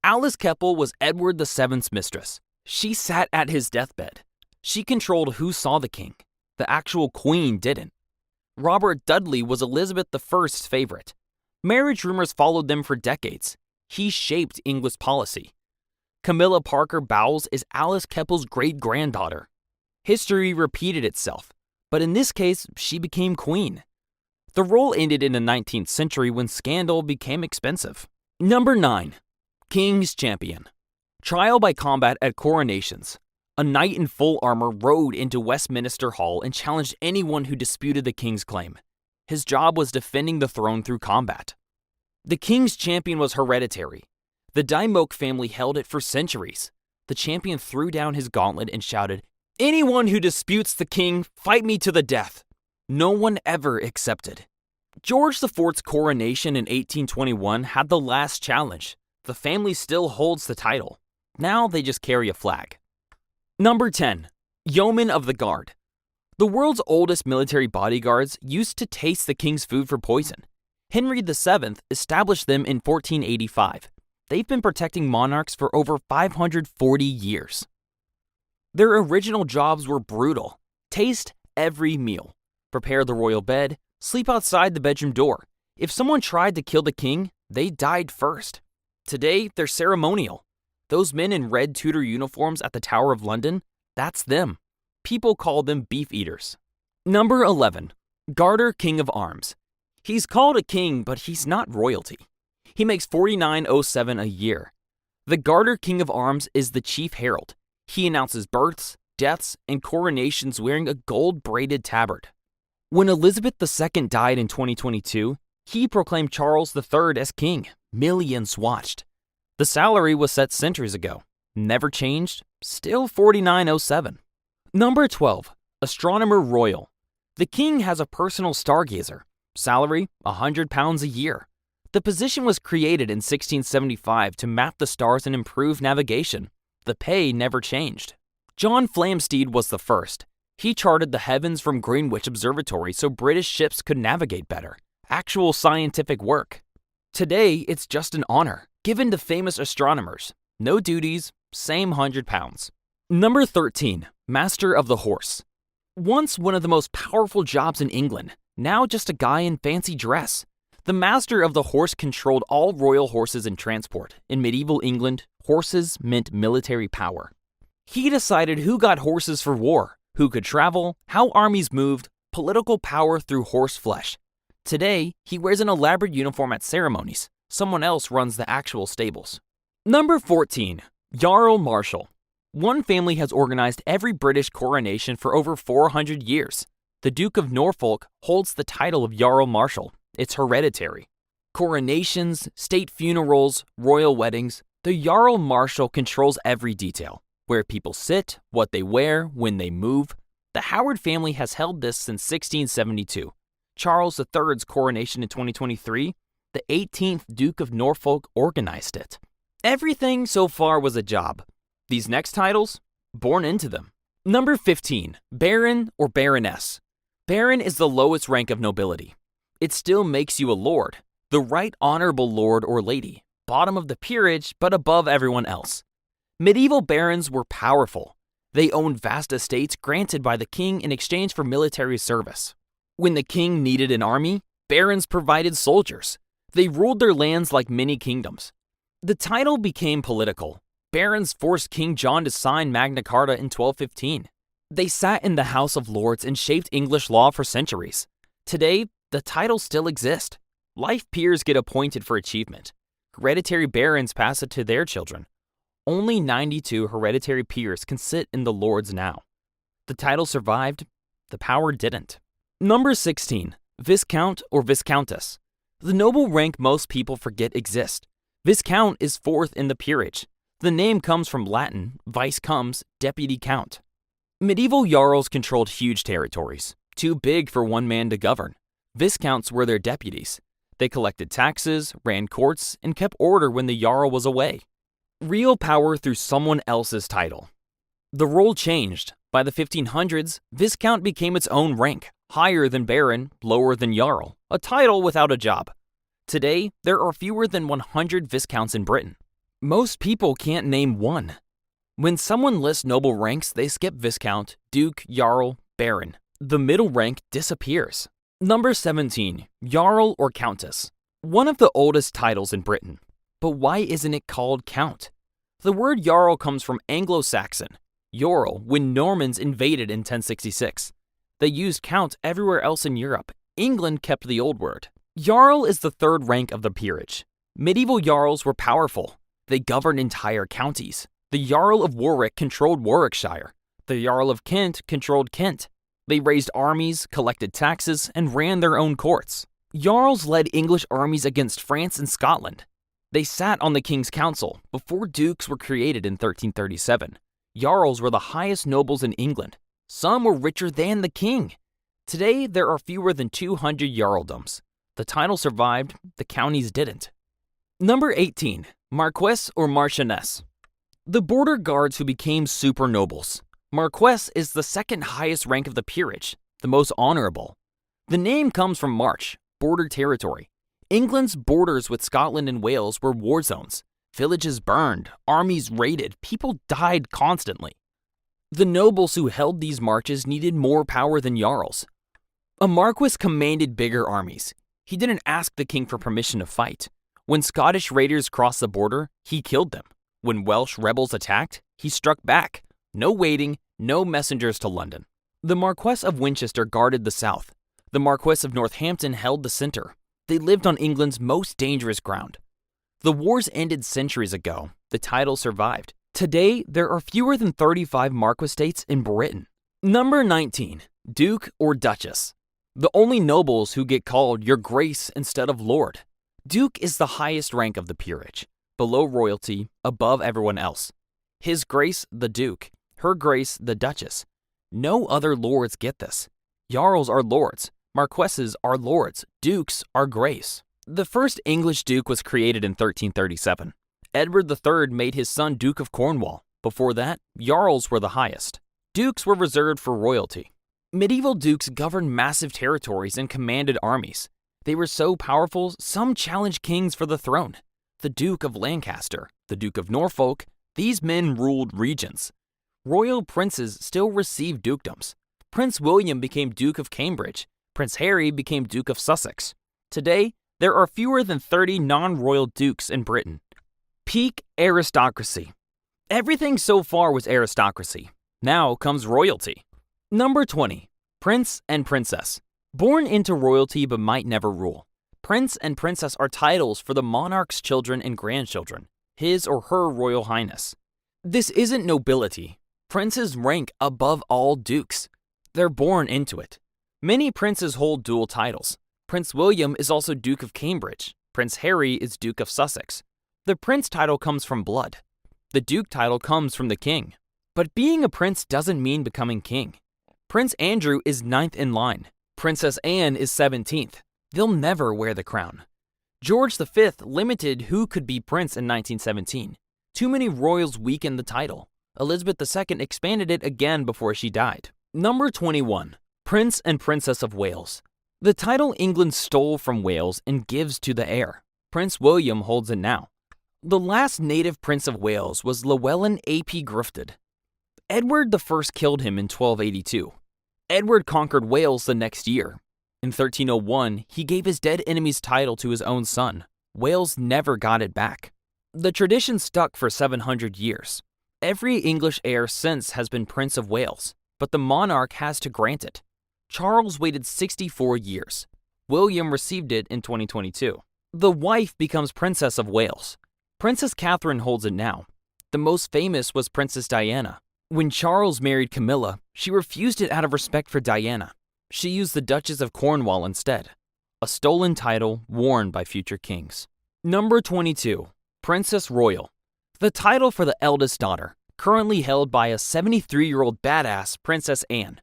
Alice Keppel was Edward VII's mistress. She sat at his deathbed. She controlled who saw the king. The actual queen didn't. Robert Dudley was Elizabeth I's favorite. Marriage rumors followed them for decades. He shaped English policy. Camilla Parker Bowles is Alice Keppel's great-granddaughter. History repeated itself, but in this case, she became queen. The role ended in the 19th century when scandal became expensive. Number 9. King's Champion. Trial by combat at coronations. A knight in full armor rode into Westminster Hall and challenged anyone who disputed the king's claim. His job was defending the throne through combat. The King's Champion was hereditary. The Daimok family held it for centuries. The champion threw down his gauntlet and shouted, "Anyone who disputes the king, fight me to the death." No one ever accepted. George IV's coronation in 1821 had the last challenge. The family still holds the title. Now they just carry a flag. Number 10. Yeomen of the Guard. The world's oldest military bodyguards used to taste the king's food for poison. Henry VII established them in 1485. They've been protecting monarchs for over 540 years. Their original jobs were brutal. Taste every meal. Prepare the royal bed. Sleep outside the bedroom door. If someone tried to kill the king, they died first. Today, they're ceremonial. Those men in red Tudor uniforms at the Tower of London, that's them. People call them beef eaters. Number 11. Garter King of Arms. He's called a king, but he's not royalty. He makes $49.07 a year. The Garter King of Arms is the chief herald. He announces births, deaths, and coronations wearing a gold-braided tabard. When Elizabeth II died in 2022, he proclaimed Charles III as king. Millions watched. The salary was set centuries ago. Never changed, still $49.07. Number 12. Astronomer Royal. The king has a personal stargazer. Salary, £100 a year. The position was created in 1675 to map the stars and improve navigation. The pay never changed. John Flamsteed was the first. He charted the heavens from Greenwich Observatory so British ships could navigate better. Actual scientific work. Today, it's just an honor, given to famous astronomers. No duties, same £100. Number 13. Master of the Horse. Once one of the most powerful jobs in England, now just a guy in fancy dress. The Master of the Horse controlled all royal horses and transport. In medieval England, horses meant military power. He decided who got horses for war, who could travel, how armies moved, political power through horse flesh. Today, he wears an elaborate uniform at ceremonies. Someone else runs the actual stables. Number 14. Jarl Marshal. One family has organized every British coronation for over 400 years. The Duke of Norfolk holds the title of Jarl Marshal. It's hereditary. Coronations, state funerals, royal weddings, the Jarl Marshal controls every detail. Where people sit, what they wear, when they move. The Howard family has held this since 1672. Charles III's coronation in 2023, the 18th Duke of Norfolk organized it. Everything so far was a job. These next titles, born into them. Number 15. Baron or Baroness. Baron is the lowest rank of nobility. It still makes you a lord, the right honorable lord or lady, bottom of the peerage but above everyone else. Medieval barons were powerful. They owned vast estates granted by the king in exchange for military service. When the king needed an army, barons provided soldiers. They ruled their lands like mini kingdoms. The title became political. Barons forced King John to sign Magna Carta in 1215. They sat in the House of Lords and shaped English law for centuries. Today, the titles still exist. Life peers get appointed for achievement. Hereditary barons pass it to their children. Only 92 hereditary peers can sit in the Lords now. The title survived, the power didn't. Number 16. Viscount or Viscountess. The noble rank most people forget exists. Viscount is fourth in the peerage. The name comes from Latin, vice comes, deputy count. Medieval jarls controlled huge territories, too big for one man to govern. Viscounts were their deputies. They collected taxes, ran courts, and kept order when the jarl was away. Real power through someone else's title. The role changed. By the 1500s, Viscount became its own rank, higher than Baron, lower than Jarl, a title without a job. Today, there are fewer than 100 Viscounts in Britain. Most people can't name one. When someone lists noble ranks, they skip Viscount, Duke, Jarl, Baron. The middle rank disappears. Number 17. Jarl or Countess. One of the oldest titles in Britain. But why isn't it called Count? The word Jarl comes from Anglo-Saxon. Jarl when Normans invaded in 1066. They used count everywhere else in Europe. England kept the old word. Jarl is the third rank of the peerage. Medieval jarls were powerful. They governed entire counties. The Jarl of Warwick controlled Warwickshire. The Jarl of Kent controlled Kent. They raised armies, collected taxes, and ran their own courts. Jarls led English armies against France and Scotland. They sat on the King's Council before dukes were created in 1337. Jarls were the highest nobles in England. Some were richer than the king. Today, there are fewer than 200 jarldoms. The title survived, the counties didn't. Number 18. Marquess or Marchioness. The border guards who became super nobles. Marquess is the second highest rank of the peerage, the most honorable. The name comes from march, border territory. England's borders with Scotland and Wales were war zones. Villages burned, armies raided, people died constantly. The nobles who held these marches needed more power than jarls. A marquess commanded bigger armies. He didn't ask the king for permission to fight. When Scottish raiders crossed the border, he killed them. When Welsh rebels attacked, he struck back. No waiting, no messengers to London. The Marquess of Winchester guarded the south. The Marquess of Northampton held the center. They lived on England's most dangerous ground. The wars ended centuries ago. The title survived. Today, there are fewer than 35 marquessates in Britain. Number 19. Duke or Duchess. The only nobles who get called Your Grace instead of Lord. Duke is the highest rank of the peerage, below royalty, above everyone else. His Grace, the Duke. Her Grace, the Duchess. No other lords get this. Jarls are lords. Marquesses are lords. Dukes are grace. The first English duke was created in 1337. Edward III made his son Duke of Cornwall. Before that, jarls were the highest. Dukes were reserved for royalty. Medieval dukes governed massive territories and commanded armies. They were so powerful, some challenged kings for the throne. The Duke of Lancaster, the Duke of Norfolk, these men ruled regions. Royal princes still received dukedoms. Prince William became Duke of Cambridge. Prince Harry became Duke of Sussex. Today, there are fewer than 30 non-royal dukes in Britain. Peak aristocracy. Everything so far was aristocracy. Now comes royalty. Number 20. Prince and Princess. Born into royalty but might never rule. Prince and Princess are titles for the monarch's children and grandchildren, his or her royal highness. This isn't nobility. Princes rank above all dukes. They're born into it. Many princes hold dual titles. Prince William is also Duke of Cambridge. Prince Harry is Duke of Sussex. The prince title comes from blood. The duke title comes from the king. But being a prince doesn't mean becoming king. Prince Andrew is 9th in line. Princess Anne is 17th. They'll never wear the crown. George V limited who could be prince in 1917. Too many royals weakened the title. Elizabeth II expanded it again before she died. Number 21. Prince and Princess of Wales. The title England stole from Wales and gives to the heir. Prince William holds it now. The last native Prince of Wales was Llewellyn ap Gruffudd. Edward I killed him in 1282. Edward conquered Wales the next year. In 1301, he gave his dead enemy's title to his own son. Wales never got it back. The tradition stuck for 700 years. Every English heir since has been Prince of Wales, but the monarch has to grant it. Charles waited 64 years. William received it in 2022. The wife becomes Princess of Wales. Princess Catherine holds it now. The most famous was Princess Diana. When Charles married Camilla, she refused it out of respect for Diana. She used the Duchess of Cornwall instead, a stolen title worn by future kings. Number 22. Princess Royal. The title for the eldest daughter, currently held by a 73-year-old badass Princess Anne.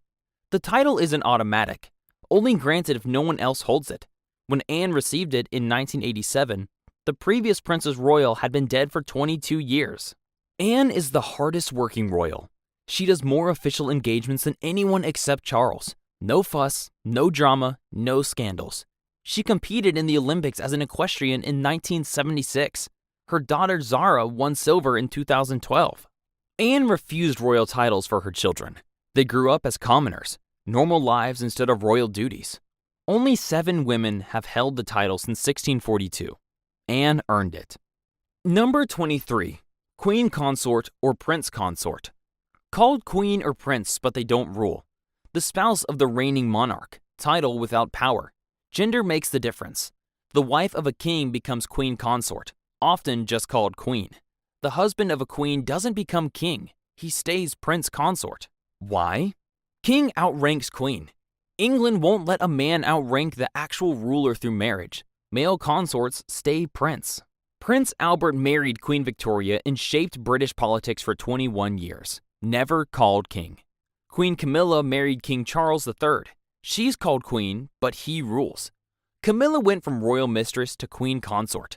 The title isn't automatic, only granted if no one else holds it. When Anne received it in 1987, the previous Princess Royal had been dead for 22 years. Anne is the hardest working royal. She does more official engagements than anyone except Charles. No fuss, no drama, no scandals. She competed in the Olympics as an equestrian in 1976. Her daughter Zara won silver in 2012. Anne refused royal titles for her children. They grew up as commoners, normal lives instead of royal duties. Only 7 women have held the title since 1642. Anne earned it. Number 23. Queen Consort or Prince Consort. Called queen or prince, but they don't rule. The spouse of the reigning monarch, title without power. Gender makes the difference. The wife of a king becomes queen consort, often just called queen. The husband of a queen doesn't become king, he stays prince consort. Why? King outranks queen. England won't let a man outrank the actual ruler through marriage. Male consorts stay prince. Prince Albert married Queen Victoria and shaped British politics for 21 years. Never called king. Queen Camilla married King Charles III. She's called queen, but he rules. Camilla went from royal mistress to queen consort.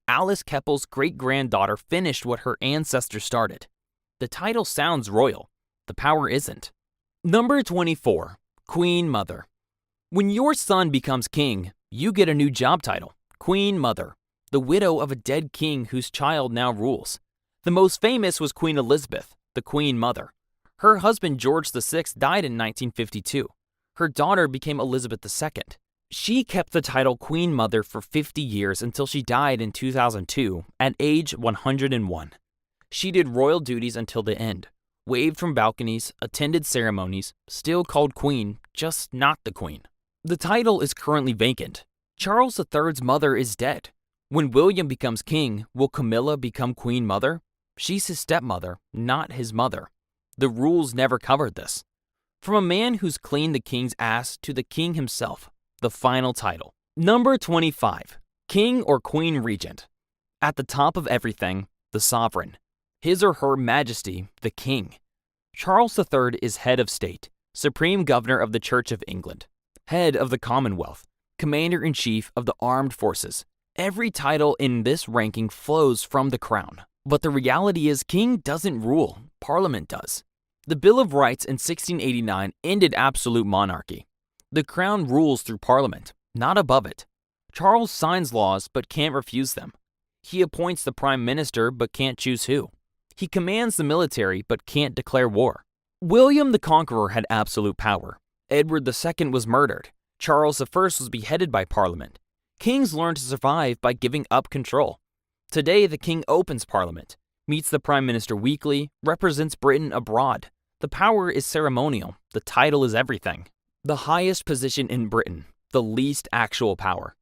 Alice Keppel's great-granddaughter finished what her ancestor started. The title sounds royal. The power isn't. Number 24. Queen Mother. When your son becomes king, you get a new job title, Queen Mother, the widow of a dead king whose child now rules. The most famous was Queen Elizabeth, the Queen Mother. Her husband George VI died in 1952. Her daughter became Elizabeth II. She kept the title Queen Mother for 50 years until she died in 2002 at age 101. She did royal duties until the end, waved from balconies, attended ceremonies, still called queen, just not the queen. The title is currently vacant. Charles III's mother is dead. When William becomes king, will Camilla become Queen Mother? She's his stepmother, not his mother. The rules never covered this. From a man who's cleaned the king's ass to the king himself, the final title. Number 25. King or Queen Regent. At the top of everything, the sovereign. His or her majesty, the king. Charles III is head of state, supreme governor of the Church of England, head of the Commonwealth, commander-in-chief of the armed forces. Every title in this ranking flows from the crown. But the reality is king doesn't rule, parliament does. The Bill of Rights in 1689 ended absolute monarchy. The crown rules through parliament, not above it. Charles signs laws but can't refuse them. He appoints the prime minister but can't choose who. He commands the military but can't declare war. William the Conqueror had absolute power. Edward II was murdered. Charles I was beheaded by parliament. Kings learn to survive by giving up control. Today, the king opens parliament, meets the prime minister weekly, represents Britain abroad. The power is ceremonial. The title is everything. The highest position in Britain, the least actual power.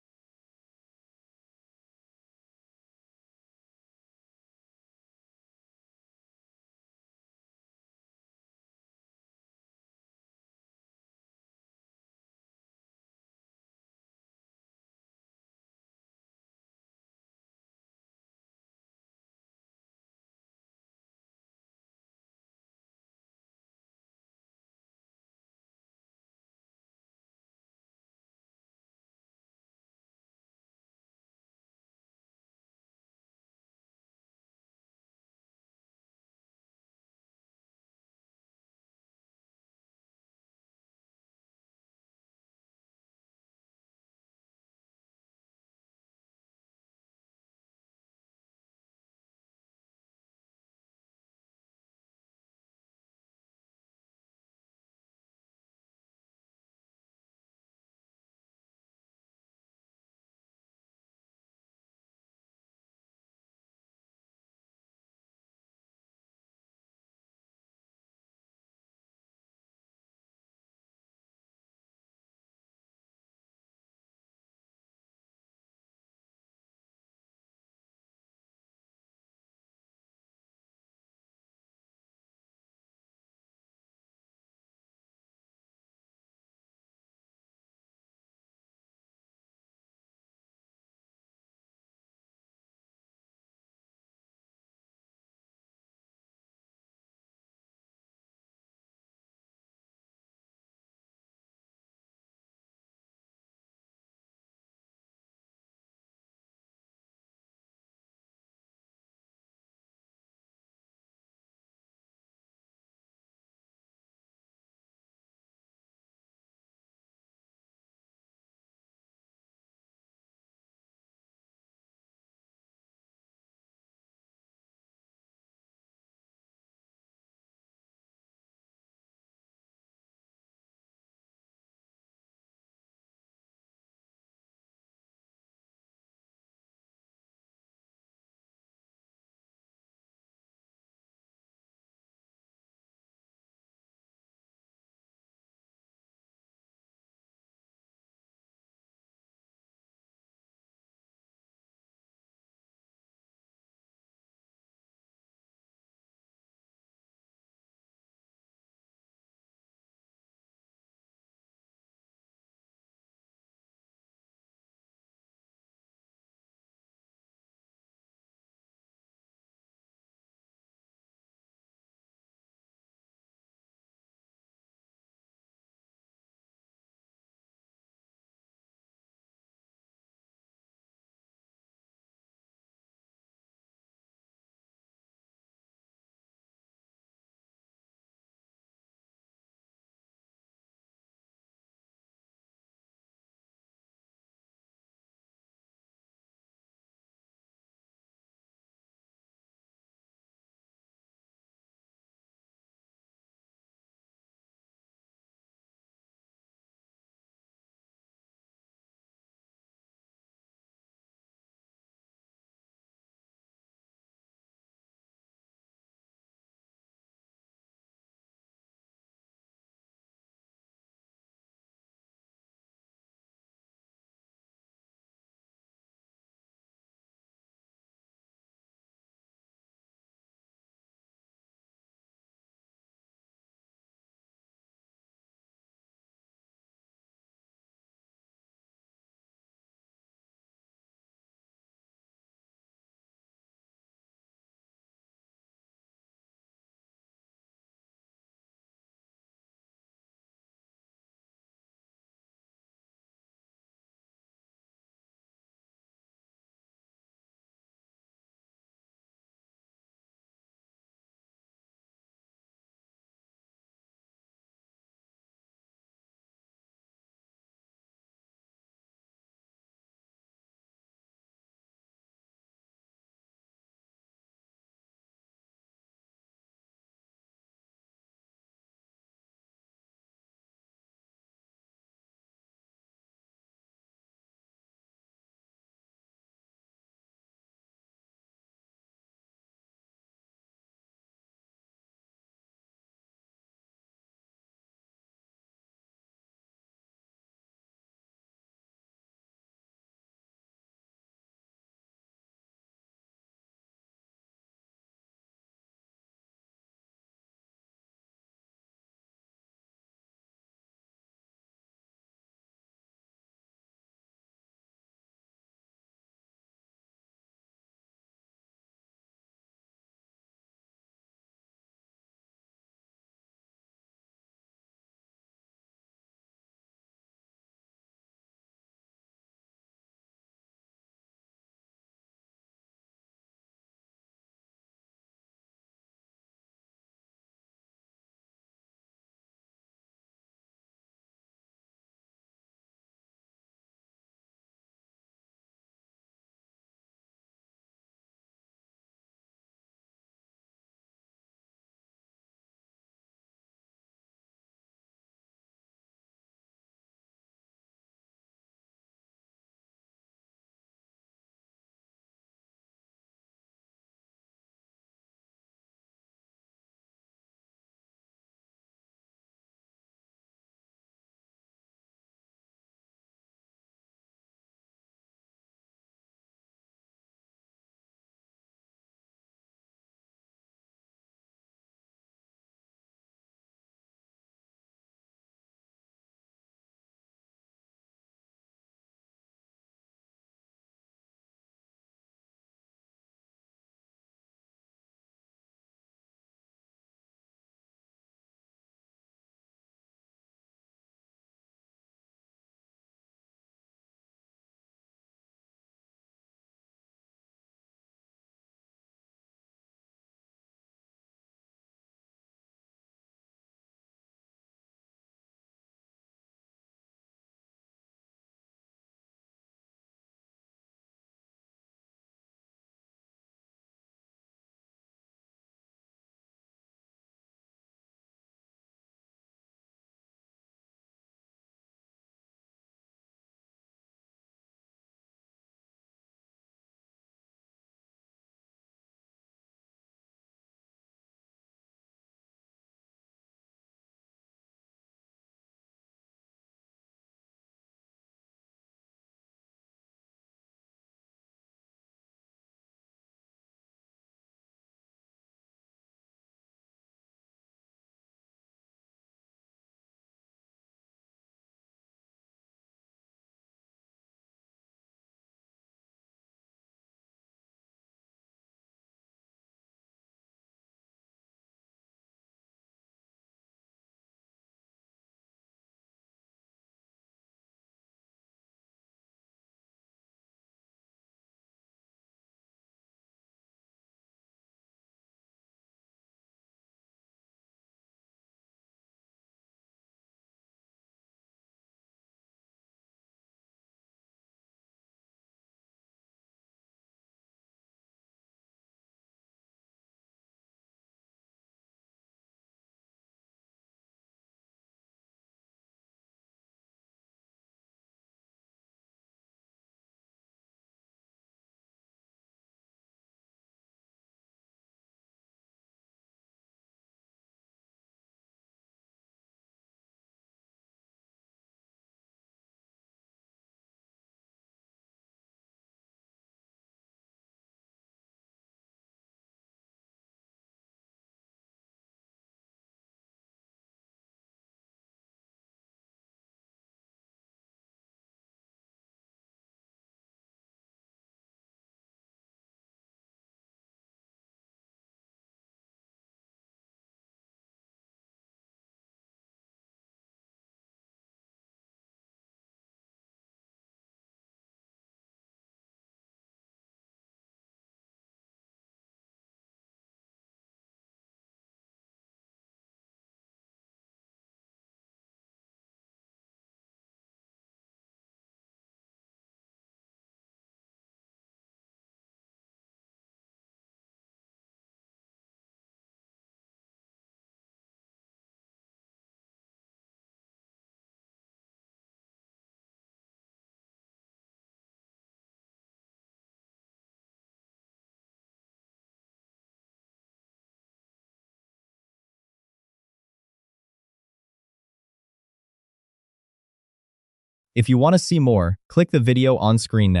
If you want to see more, click the video on screen now.